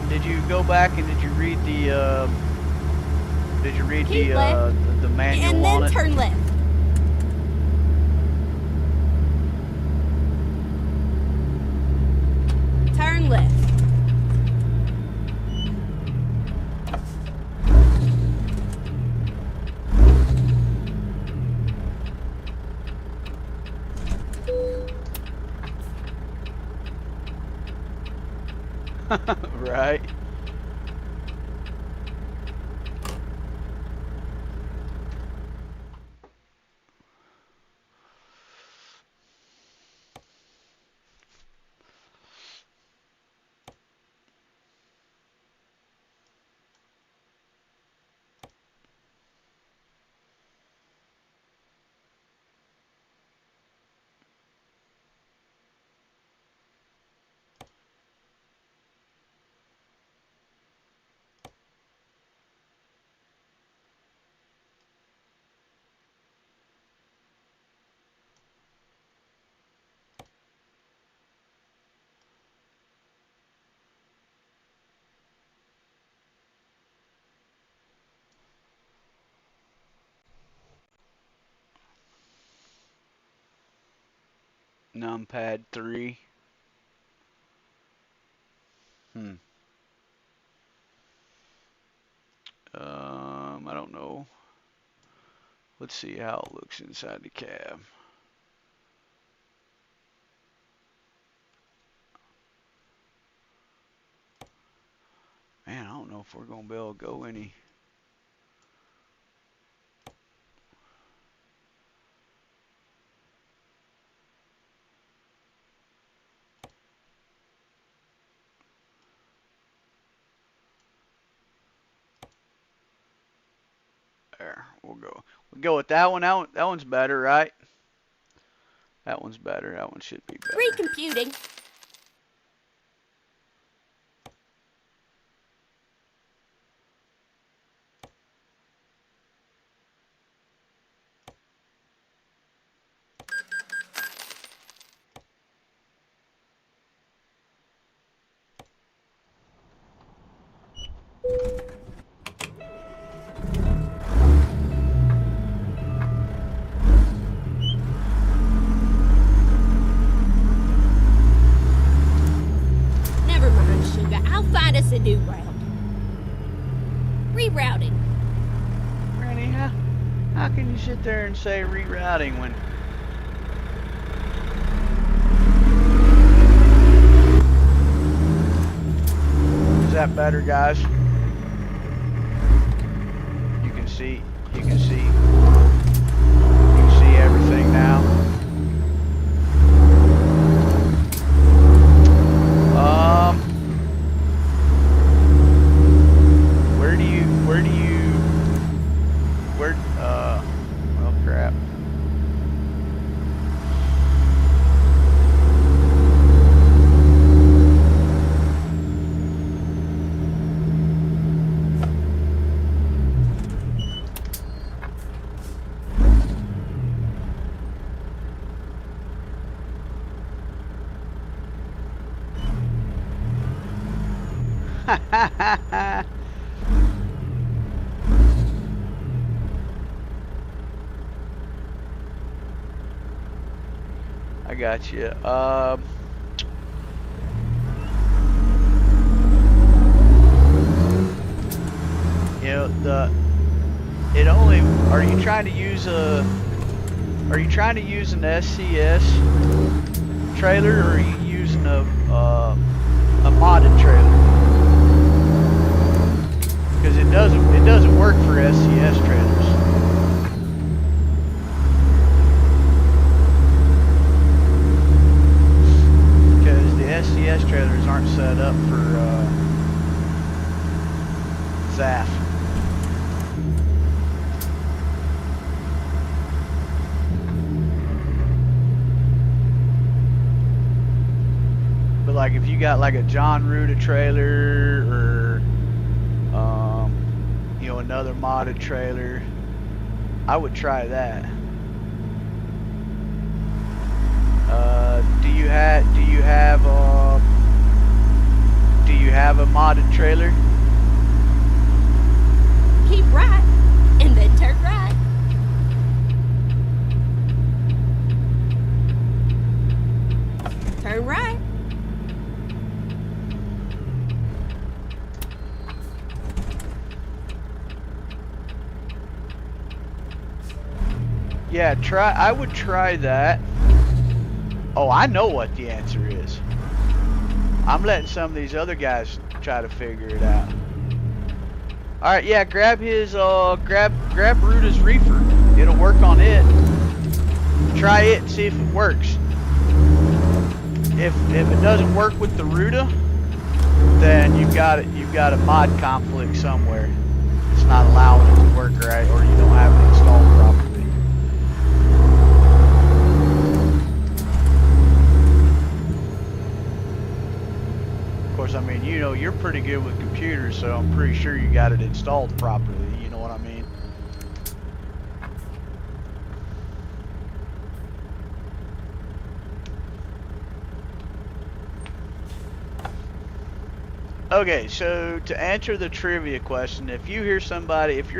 B: Did you go back and did you read
C: Keep left,
B: the manual
C: and
B: on
C: then
B: it?
C: turn left. Turn left.
B: Right. Numpad 3. I don't know. Let's see how it looks inside the cab. Man, I don't know if we're gonna be able to go any. There, we'll go with that one. That one's better, right? That one's better. That one should be better.
C: Recomputing. Never mind, sugar. I'll find us a new route. Rerouting.
B: Granny, how can you sit there and say rerouting when? Is that better, guys? You can see. You can see everything now. Well, crap. I got you. You know, are you trying to use an SCS trailer, or are you using a modded trailer? Because it doesn't work for SCS trailers. Because the SCS trailers aren't set up for ZAF. But like if you got like a John Ruda trailer, or you know, another modded trailer, I would try that. Do you have a modded trailer?
C: Keep right, and then turn right. Turn right.
B: Yeah, I would try that. Oh, I know what the answer is. I'm letting some of these other guys try to figure it out. Alright, yeah, grab his grab Ruda's reefer. It'll work on it. Try it and see if it works. If it doesn't work with the Ruda, then you've got a mod conflict somewhere. It's not allowing it to work right, or you don't have it installed properly. Of course, I mean, you know, you're pretty good with computers, so I'm pretty sure you got it installed properly. You know what I mean? Okay, so to answer the trivia question, if you're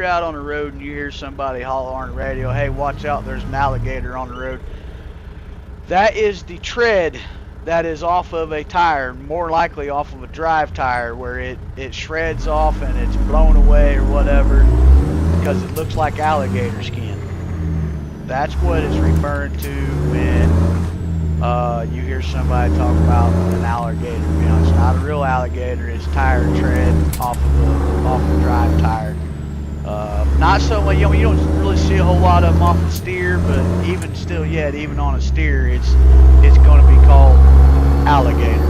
B: out on the road and you hear somebody holler on the radio, hey, watch out, there's an alligator on the road, that is the tread that is off of a tire, more likely off of a drive tire, where it shreds off and it's blown away or whatever, because it looks like alligator skin. That's what it's referring to when you hear somebody talk about an alligator. You know, it's not a real alligator, it's tire tread off a drive tire. Not so much, you know, you don't really see a whole lot of them off a steer, but even still yet, even on a steer, it's going to be called alligator.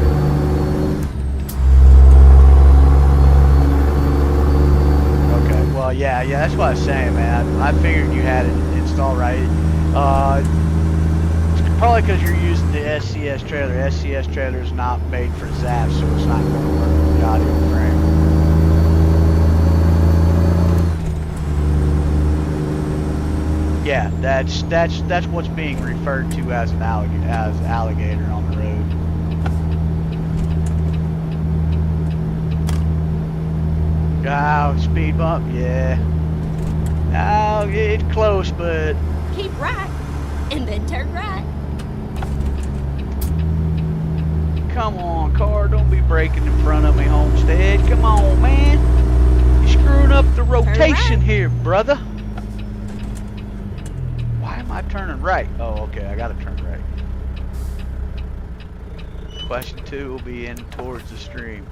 B: Okay, well, yeah, that's what I was saying, man. I figured you had it installed right. Probably because you're using the SCS trailer. SCS trailer is not made for ZAF, so it's not going to work with the audio frame. Yeah, that's what's being referred to as an alligator on the road. Oh, speed bump, yeah. Oh, it's close, but
C: Keep right, and then turn right.
B: come on, car, don't be braking in front of me, Homestead. Come on, man. You're screwing up the rotation here, brother. Why am I turning right? Oh, okay, I gotta turn right. Question 2 will be in towards the stream.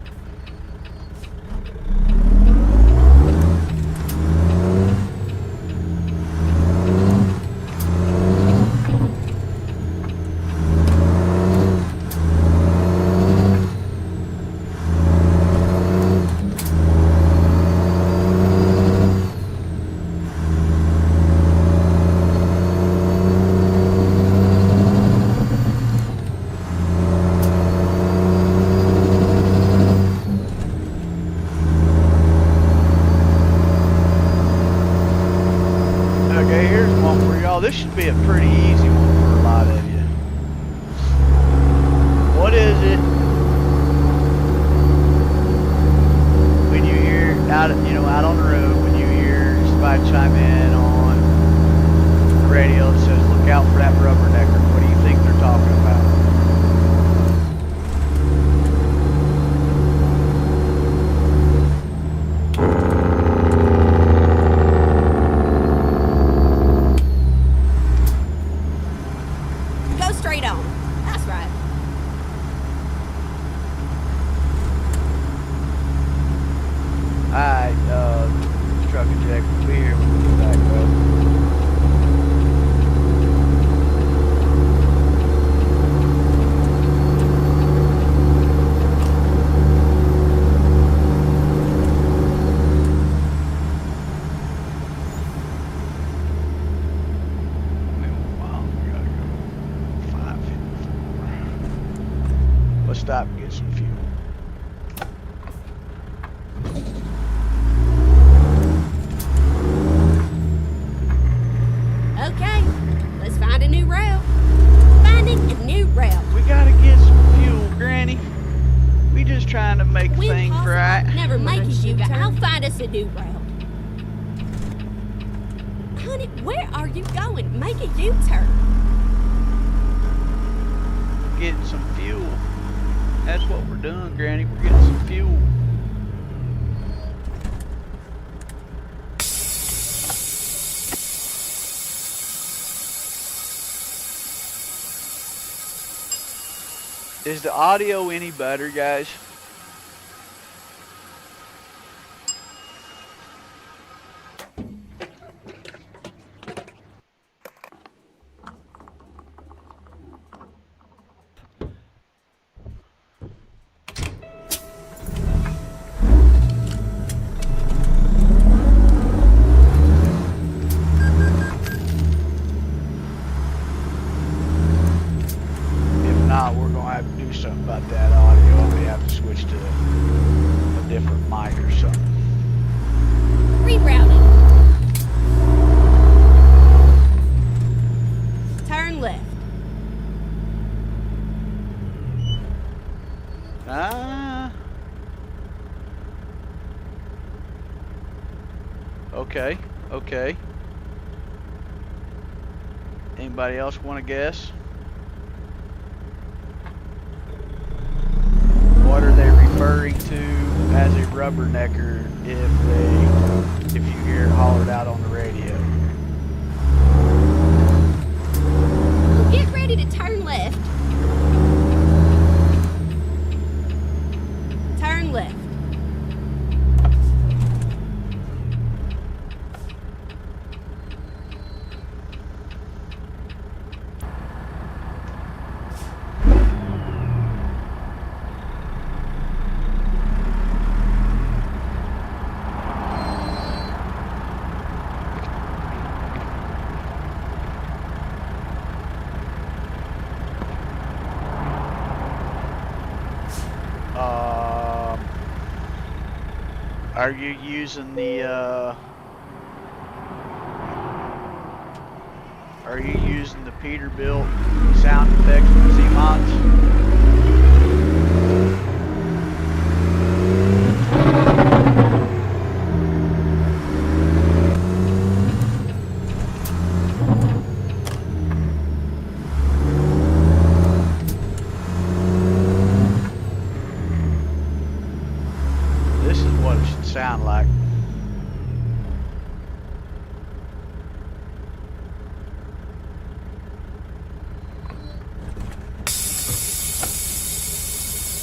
B: Oh, this should be a pretty easy one for a lot of you. What is it when you hear out on the road, when you hear somebody chime in on the radio that says, "Look out for that rubbernecker"? What do you think they're talking about?
C: Go straight on. That's right.
B: Alright, Truckin' Jack will be here when we get back, bro. Let's stop and get some fuel.
C: Okay, let's find a new route. Finding a new route.
B: We gotta get some fuel, Granny. We just trying to make
C: When
B: things
C: possible,
B: right.
C: never make a U-turn. I'll find us a new route. Honey, where are you going? Make a U-turn.
B: Getting some fuel. That's what we're doing, Granny. We're getting some fuel. Is the audio any better, guys? We're gonna have to do something about that audio. I'm gonna have to switch to a different mic or something.
C: Rerouting. Turn left.
B: Okay, okay. Anybody else want to guess? What are they referring to as a rubbernecker if you hear it hollered out on the radio?
C: Get ready to turn left. Turn left.
B: Are you using the Peterbilt sound effects from Z-Mods? This is what it should sound like.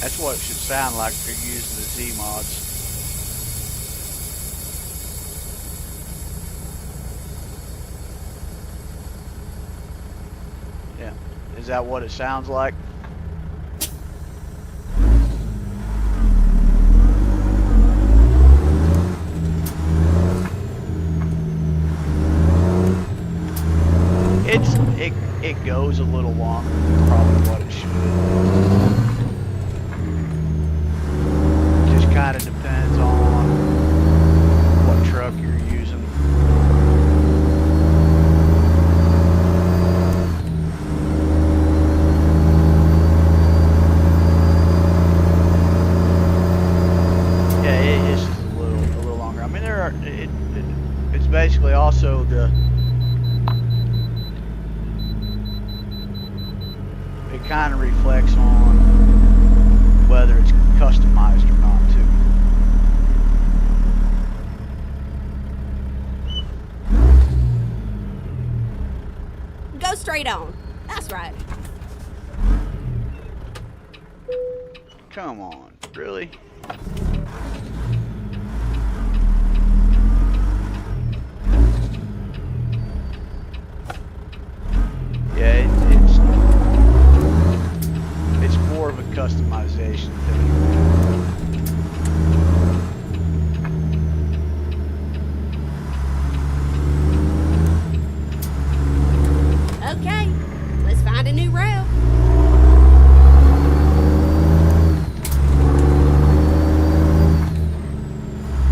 B: That's what it should sound like if you're using the Z-Mods. Yeah. Is that what it sounds like? It goes a little longer than probably what it should. Just kind of depends on what truck you're using. it's basically also it kind of reflects on whether it's customized or not too.
C: Go straight on. That's right.
B: Come on, really? Yeah, it's more of a customization thing.
C: Okay, let's find a new route.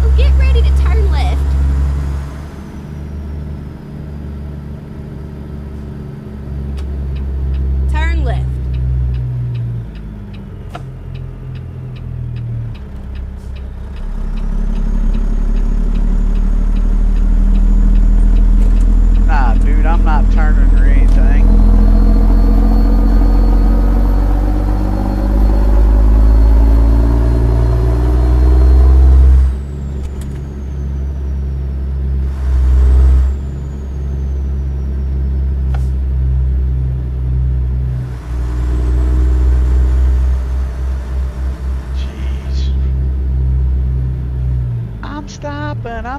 C: Oh, get ready to turn left. Turn left.
B: Nah, dude, I'm not turning or anything. Jeez. I'm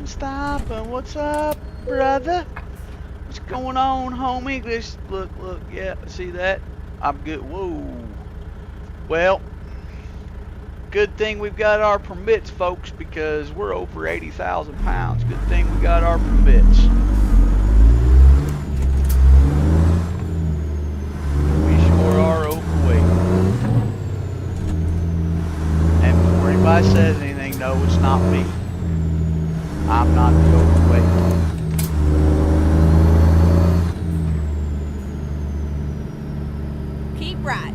B: stopping. What's up, brother? What's going on, homie? Just look, yeah, see that? I'm good. Whoa. Well, good thing we've got our permits, folks, because we're over 80,000 pounds. Good thing we got our permits. We sure are overweight. And before anybody says anything, no, it's not me. I'm not the overweight.
C: Keep right.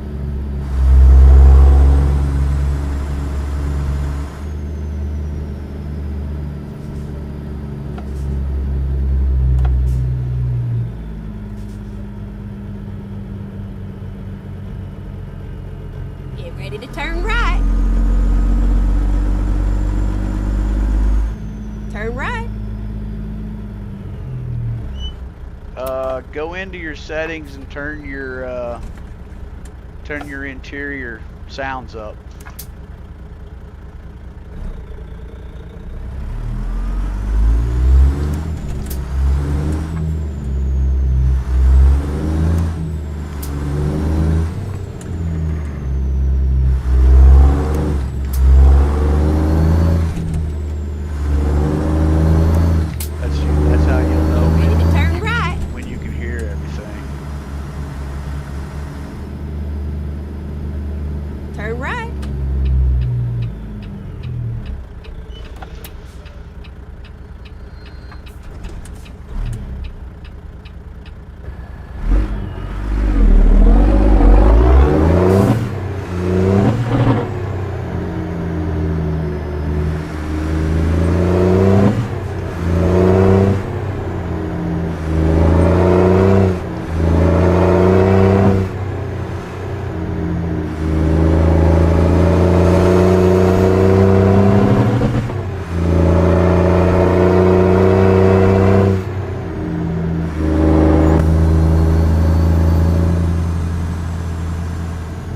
C: Get ready to turn right. Turn right.
B: Go into your settings and turn your interior sounds up. That's how you'll know
C: Ready to turn right.
B: when you can hear everything.
C: Turn right.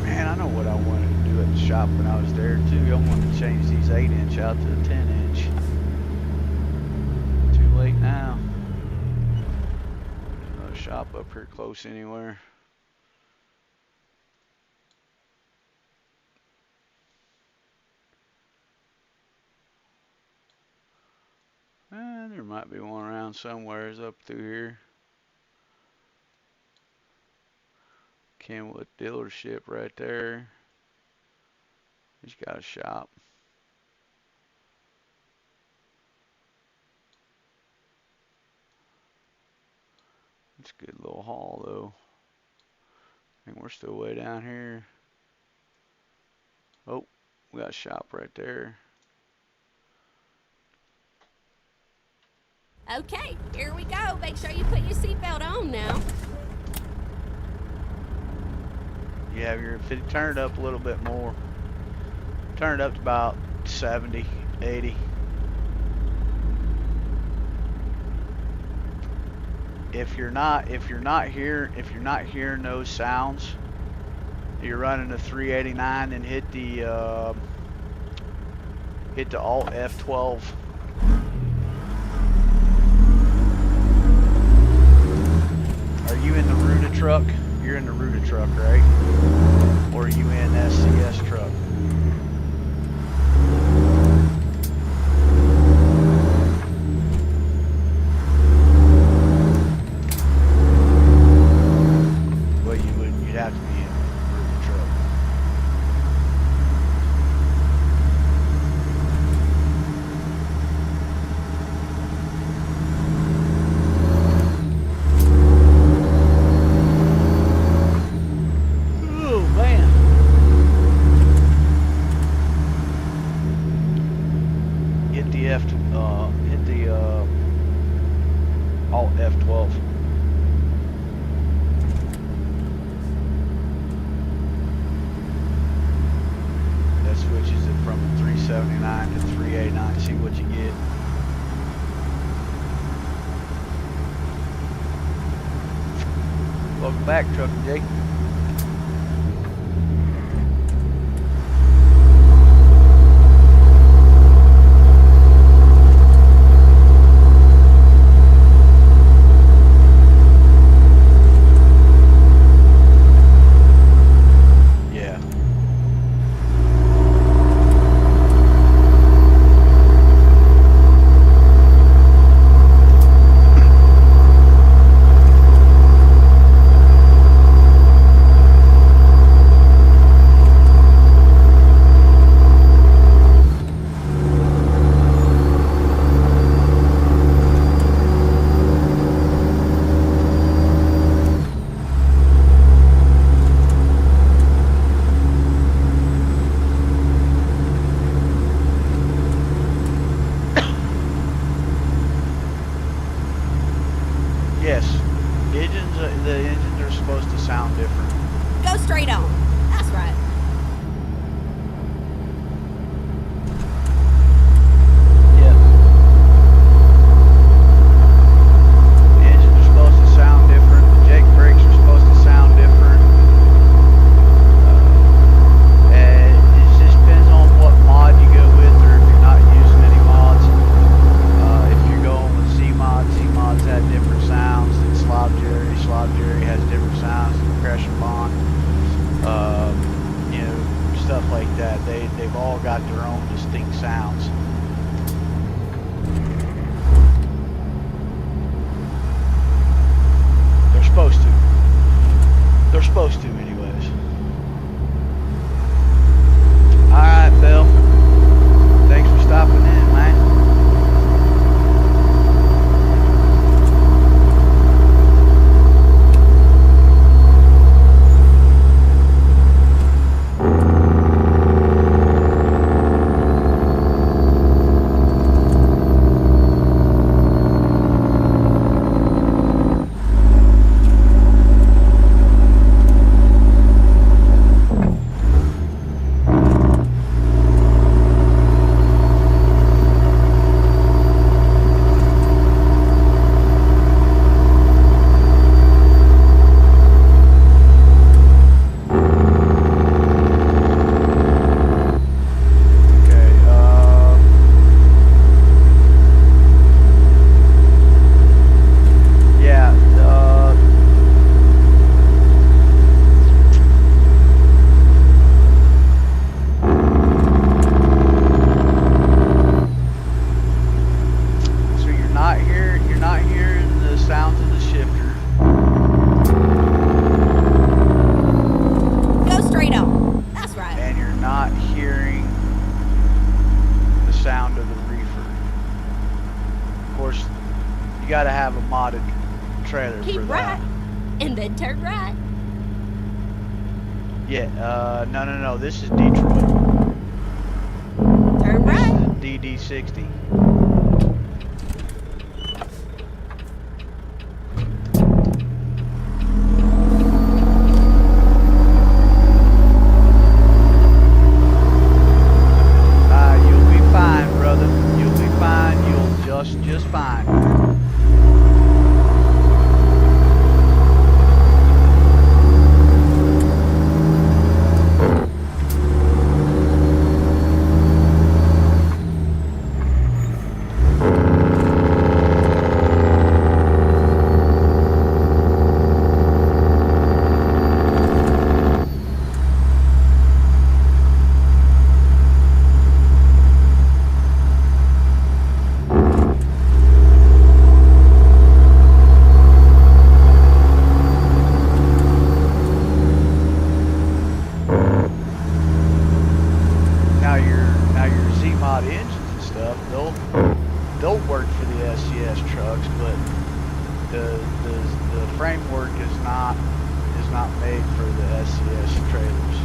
B: Man, I know what I wanted to do at the shop when I was there too. I wanted to change these 8-inch out to a 10-inch. Too late now. There's another shop up here close anywhere. There might be one around somewheres up through here. Kenwood dealership right there. He's got a shop. It's a good little haul though. I think we're still way down here. Oh, we got a shop right there.
C: Okay, here we go. Make sure you put your seatbelt on now.
B: You have your, if it turn it up a little bit more, turn it up to about 70, 80. If you're not hearing those sounds, you're running a 389 and hit the Alt F12. Are you in the Ruta truck? You're in the Ruta truck, right? Or are you in SCS truck? Well, you'd have to be in the Ruta truck. Oh man. Hit the Alt F12. That switches it from 379 to 389. See what you get. Welcome back, Truckin' Jake. Yeah. Yes. The engines are supposed to sound different.
C: Go straight on. That's right.
B: Yep. The engines are supposed to sound different. The Jake brakes are supposed to sound different. And it just depends on what mod you go with, or if you're not using any mods. If you're going with Z-mods had different sounds than Slob Jerry. Slob Jerry has different sounds than Compression Bond. You know, stuff like that. They've all got their own distinct sounds. They're supposed to. They're supposed to, anyways. Alright, Bill. Thanks for stopping in, man. got to have a modded trailer
C: Keep
B: for
C: right,
B: that.
C: and then turn right.
B: Yeah, no. This is Detroit.
C: Turn right.
B: This is DD60. bus just fine. Now your Z-Mod engines and stuff, they'll work for the SCS trucks, but the framework is not made for the SCS trailers.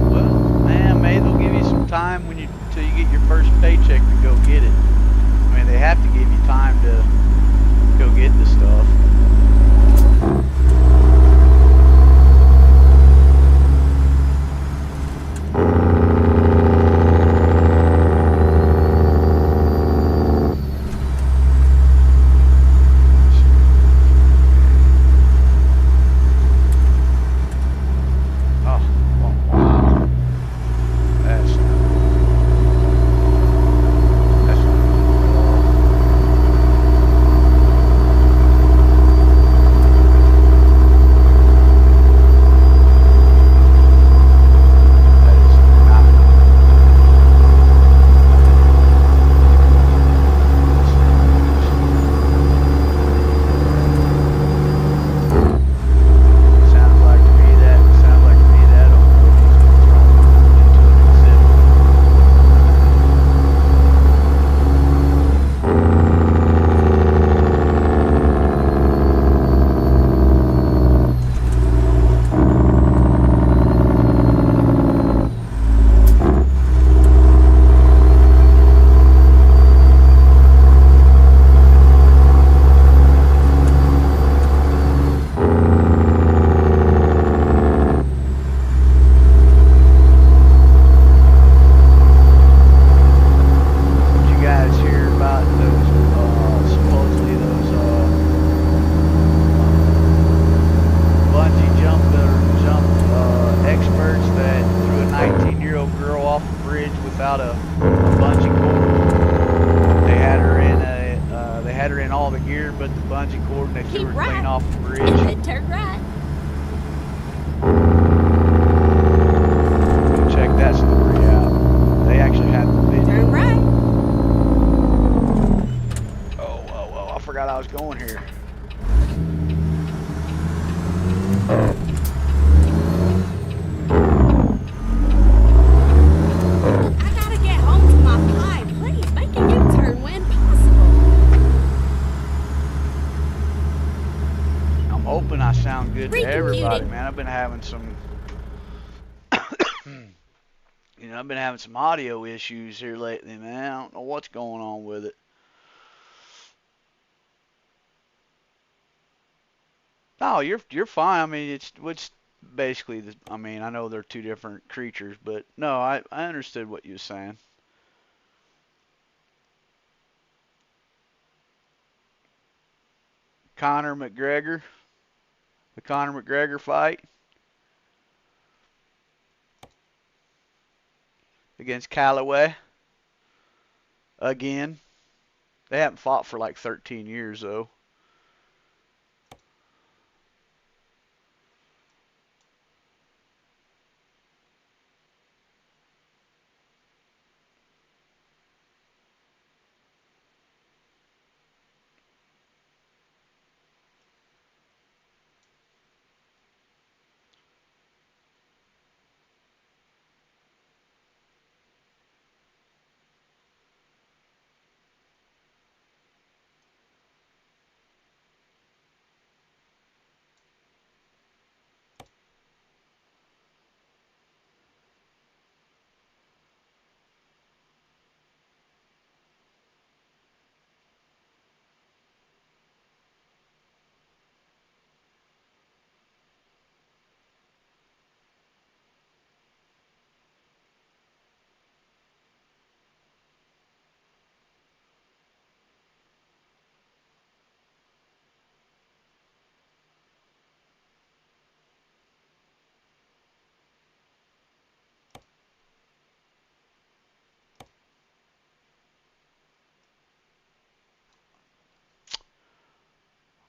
B: Well, man, maybe they'll give you some time till you get your first paycheck to go get it. I mean, they have to give you time to go get the stuff. Without a bungee cord. They had her in all the gear but the bungee cord, and they threw her clean off the bridge.
C: And then turn right.
B: Go check that story out. They actually had the video.
C: Turn right.
B: Oh, I forgot I was going here. Hoping I sound good to everybody, man. I've been having some I've been having some audio issues here lately, man. I don't know what's going on with it. No, you're fine. I mean, it's basically I mean, I know they're two different creatures, but no, I understood what you were saying. The Conor McGregor fight against Callaway again. They haven't fought for like 13 years though.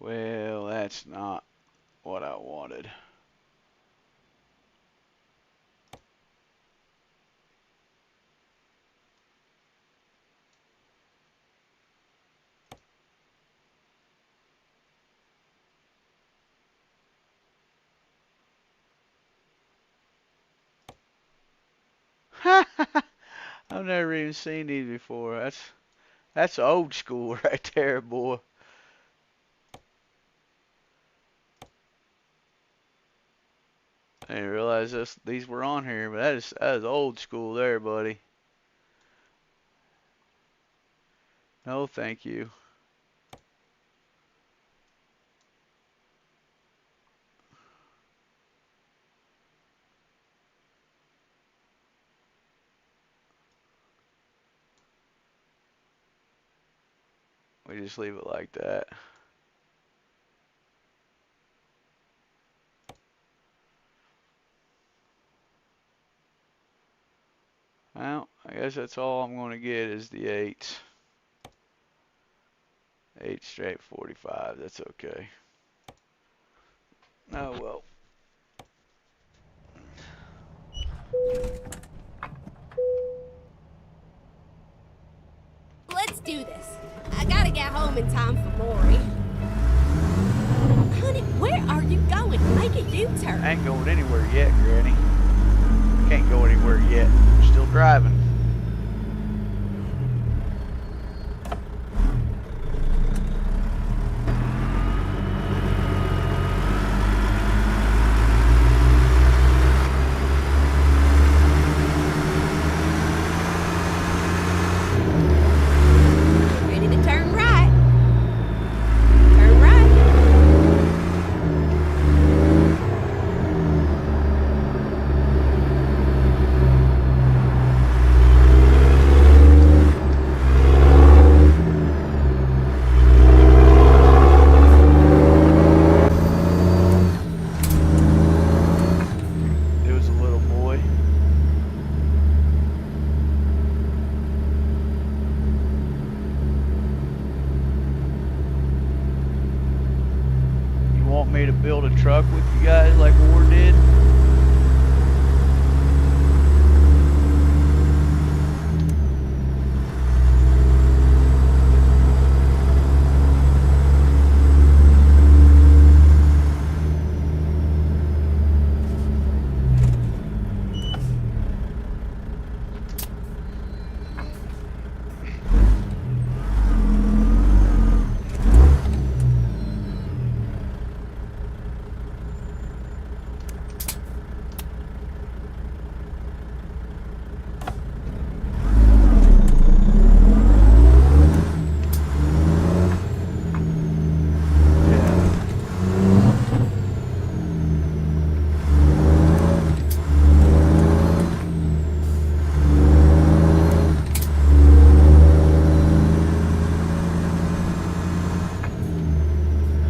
B: Well, that's not what I wanted. I've never even seen these before. That's old school right there, boy. I didn't realize these were on here, but that is old school there, buddy. No, thank you. We just leave it like that. Well, I guess that's all I'm going to get is the 8s. 8 straight 45. That's okay. Oh, well.
C: Let's do this. I gotta get home in time for Maury. Honey, where are you going? Make a U-turn.
B: I ain't going anywhere yet, Granny. Can't go anywhere yet. I'm still driving.
C: Ready to turn right. Turn right.
B: It was a little boy. You want me to build a truck with you guys like War did?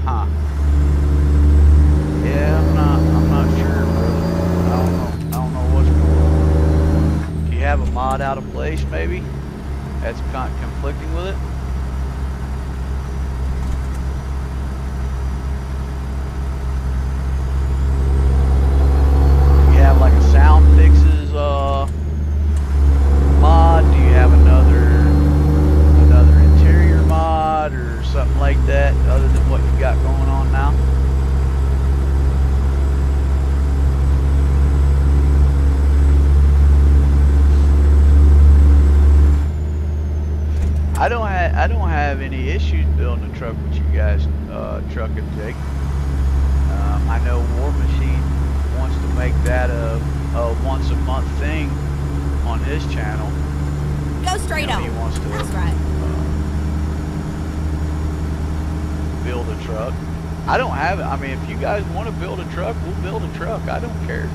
B: Huh. Yeah, I'm not sure, brother. I don't know what's going on. Do you have a mod out of place, maybe? That's conflicting with it? Do you have like a sound fixes mod? Do you have another interior mod or something like that other than what you got going on now? I don't have any issues building a truck with you guys, trucking Jake. I know War Machine wants to make that a once a month thing on his channel.
C: Go straight on.
B: He wants to
C: That's right.
B: build a truck. I don't have it. I mean, if you guys want to build a truck, we'll build a truck. I don't care.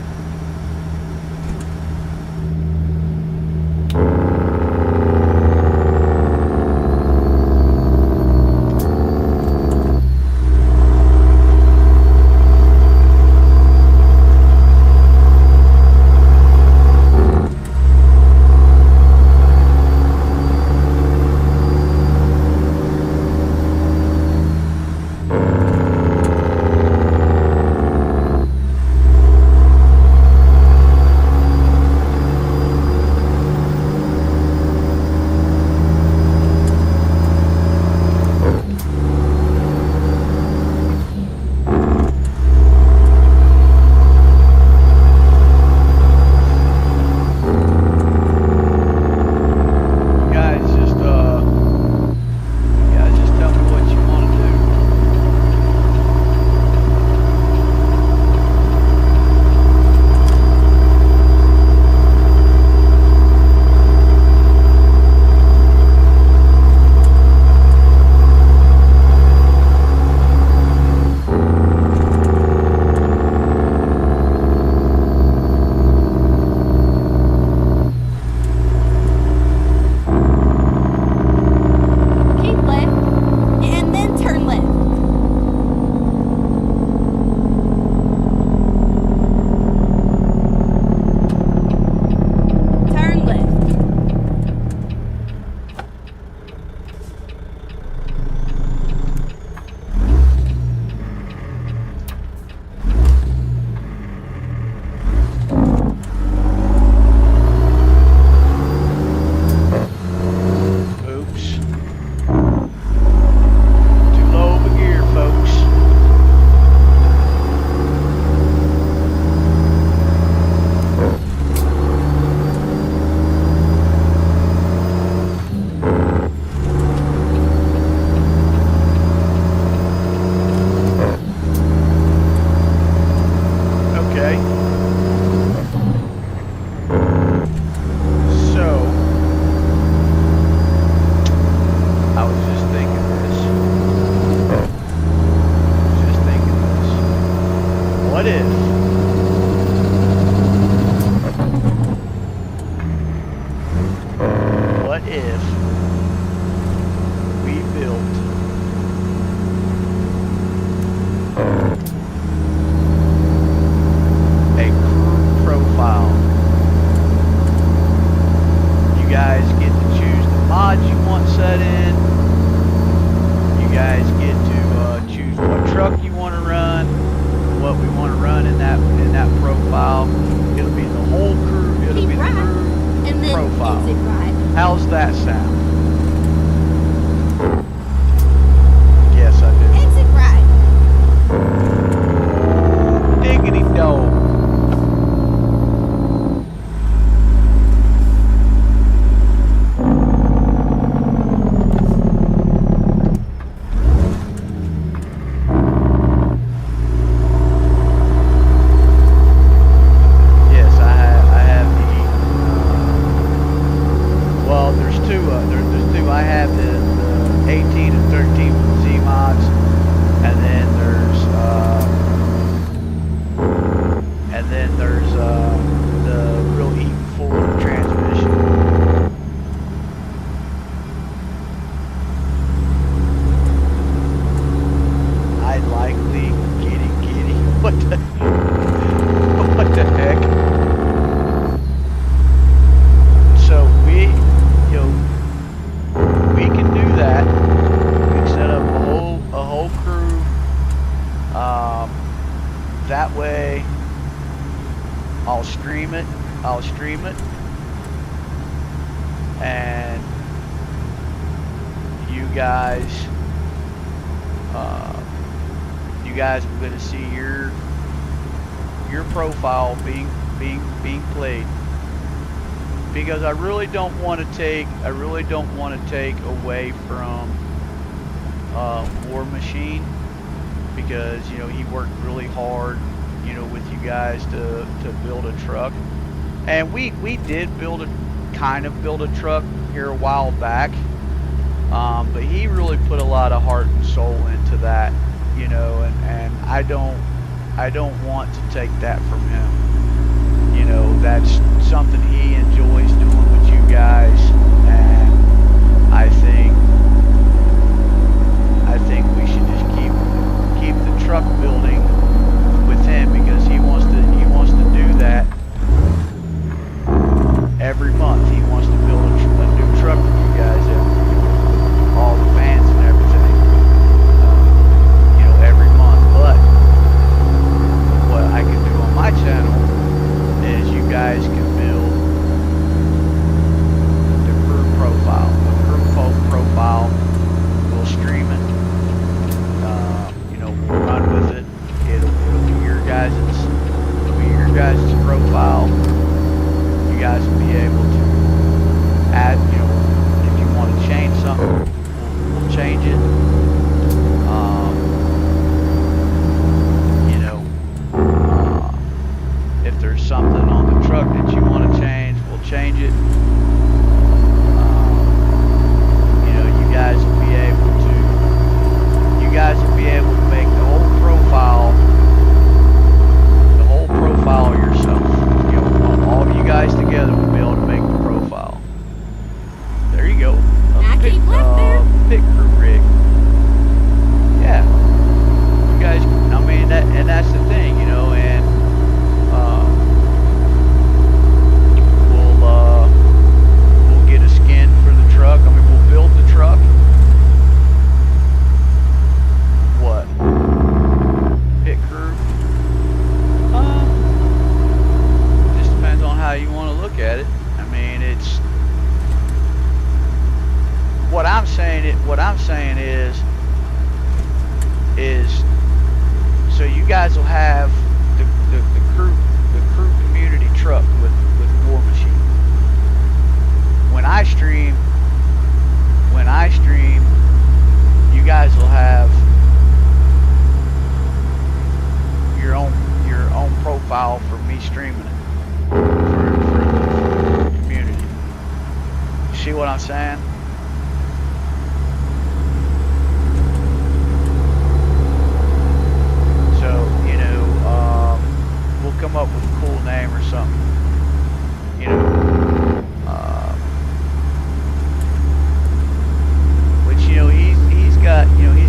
B: set in. You guys get to choose what truck you want to run, what we want to run in that profile. It'll be the whole crew. It'll
C: Keep
B: be the
C: right,
B: crew
C: and then
B: profile.
C: exit right.
B: How's that sound? Yes, I do.
C: Exit right.
B: Diggity dog. Yes, I have the. Well, there's two. There's two. I have the 18 and 13 with Z mods, and then there's the real even forward transmission. I likely giddy. What the heck? So we can do that. We can set up a whole crew. That way, I'll stream it, and you guys are gonna see your profile being played, because I really don't want to take away from War Machine, because he worked really hard with you guys to build a truck, and we did build a truck here a while back, but he really put a lot of heart and soul into that, and I don't want to take that from him. That's something he enjoys doing with you guys, and I think we should just keep the truck building with him, because he wants to do that every month. He wants to build a new truck with you guys, all the fans and everything, every month. But what I can do on my channel is you guys can build the crew profile. The crew profile, we'll stream it. We'll run with it. It'll be your guys' profile. You guys will be able to add, if you want to change something, we'll change it. If there's something on the truck that you want to change, we'll change it. You guys will be able to make the whole profile yourself. All of you guys together will be able to make the profile. There you go.
C: Now keep left there.
B: Pit crew rig. Yeah. You guys, and that's the thing, and we'll get a skin for the truck. We'll build the truck. What? Pit crew? Just depends on how you want to look at it. It's what I'm saying is so you guys will have the crew community truck with War Machine. When I stream, you guys will have your own profile for me streaming it for the community. You see what I'm saying? So we'll come up with a cool name or something. Which he's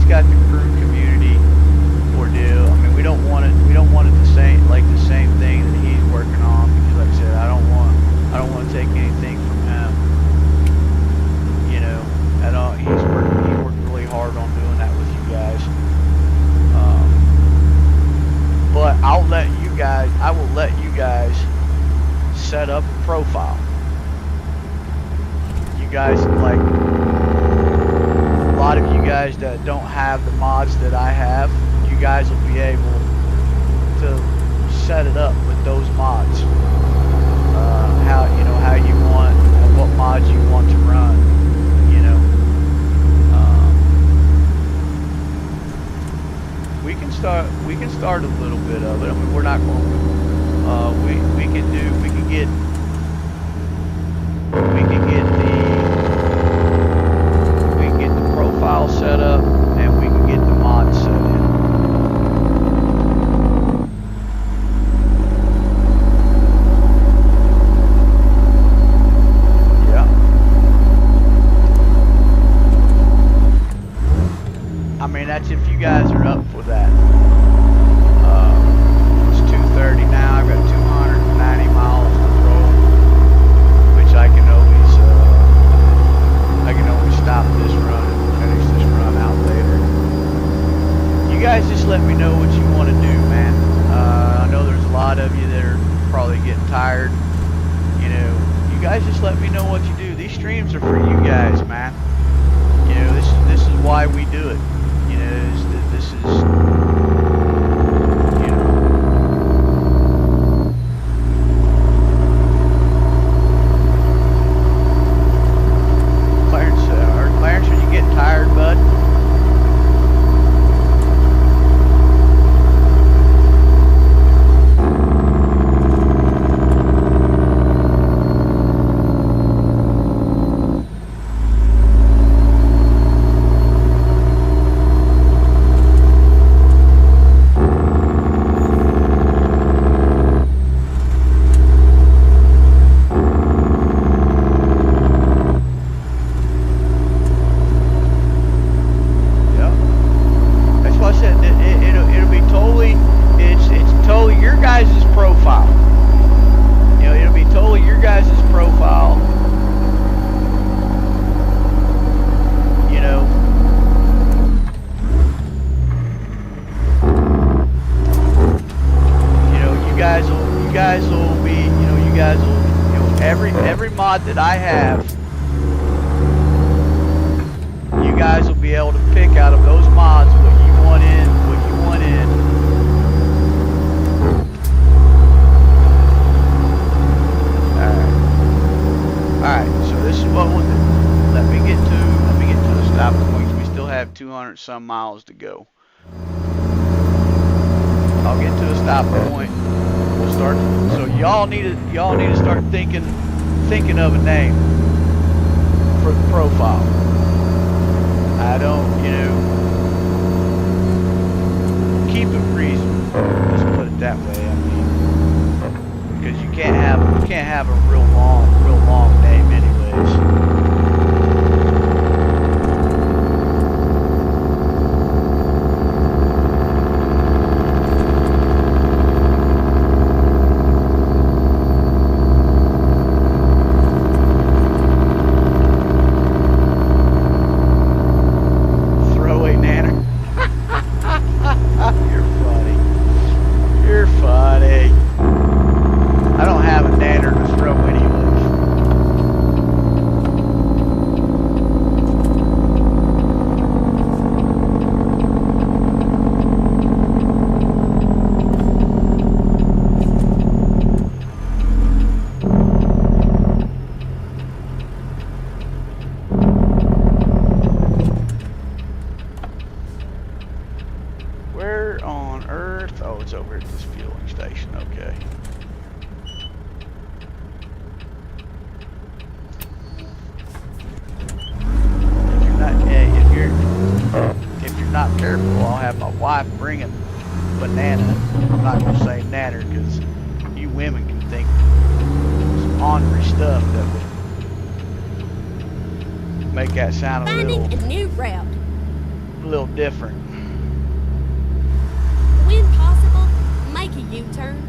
B: got the crew community ordeal. We don't want it the same thing that he's working on, because like I said, I don't want to take anything from him. profile. You guys, like, a lot of you guys that don't have the mods that I have, you guys will be able to set it up with those mods. How you want, and what mods you want to run. You know, we can start a little bit of it. I mean, we're not going. We can get the profile set up, and we can get the mods set in. Yeah. I mean, that's if you guys are up for that. It's 2:30 now. I've got 290 miles to roll, which I can always stop this run and finish this run out later. You guys just let me know what you want to do, man. I know there's a lot of you that are probably getting tired. You know, you guys just let me know what you do. These streams are for you guys, man. You know, this is why we do it. You know, this is, you know. Clarence, are you getting tired, bud? Every mod that I have, you guys will be able to pick out of those mods what you want in, Alright, so this is what let me get to the stop point. We still have 200 some miles to go. I'll get to a stop point. We'll start. So y'all need to start thinking of a name for the profile. I don't, keep it reasonable. Let's put it that way. I mean, because you can't have a real long name anyways. That sound a little different.
C: When possible, make a U-turn.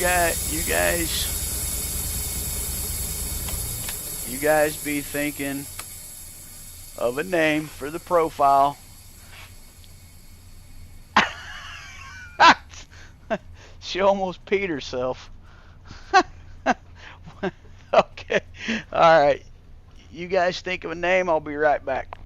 B: you guys be thinking of a name for the profile. She almost peed herself. Okay. All right. You guys think of a name. I'll be right back.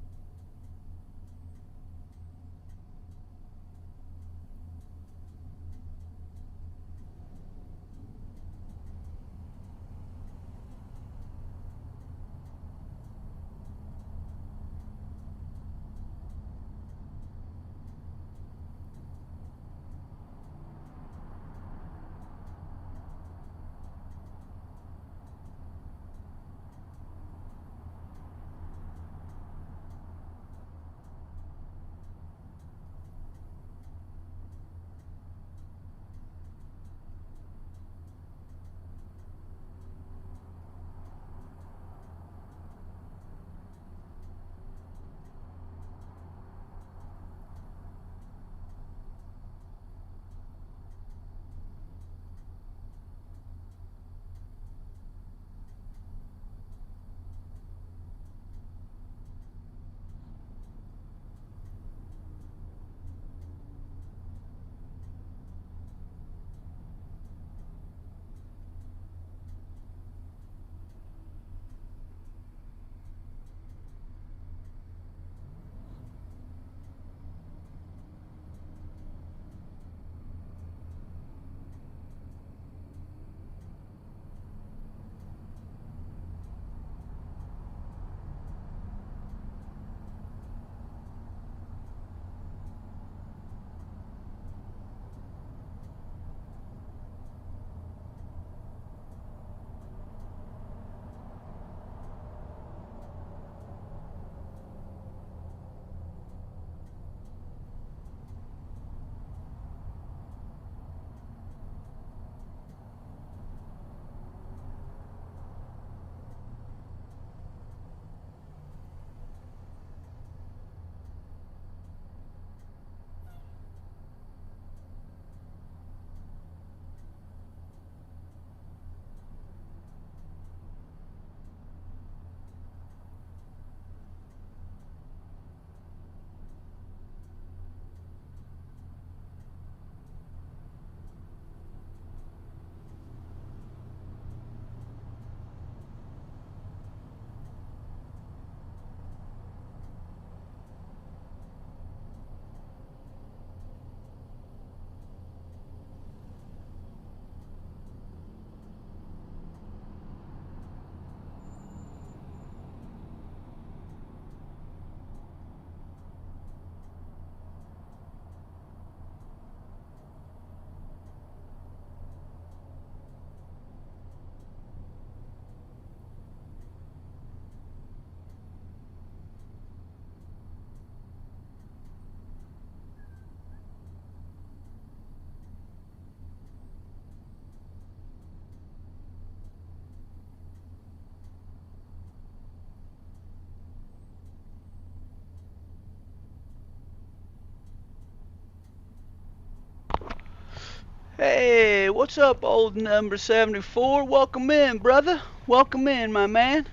B: Hey, what's up, old number 74? Welcome in, brother. Welcome in, my man.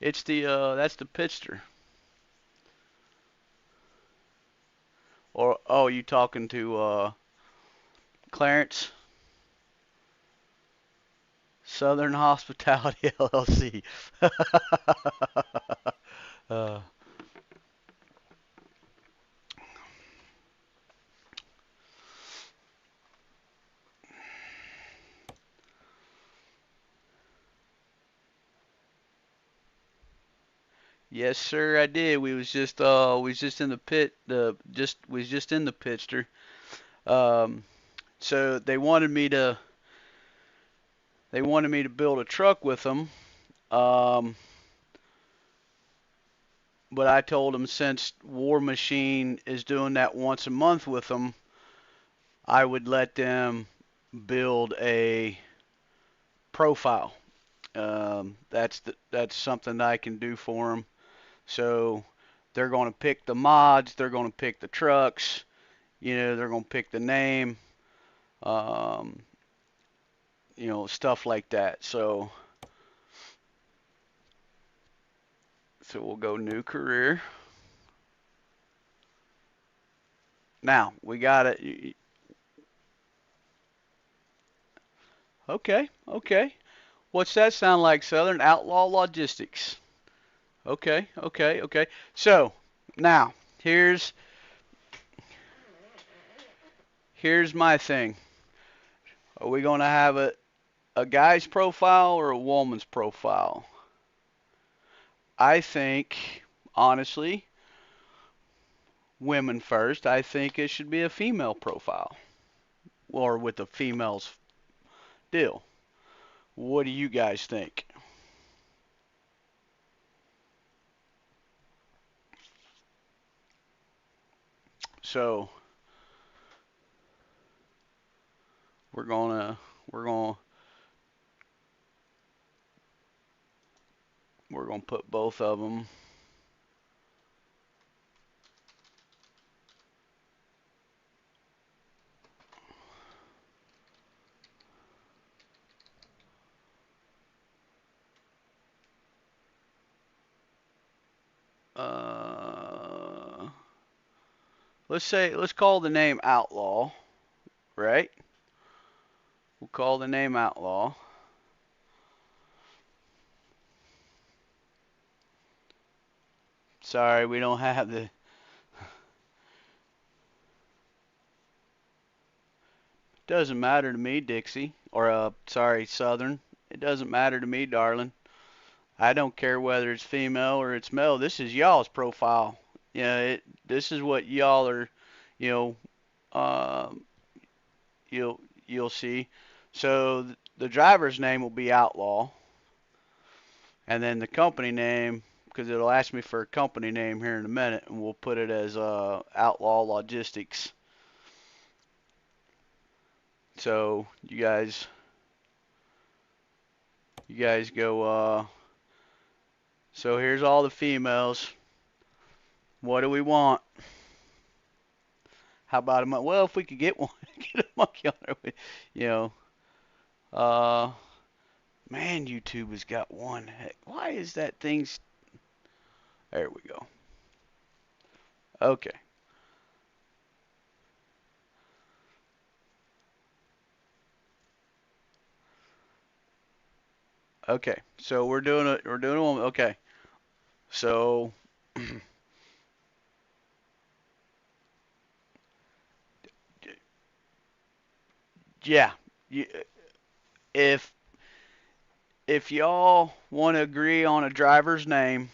B: It's the that's the pitster. Or oh, you talking to Clarence? Southern Hospitality LLC. uh, yes, sir, I did. We was just in the pit. Was just in the pitster. Um, so they wanted me to build a truck with them. Um, but I told them since War Machine is doing that once a month with them, I would let them build a profile. That's something that I can do for them. So they're going to pick the mods, they're going to pick the trucks, they're going to pick the name, um, stuff like that. So we'll go new career. Now we got it. Okay, okay. What's that sound like, Southern Outlaw Logistics? Okay, okay, okay. So now here's my thing. Are we gonna have a guy's profile or a woman's profile? I think, honestly, women first. I think it should be a female profile or with a female's deal. What do you guys think? So we're gonna we're gonna we're gonna put both of them. Uh, let's call the name Outlaw, right? We'll call the name Outlaw. Sorry, we don't have the. Doesn't matter to me, Dixie, or sorry, Southern. It doesn't matter to me, darling. I don't care whether it's female or it's male. This is y'all's profile. This is what y'all are, you know, um, you'll see. So the driver's name will be Outlaw, and then the company name, because it'll ask me for a company name here in a minute, and we'll put it as Outlaw Logistics. So you guys go. So here's all the females. What do we want? How about a monkey? Well, if we could get one, get a monkey on it, you know. Uh, Man, YouTube has got one. Heck, why is that thing? There we go. Okay. Okay. So we're doing it. We're doing a woman. Okay. So yeah. You, if if y'all want to agree on a driver's name,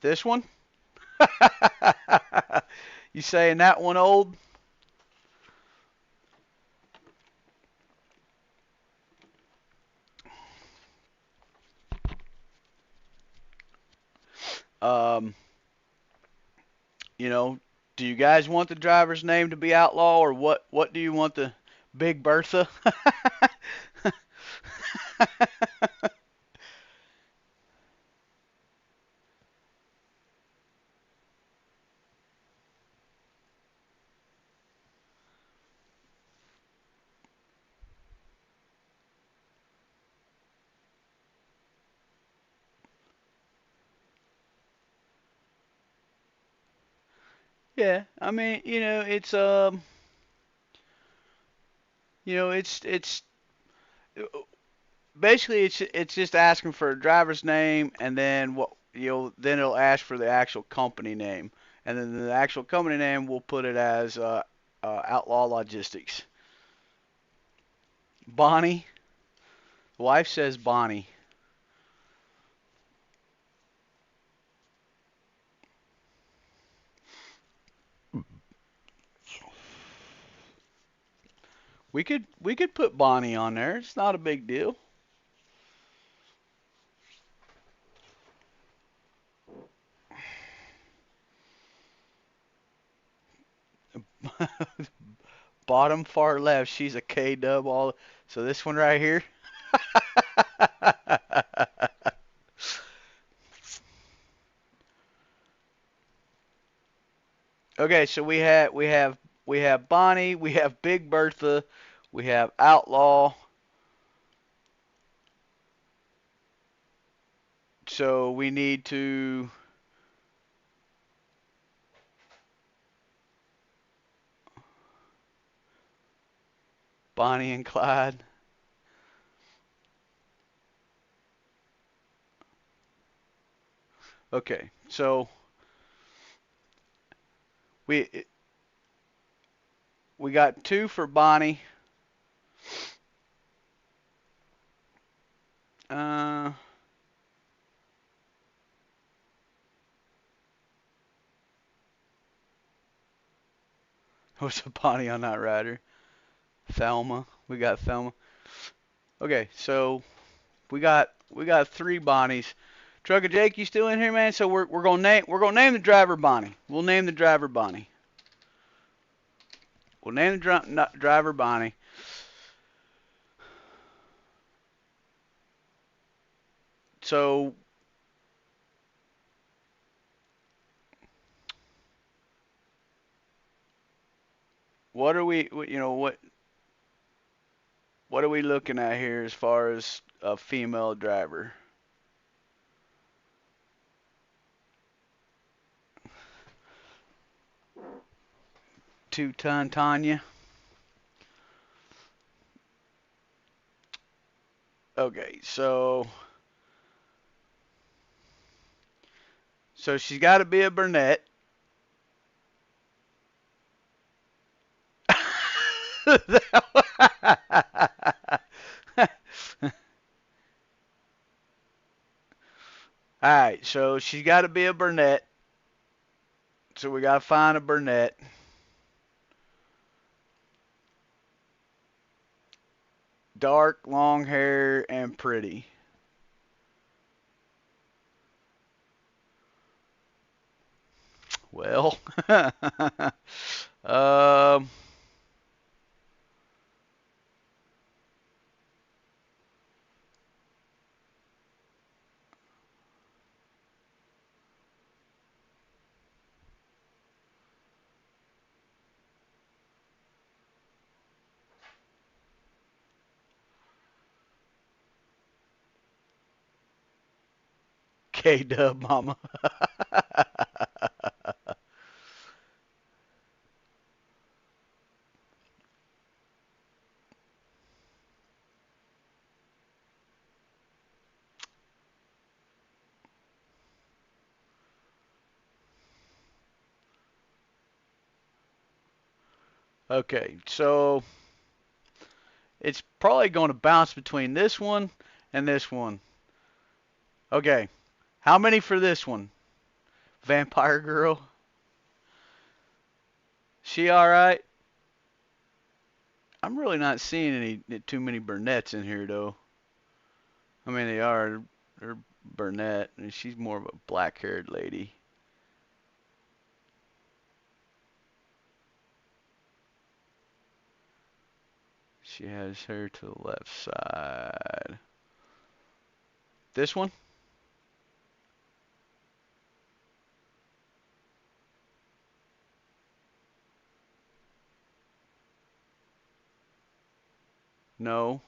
B: this one. You saying that one old? Um, you know, do you guys want the driver's name to be Outlaw, or what do you want, the Big Bertha? Yeah, I mean, it's basically it's just asking for a driver's name, and then then it'll ask for the actual company name, and then the actual company name we'll put it as Outlaw Logistics. Bonnie, the wife says Bonnie. We could put Bonnie on there. It's not a big deal. Bottom far left, she's a K dub all. So this one right here. Okay, so we have Bonnie, we have Big Bertha, we have Outlaw. So we need to Bonnie and Clyde. Okay, so we we got two for Bonnie. Uh, what's a Bonnie on that rider? Thelma. We got Thelma. Okay, so we got three Bonnies. Trucker Jake, you still in here, man? So we're gonna name the driver Bonnie. We'll name the driver Bonnie. We'll name the driver Bonnie. So what are we? What are we looking at here as far as a female driver? 2-ton Tanya. Okay, so she's got to be a brunette. All right, so she's got to be a brunette. So we got to find a brunette. Dark, long hair, and pretty. Well, um, K Dub Mama. Okay, so it's probably going to bounce between this one and this one. Okay, how many for this one? Vampire Girl. She all right? I'm really not seeing any too many brunettes in here though. I mean they are. They're brunette, and she's more of a black-haired lady. She has hair to the left side. This one? No.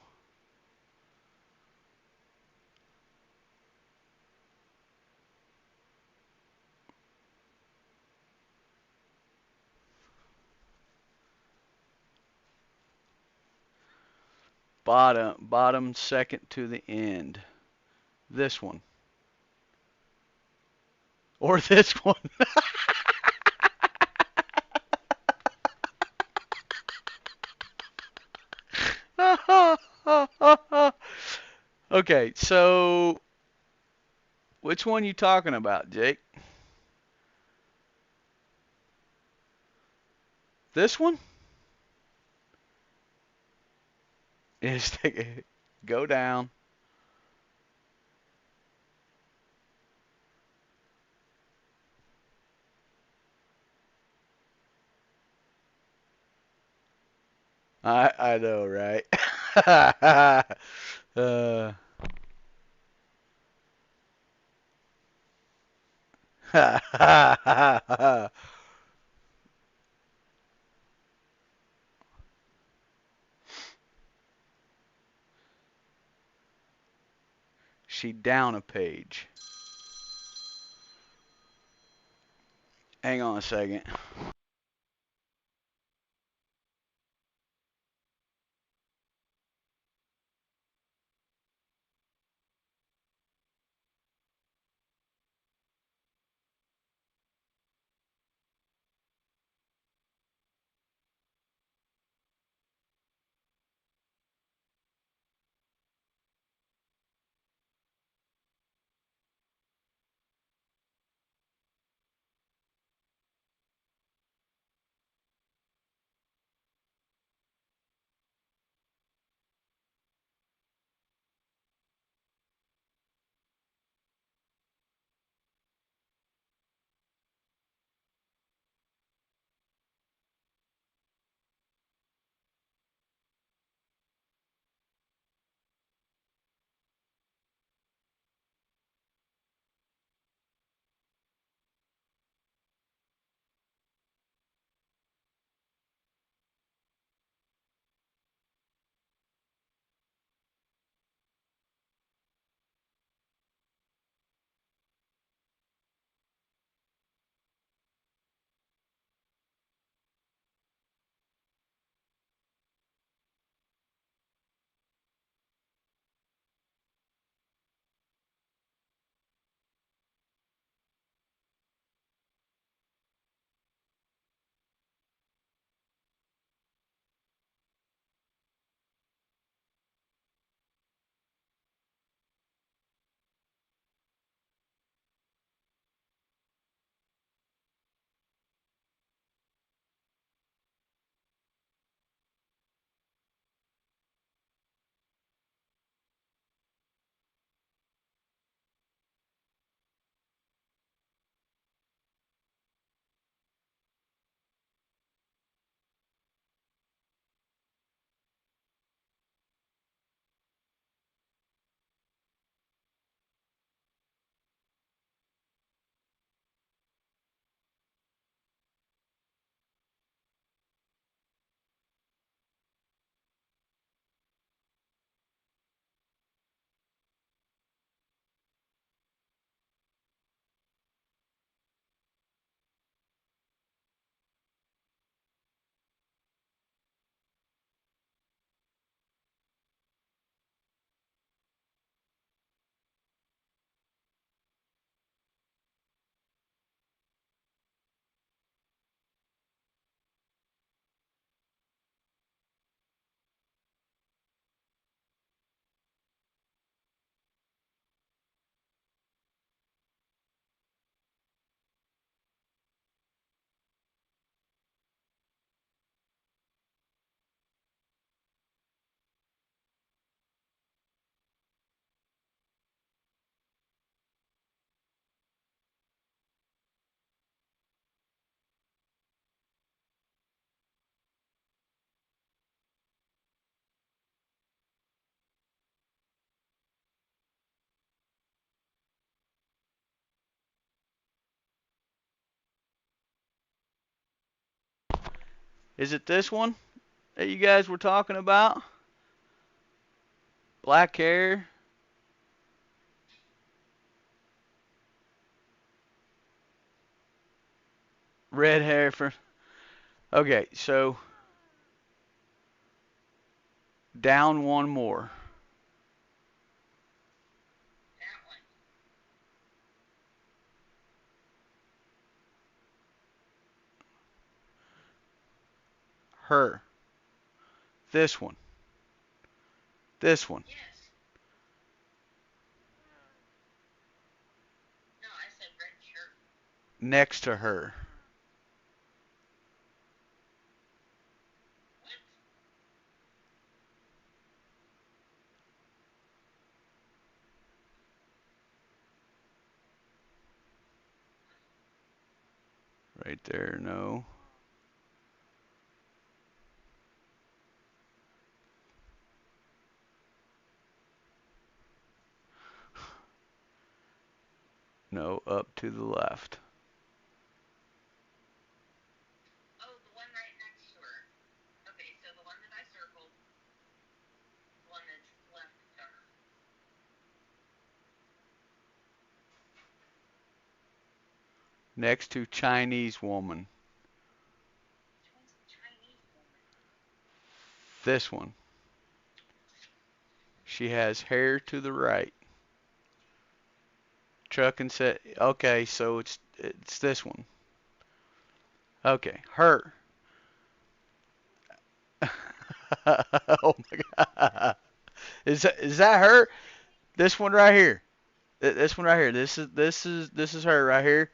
B: Bottom second to the end. This one. Or this one. Okay, so which one you talking about, Jake? This one? Is go down. I know, right? uh, she down a page. Hang on a second. Is it this one that you guys were talking about? Black hair? Red hair for. Okay, so down one more. Her. This one. This one. Next to her. Right there, no. No, up to the left.
E: Oh, the one right next to her. Okay, so the one that I circled, the one that's left of her.
B: Next to Chinese woman.
E: Which one's the Chinese woman?
B: This one. She has hair to the right. Truckin said, okay, so it's this one. Okay, her. Oh my God. Is that her? This one right here. This one right here. This is her right here.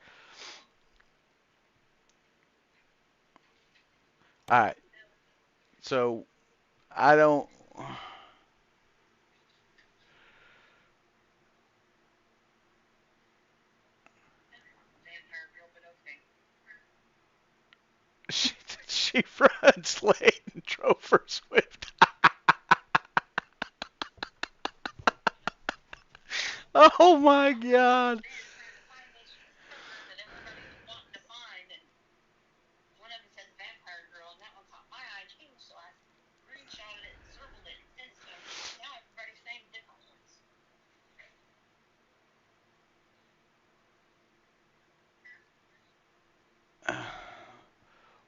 B: All right. So I don't.
E: Vampire girl, but okay.
B: She runs late and drove her Swift. Oh my God.
E: They're trying to find this stripper that everybody's wanting to find, and one of them says vampire girl, and that one caught my eye too, so I screenshotted it and circled it and sent it to them. Now everybody's saying different ones.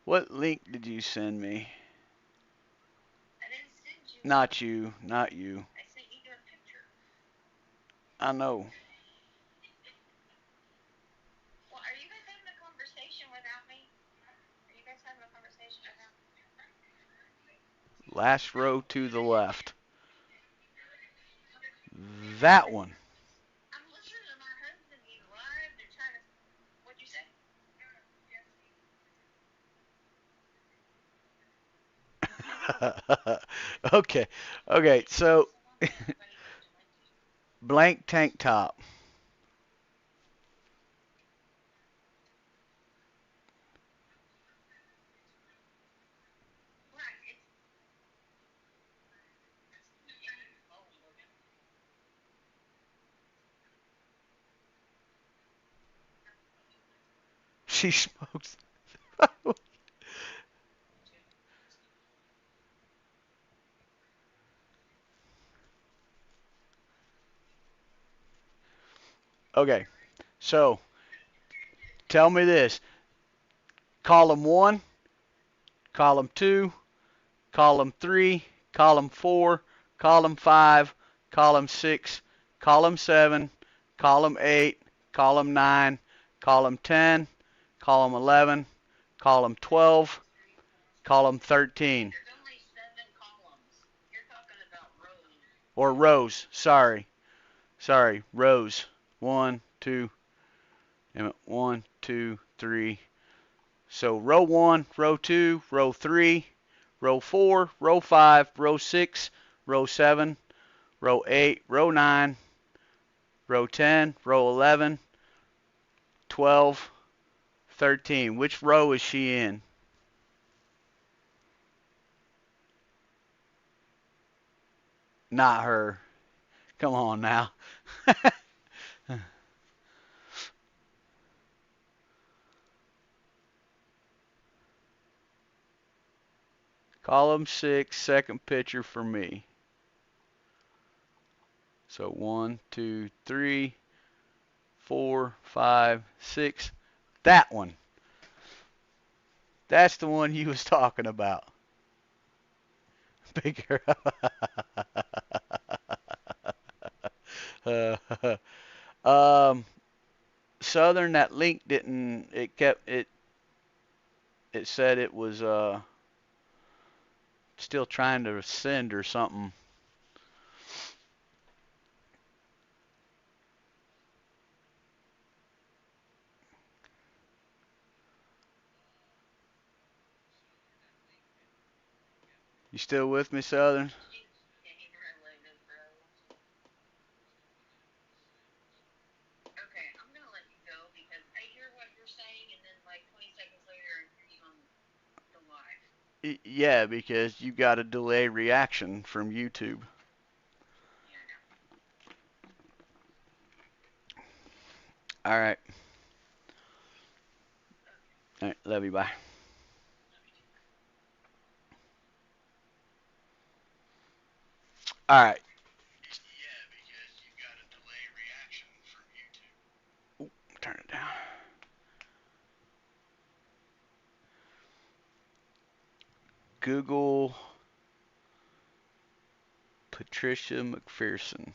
B: What link did you send me?
E: I didn't send you.
B: Not you. Not you.
E: I sent you their picture.
B: I know.
E: Well, are you guys having a conversation without me? Are you guys having a conversation without me?
B: Last row to the left. That one.
E: I'm listening to my husband. He's live. They're trying to. What'd you say?
B: Okay. Okay. So blank tank top. She smokes. Okay. So tell me this. Column 1, column 2, column 3, column 4, column 5, column 6, column 7, column 8, column 9, column 10, column 11, column 12, column 13.
E: There's only 7 columns. You're talking about rows.
B: Or rows. Sorry. Rows. 1, 2, 1, 2, 3. So row 1, row 2, row 3, row 4, row 5, row 6, row 7, row 8, row 9, row 10, row 11, 12, 13. Which row is she in? Not her. Come on now. Column 6, second picture for me. So 1, 2, 3, 4, 5, 6. That one. That's the one you was talking about. Bigger. um, Southern, that link didn't. It kept it. It said it was still trying to send or something. You still with me, Southern?
E: Okay, I'm gonna let you go because I hear what you're saying, and then like 20 seconds later, I hear you on the live.
B: Yeah, because you got a delay reaction from YouTube.
E: Yeah, I know.
B: All right. All right. Love you. Bye. All right. Turn it down. Google Patricia McPherson.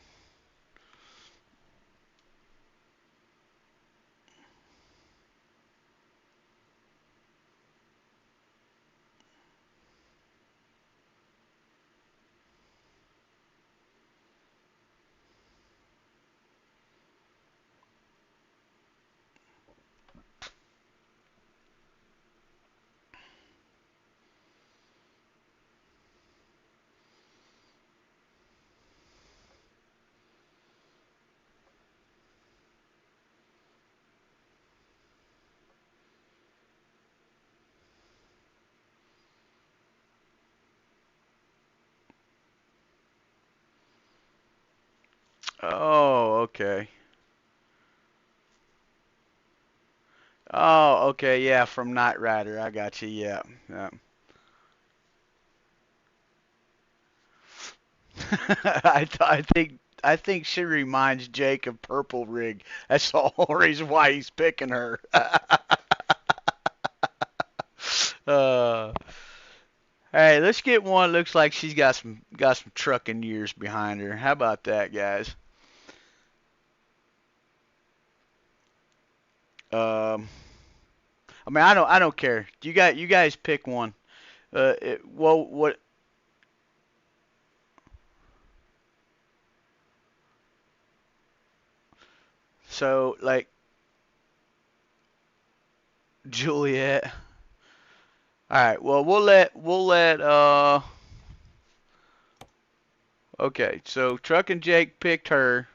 B: Oh, okay. Oh, okay. Yeah, from Knight Rider. I got you. Yeah. Yeah. I think she reminds Jake of Purple Rig. That's the whole reason why he's picking her. uh, hey, let's get one. Looks like she's got some trucking years behind her. How about that, guys? Um, I mean, I don't care. You guys pick one. Well, what? So like Juliet. All right. Well, we'll let. Okay. So Truck and Jake picked her.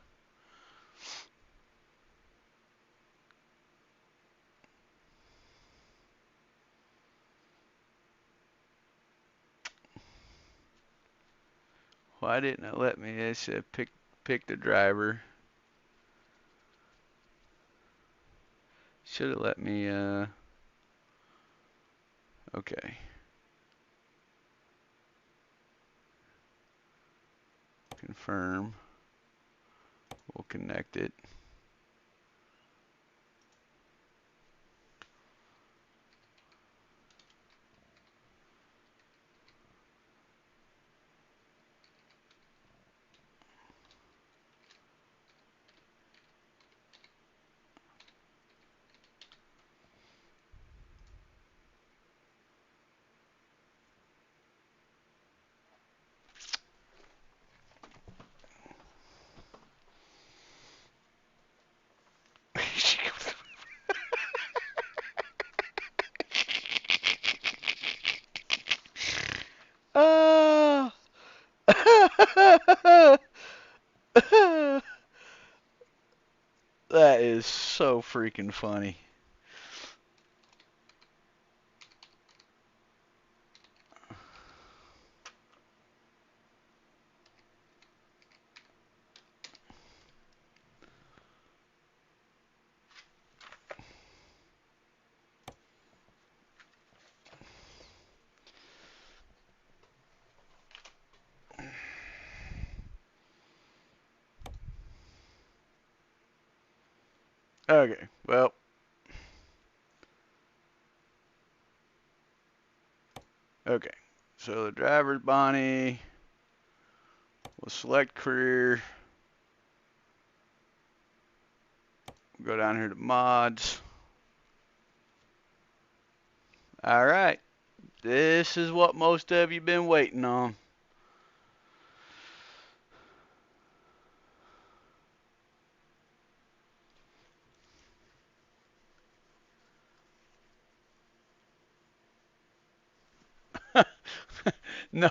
B: Why didn't it let me? It said pick the driver. Should have let me. Okay. Confirm. We'll connect it. Ah. That is so freaking funny. Okay. Well. Okay. So the driver's Bonnie. We'll select career. Go down here to mods. All right. This is what most of you been waiting on. No.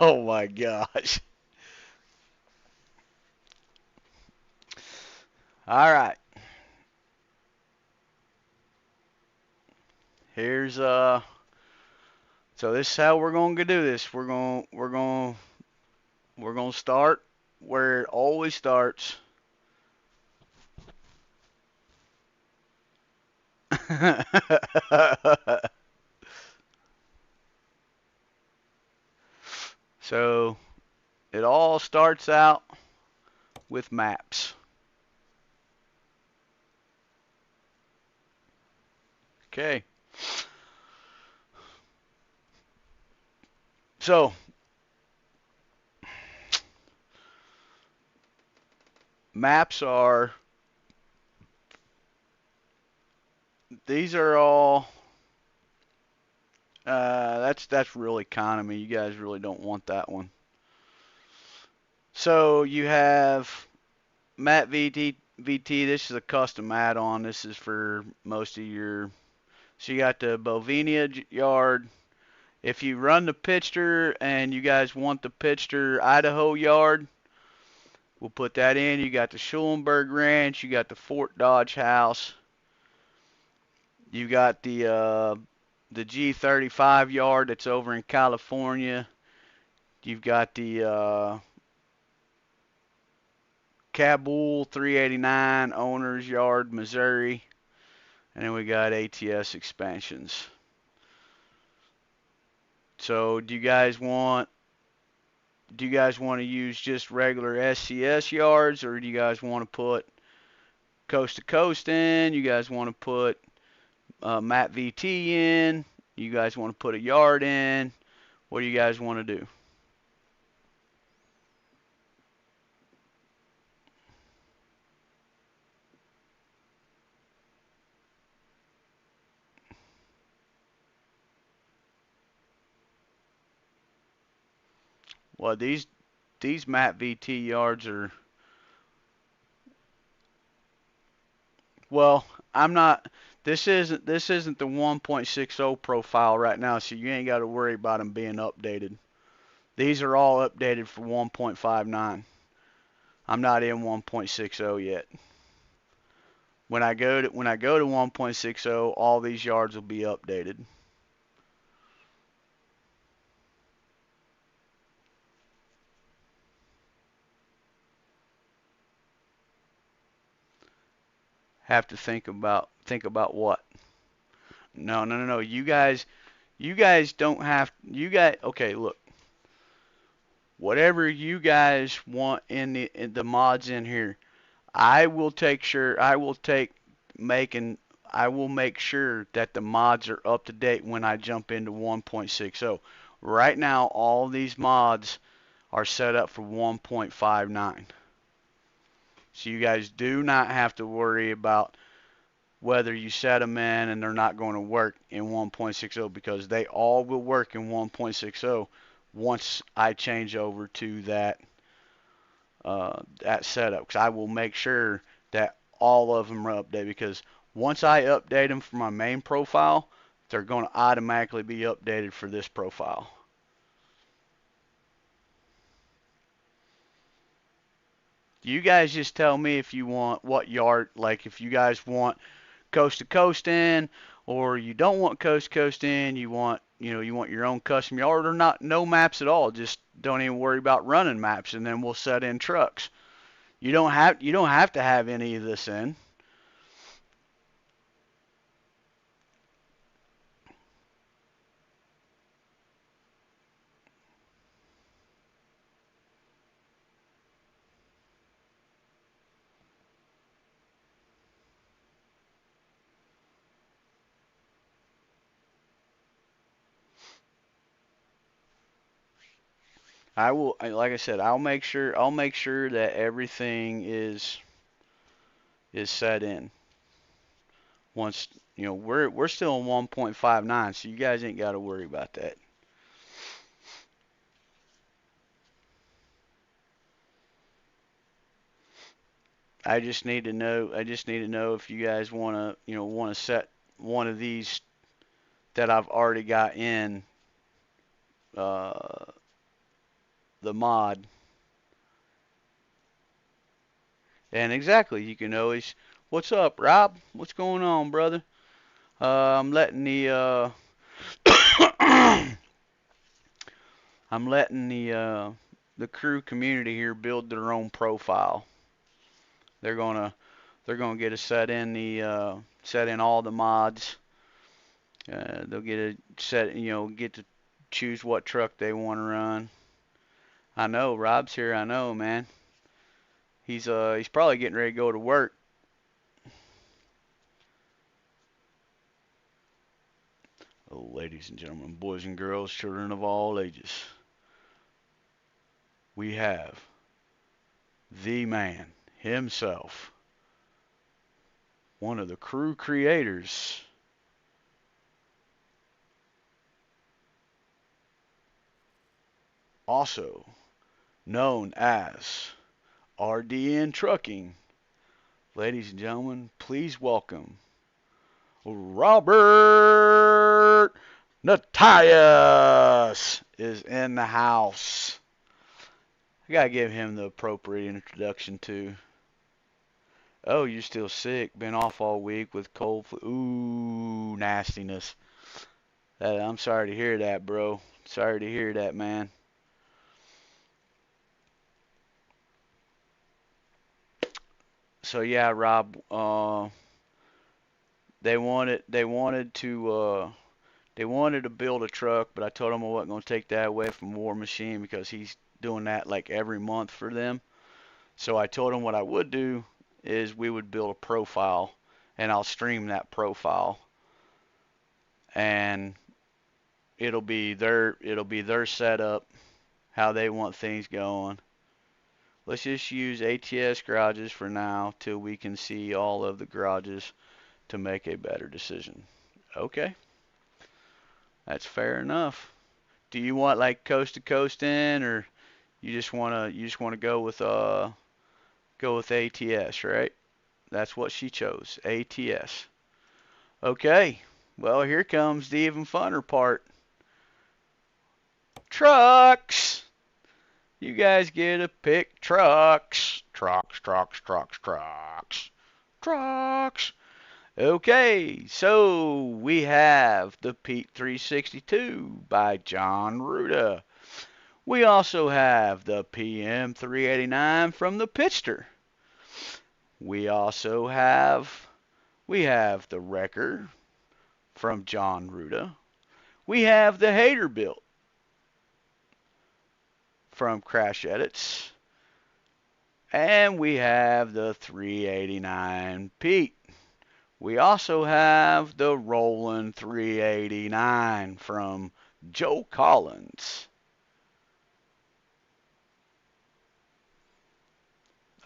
B: Oh my gosh. All right. Here's so this is how we're going to do this. We're going to start where it always starts. So it all starts out with maps. Okay. So maps are, these are all, that's real economy. You guys really don't want that one. So you have Map VT. This is a custom add-on. This is for most of your. So you got the Bovinia yard. If you run the Pitcher and you guys want the Pitcher Idaho yard, we'll put that in. You got the Schulenburg Ranch. You got the Fort Dodge House. You got the G35 yard that's over in California. You've got the Kabul 389 Owners Yard, Missouri. And then we got ATS Expansions. So do you guys want to use just regular SCS yards, or do you guys want to put coast to coast in? You guys want to put Map VT in? You guys want to put a yard in? What do you guys want to do? Well, these Map VT yards are, well, I'm not, this isn't the 1.60 profile right now, so you ain't got to worry about them being updated. These are all updated for 1.59. I'm not in 1.60 yet. When I go to 1.60, all these yards will be updated. Have to think about what? No. You guys don't have, okay, look. Whatever you guys want in the mods in here, I will make sure that the mods are up to date when I jump into 1.60. Right now, all these mods are set up for 1.59. So you guys do not have to worry about whether you set them in and they're not going to work in 1.60, because they all will work in 1.60 once I change over to that setup. Because I will make sure that all of them are updated, because once I update them for my main profile, they're going to automatically be updated for this profile. You guys just tell me if you want what yard, like if you guys want coast to coast in, or you don't want coast to coast in, you want your own custom yard, or not, no maps at all. Just don't even worry about running maps, and then we'll set in trucks. You don't have to have any of this in. I will, like I said, I'll make sure that everything is set in. Once, we're still in 1.59, so you guys ain't got to worry about that. I just need to know if you guys want to set one of these that I've already got in uh, the mod. And exactly, you can always, what's up, Rob? What's going on, brother? I'm letting the the crew community here build their own profile. They're gonna get a set in the set in all the mods. They'll get a set, get to choose what truck they want to run. I know Rob's here. I know, man. He's probably getting ready to go to work. Oh, ladies and gentlemen, boys and girls, children of all ages, we have the man himself, one of the crew creators, also known as RDN Trucking. Ladies and gentlemen, please welcome Robert Natias is in the house. I gotta give him the appropriate introduction too. Oh, you're still sick. Been off all week with cold flu. Ooh, nastiness. I'm sorry to hear that, bro. Sorry to hear that, man. So yeah, Rob. They wanted to build a truck, but I told them I wasn't gonna take that away from War Machine because he's doing that like every month for them. So I told him what I would do is we would build a profile, and I'll stream that profile, and it'll be their setup, how they want things going. Let's just use ATS garages for now till we can see all of the garages to make a better decision. Okay, that's fair enough. Do you want like coast to coast in, or you just wanna go with ATS, right? That's what she chose, ATS. Okay, well here comes the even funner part. Trucks. You guys get to pick trucks. Trucks, trucks, trucks, trucks. Trucks. Okay, so we have the Pete 362 by John Ruda. We also have the PM 389 from the Pitster. We also have the Wrecker from John Ruda. We have the Hater Built from Crash Edits. And we have the 389 Pete. We also have the Roland 389 from Joe Collins.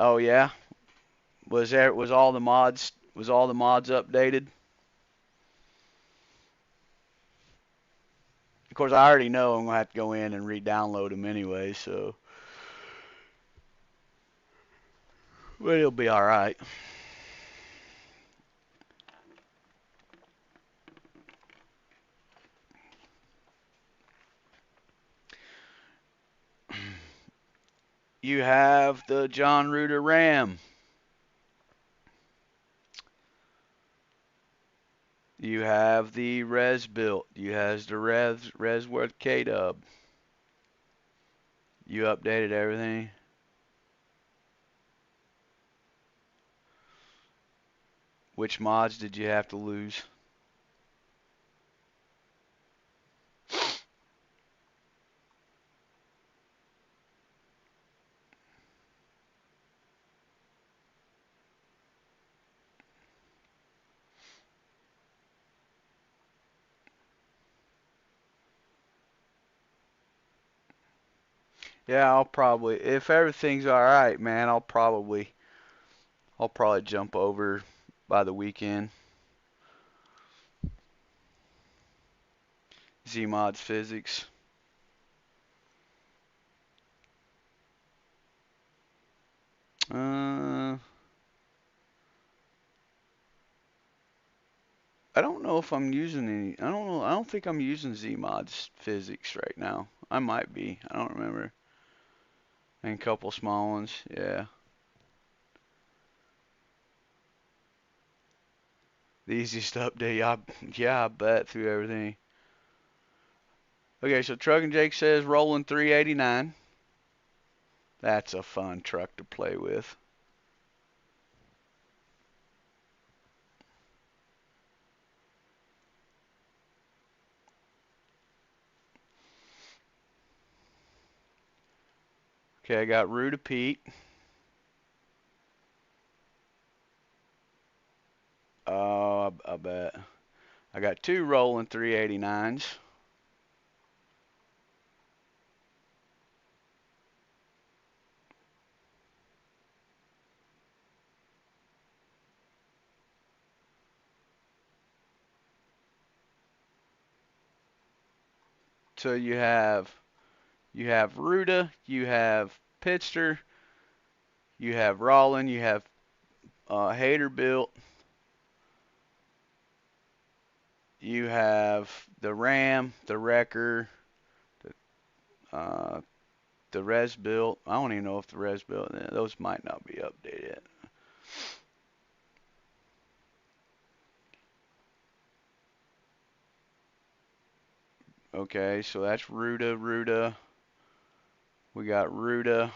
B: Oh yeah, was all the mods updated? Of course, I already know I'm gonna have to go in and re-download them anyway, so but it'll be all right. You have the John Ruder Ram. You have the Res Built. You have the Resworth K-Dub. You updated everything. Which mods did you have to lose? Yeah, I'll probably, if everything's all right, man, I'll probably jump over by the weekend. Zmods Physics. I don't know if I'm using any. I don't know. I don't think I'm using Zmods Physics right now. I might be. I don't remember. And a couple small ones. Yeah. The easiest update. Yeah, I bet through everything. Okay, so Truckin' Jake says rolling 389. That's a fun truck to play with. Okay, I got Ruta Pete. I bet. I got 2 rolling 389s. So you have Ruta, you have Pitster, you have Rollin, you have Haterbuilt, you have the Ram, the Wrecker, uh, the Res Built. I don't even know if the Res Built, those might not be updated. Okay, so that's Ruta. We got Ruta.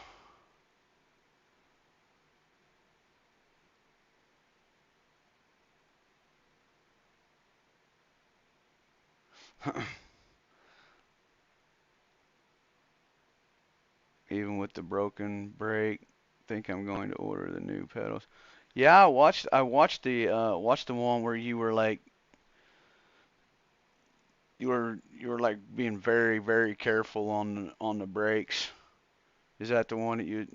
B: Even with the broken brake, think I'm going to order the new pedals. Yeah, I watched the one where you were like you were like being very very careful on the brakes. Is that the one that you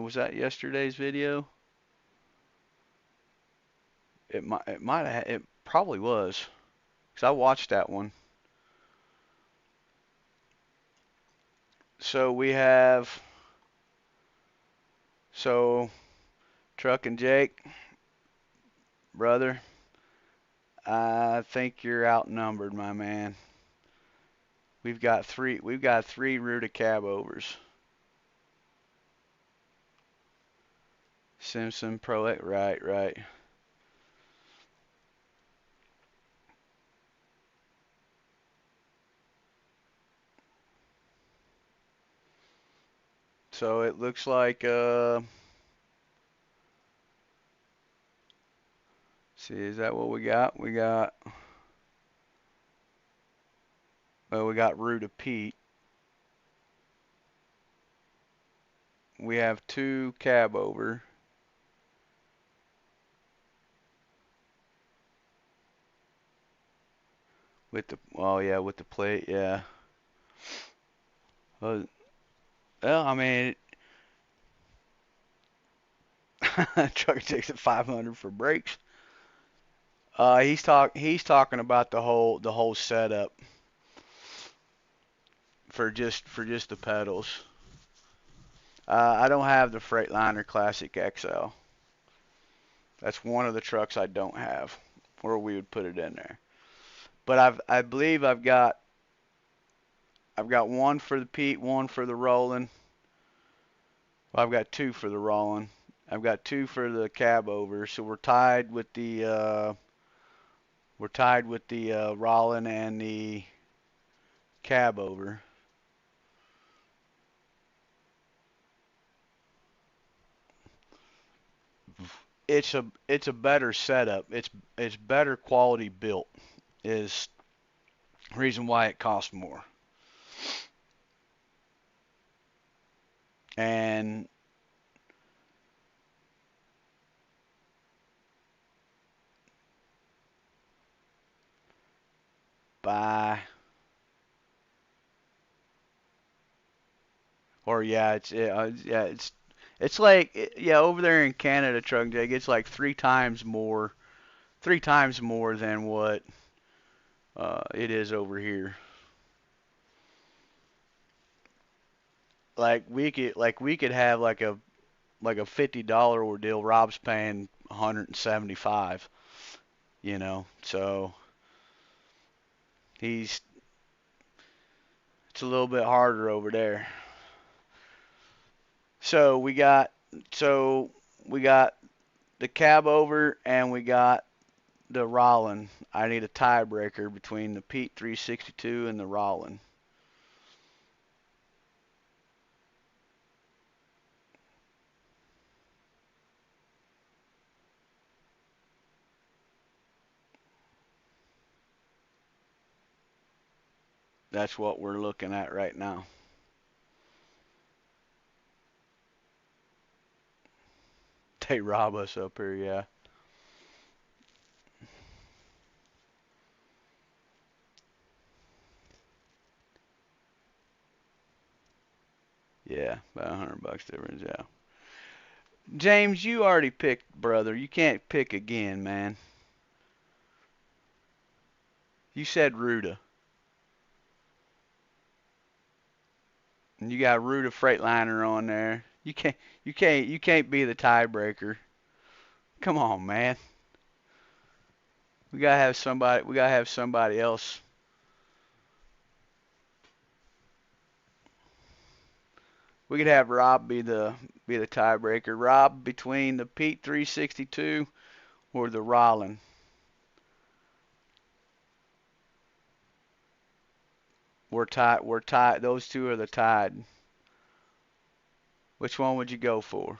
B: was that yesterday's video? It probably was, 'cause I watched that one. So we have so Truck and Jake, brother, I think you're outnumbered, my man. We've got three Ruta cab overs. Simpson Pro, right. So it looks like see, is that what we got? We got Ruta Pete. We have 2 cab over. With the plate, yeah. Well, I mean, truck takes it 500 for brakes. He's talking about the whole setup for just the pedals. I don't have the Freightliner Classic XL. That's one of the trucks I don't have, or we would put it in there. But I believe I've got one for the Pete, one for the Roland. Well, I've got 2 for the Roland. I've got 2 for the cab over, so we're tied with the Rollin and the cab over. It's a better setup. It's better quality built is the reason why it costs more. And by or yeah, it's like yeah, over there in Canada, Truck Jake, it's like 3 times more than what it is over here. Like we could have like a $50 ordeal. Rob's paying 175. So he's it's a little bit harder over there. So we got the cab over and we got the Rollin. I need a tiebreaker between the Pete 362 and the Rollin. That's what we're looking at right now. they rob us up here, yeah. Yeah, about $100 difference, yeah. James, you already picked, brother. You can't pick again, man. You said Ruta. And you got Ruta Freightliner on there. You can't be the tiebreaker. Come on, man. We gotta have somebody else. We could have Rob be the tiebreaker. Rob, between the Pete 362 or the Rollin. We're tied. We're tied. Those two are the tied. Which one would you go for?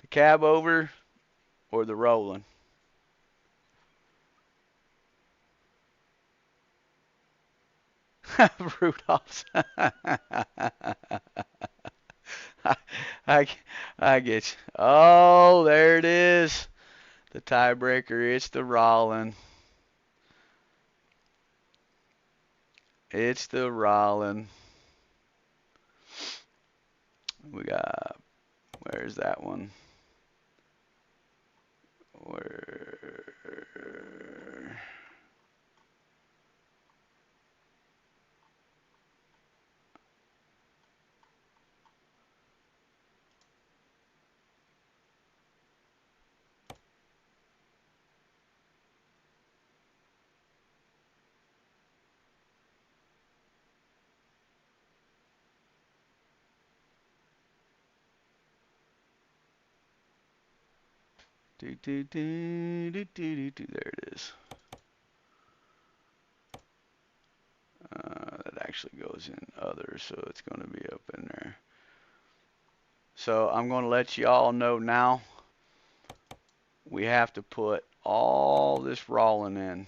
B: The cab over or the Rollin? Rudolph's. I, I, I get you. Oh, there it is. The tiebreaker. It's the Rollin. It's the Rollin. We got, where's that one? Where? There it is. That actually goes in others, so it's going to be up in there. So I'm going to let you all know now. We have to put all this rolling in.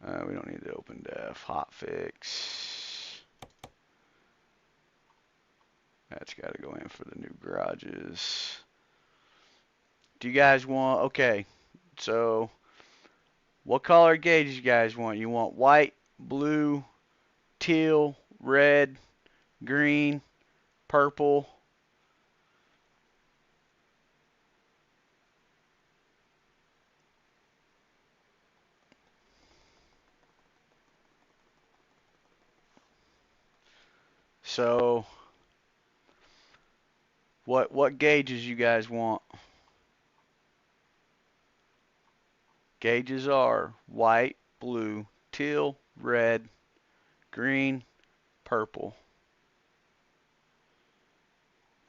B: We don't need the open def. Hot fix. That's got to go in for the new garages. Do you guys want, okay, so what color gauges you guys want? You want white, blue, teal, red, green, purple? So what gauges you guys want? Gauges are white, blue, teal, red, green, purple.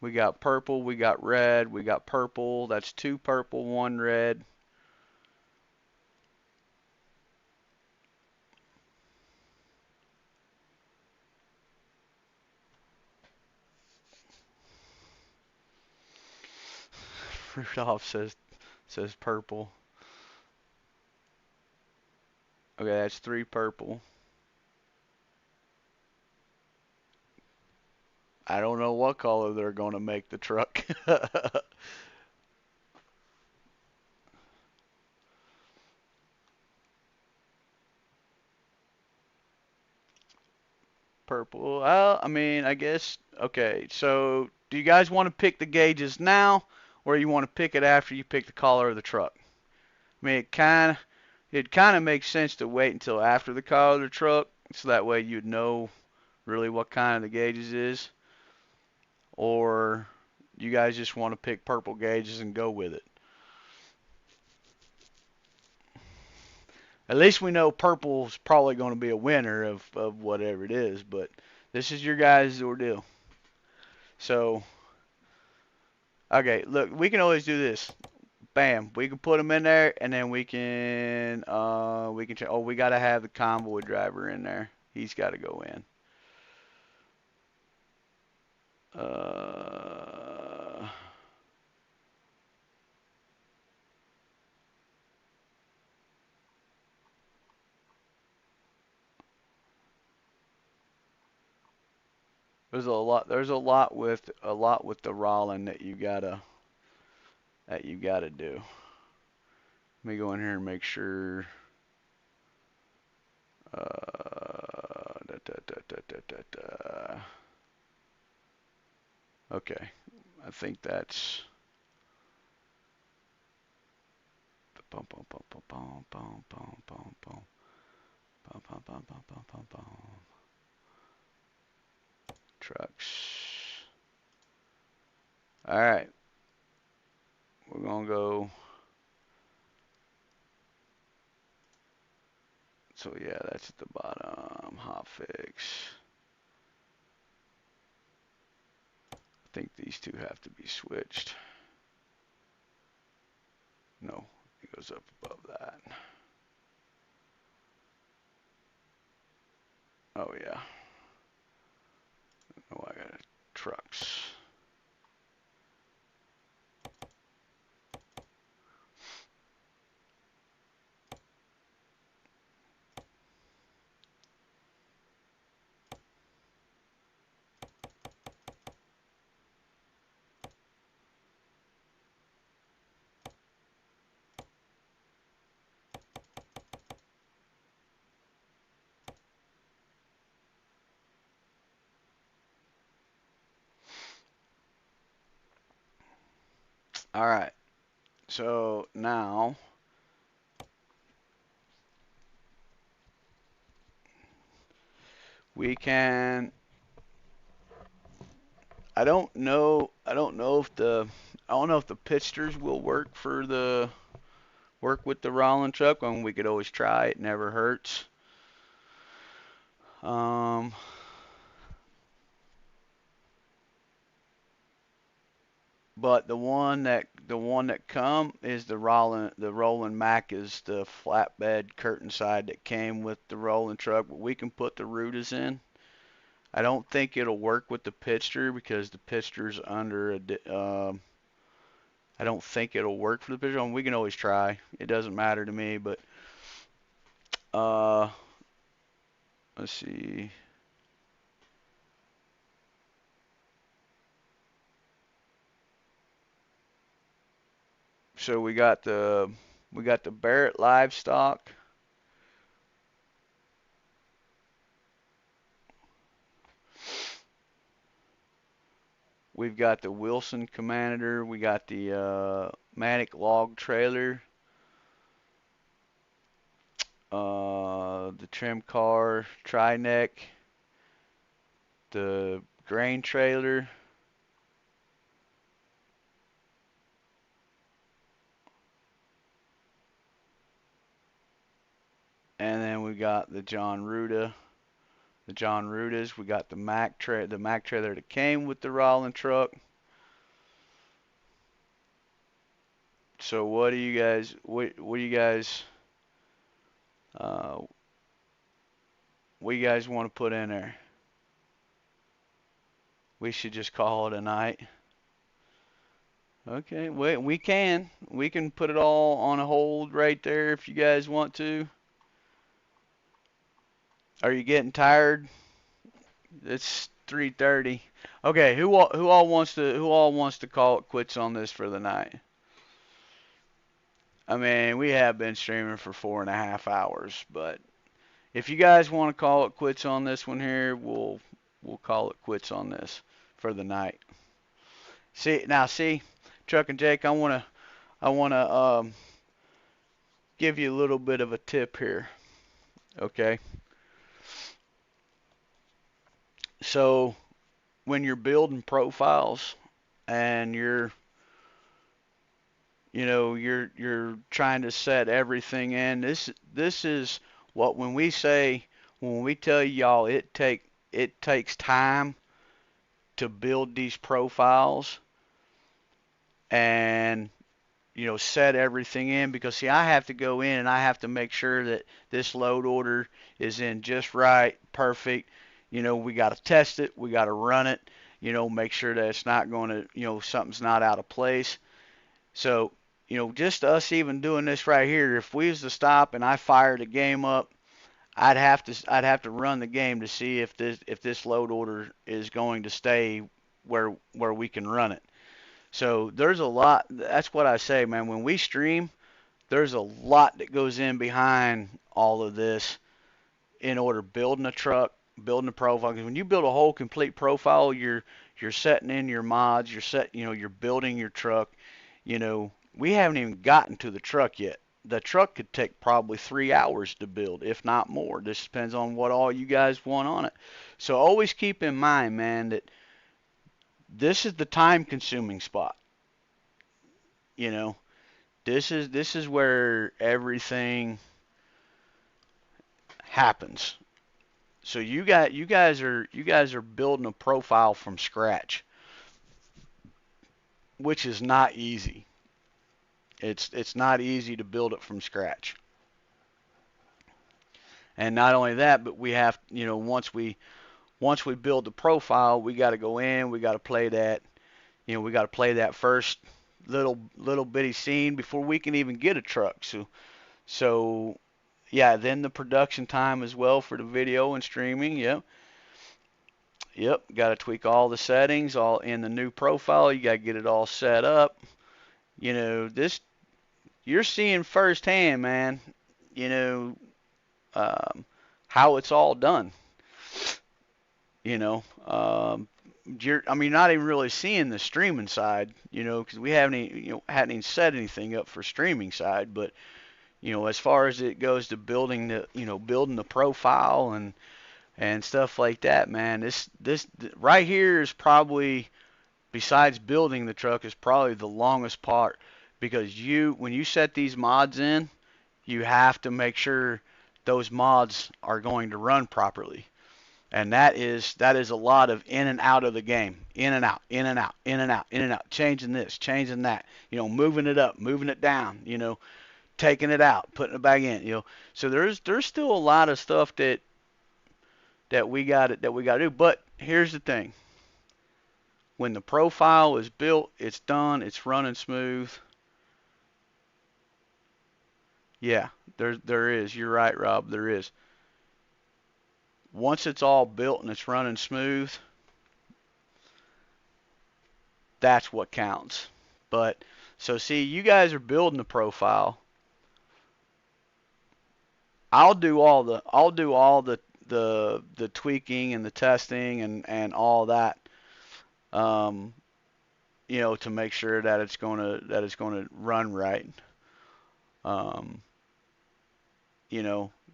B: We got purple, we got red, we got purple. That's 2 purple, 1 red. Rudolph says purple. Okay, that's 3 purple. I don't know what color they're going to make the truck. Purple. Well, I mean, I guess. Okay, so do you guys want to pick the gauges now, or you want to pick it after you pick the color of the truck? I mean, it kind of makes sense to wait until after the color of the truck, so that way you'd know really what kind of the gauges is. Or you guys just want to pick purple gauges and go with it? At least we know purple's probably going to be a winner of whatever it is, but this is your guys' ordeal. So, okay, look, we can always do this. Bam, we can put them in there, and then we can check. Oh, we got to have the convoy driver in there. He's got to go in. Uh, There's a lot with the rolling that you gotta do. Let me go in here and make sure. Okay, I think that's. Boom, boom, boom, boom, boom, boom, boom, boom, boom, boom, boom, boom, boom, boom, boom, boom. Trucks. All right, we're gonna go. So yeah, that's at the bottom. Hot fix. I think these two have to be switched. No, it goes up above that. Oh yeah. Oh, I got trucks. All right. So now we can. I don't know. I don't know if the. I don't know if the pitchers will work with the rolling truck. And we could always try. It never hurts. Um. But the one that come is the rolling Mac is the flatbed curtain side that came with the rolling truck. But we can put the Rutas in. I don't think it'll work with the Pitster because the Pitster's under I don't think it'll work for the Pitster. I mean, we can always try. It doesn't matter to me, but uh, let's see. So we got the Barrett livestock. We've got the Wilson Commander. We got the Manic log trailer. The trim car, tri-neck, the grain trailer, and then we got the John Ruta. The John Rutas. We got the Mac trailer that came with the rolling truck. So what do you guys uh, what do you guys want to put in there? We should just call it a night. Okay, we can put it all on a hold right there if you guys want to. Are you getting tired? It's 3:30. Okay, who all wants to call it quits on this for the night? I mean, we have been streaming for 4.5 hours, but if you guys want to call it quits on this one here, we'll call it quits on this for the night. See, Truck and Jake, I wanna give you a little bit of a tip here. Okay. So when you're building profiles and you're trying to set everything in, this is what when we tell y'all it takes time to build these profiles and set everything in, because see, I have to go in and I have to make sure that this load order is in just right, perfect. We got to test it, we got to run it, make sure that it's not going to, something's not out of place. So, just us even doing this right here, if we was to stop and I fired a game up, I'd have to run the game to see if this load order is going to stay where we can run it. So there's a lot. That's what I say, man. When we stream, there's a lot that goes in behind all of this in order building a truck, building a profile. Because when you build a whole complete profile, you're setting in your mods, you're building your truck. We haven't even gotten to the truck yet. The truck could take probably 3 hours to build, if not more. This depends on what all you guys want on it. So always keep in mind, man, that this is the time-consuming spot. You know, this is where everything happens. So you guys are building a profile from scratch, which is not easy. It's not easy to build it from scratch. And not only that, but we have, once we build the profile, we got to go in, we got to play that, we got to play that first little bitty scene before we can even get a truck. So yeah, then the production time as well for the video and streaming. Yep. Yep, got to tweak all the settings all in the new profile. You got to get it all set up. This you're seeing firsthand, man. You know, how it's all done. You know, you're not even really seeing the streaming side. Because we hadn't even set anything up for streaming side. But as far as it goes to building the profile and stuff like that, man, this right here is probably, besides building the truck, is probably the longest part, because when you set these mods in, you have to make sure those mods are going to run properly. And that is a lot of in and out of the game. In and out, in and out, in and out, in and out. Changing this, changing that. Moving it up, moving it down, taking it out, putting it back in, So there's still a lot of stuff that we got to do. But here's the thing. When the profile is built, it's done, it's running smooth. Yeah, there is. You're right, Rob. There is. Once it's all built and it's running smooth, that's what counts. But so see, you guys are building the profile. I'll do all the tweaking and the testing and all that. Um, to make sure that it's gonna run right. Um,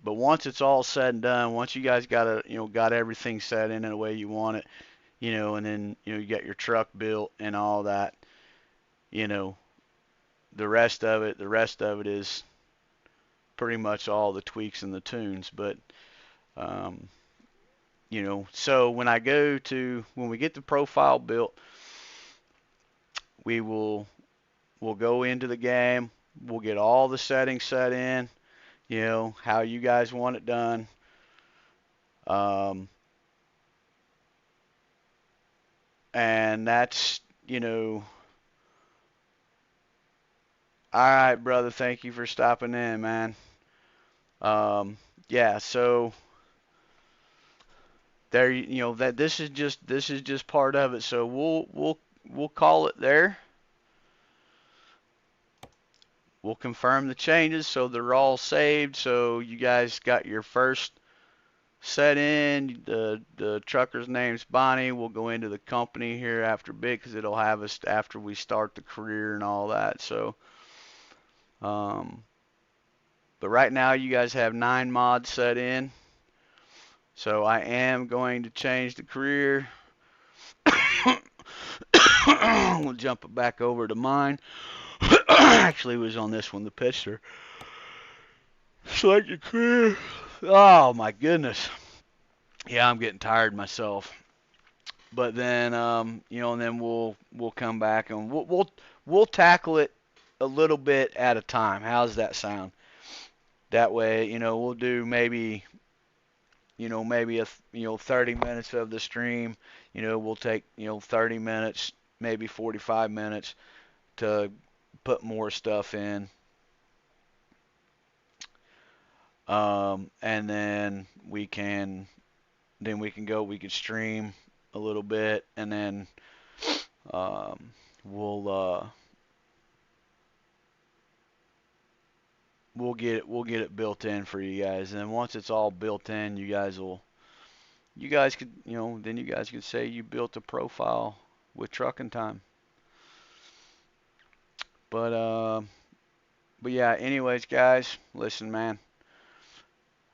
B: but once it's all said and done, once you guys got everything set in the way you want it, and then you got your truck built and all that, you know, the rest of it is pretty much all the tweaks and the tunes. But um, so when we get the profile built, we'll go into the game. We'll get all the settings set in, how you guys want it done. Um, and that's, all right, brother. Thank you for stopping in, man. Yeah, so there, that this is just part of it. So we'll call it there. We'll confirm the changes so they're all saved. So you guys got your first set in. The trucker's name's Bonnie. We'll go into the company here after a bit because it'll have us after we start the career and all that. So, but right now you guys have 9 mods set in. So I am going to change the career. We'll jump it back over to mine. Actually, it was on this one, the picture. Select your career. Oh my goodness. Yeah, I'm getting tired myself. But then, and then we'll come back and we'll tackle it a little bit at a time. How's that sound? That way, we'll do maybe 30 minutes of the stream. We'll take 30 minutes, maybe 45 minutes to put more stuff in. And then we can go. We can stream a little bit, and then um, we'll we'll get it built in for you guys. And then once it's all built in, you guys could, then you guys could say you built a profile with Trucking Time. But yeah. Anyways, guys, listen, man.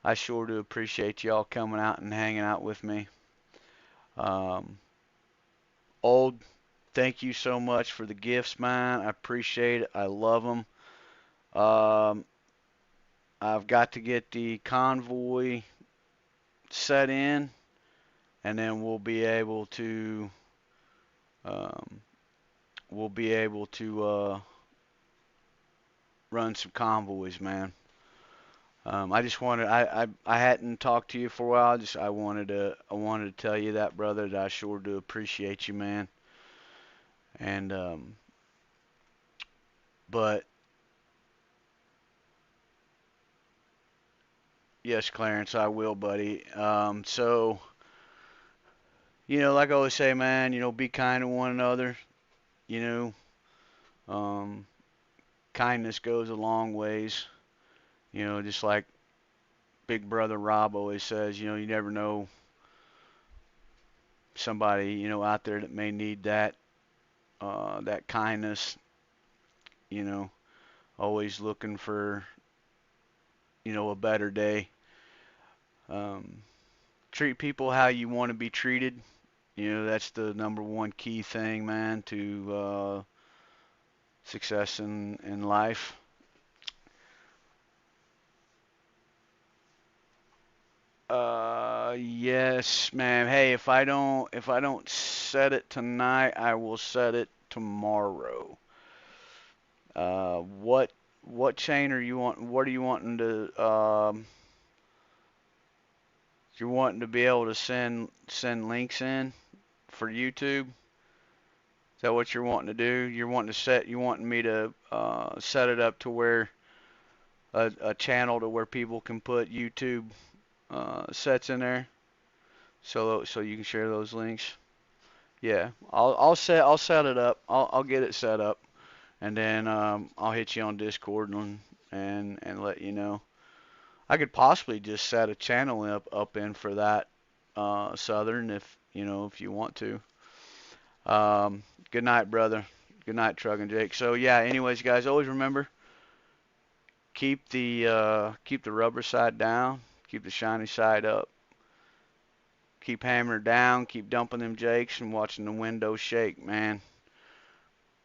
B: I sure do appreciate y'all coming out and hanging out with me. Um, Old, thank you so much for the gifts, man. I appreciate it. I love them. Um, I've got to get the convoy set in, and then um, we'll be able to run some convoys, man. I just wanted I hadn't talked to you for a while. I wanted to tell you that, brother, that I sure do appreciate you, man. And but yes, Clarence, I will, buddy. So like I always say, man, be kind to one another. You know, kindness goes a long ways. Just like Big Brother Rob always says, you never know somebody, out there that may need that kindness. You know, always looking for, a better day. Um, Treat people how you want to be treated. That's the number one key thing, man, to success in life. Yes, ma'am. Hey, if I don't set it tonight, I will set it tomorrow. What chain are you want? What are you wanting to? You're wanting to be able to send links in for YouTube. Is that what you're wanting to do? You wanting me to set it up to where a channel to where people can put YouTube sets in there, so you can share those links. Yeah, I'll set it up. I'll get it set up, and then I'll hit you on Discord and let you know. I could possibly just set a channel up in for that Southern if you want to. Good night, brother. Good night, Truckin' Jake. So yeah. Anyways, guys, always remember keep the rubber side down, keep the shiny side up. Keep hammering down, keep dumping them jakes and watching the windows shake, man.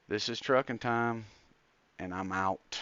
B: This is Truckin' Time, and I'm out.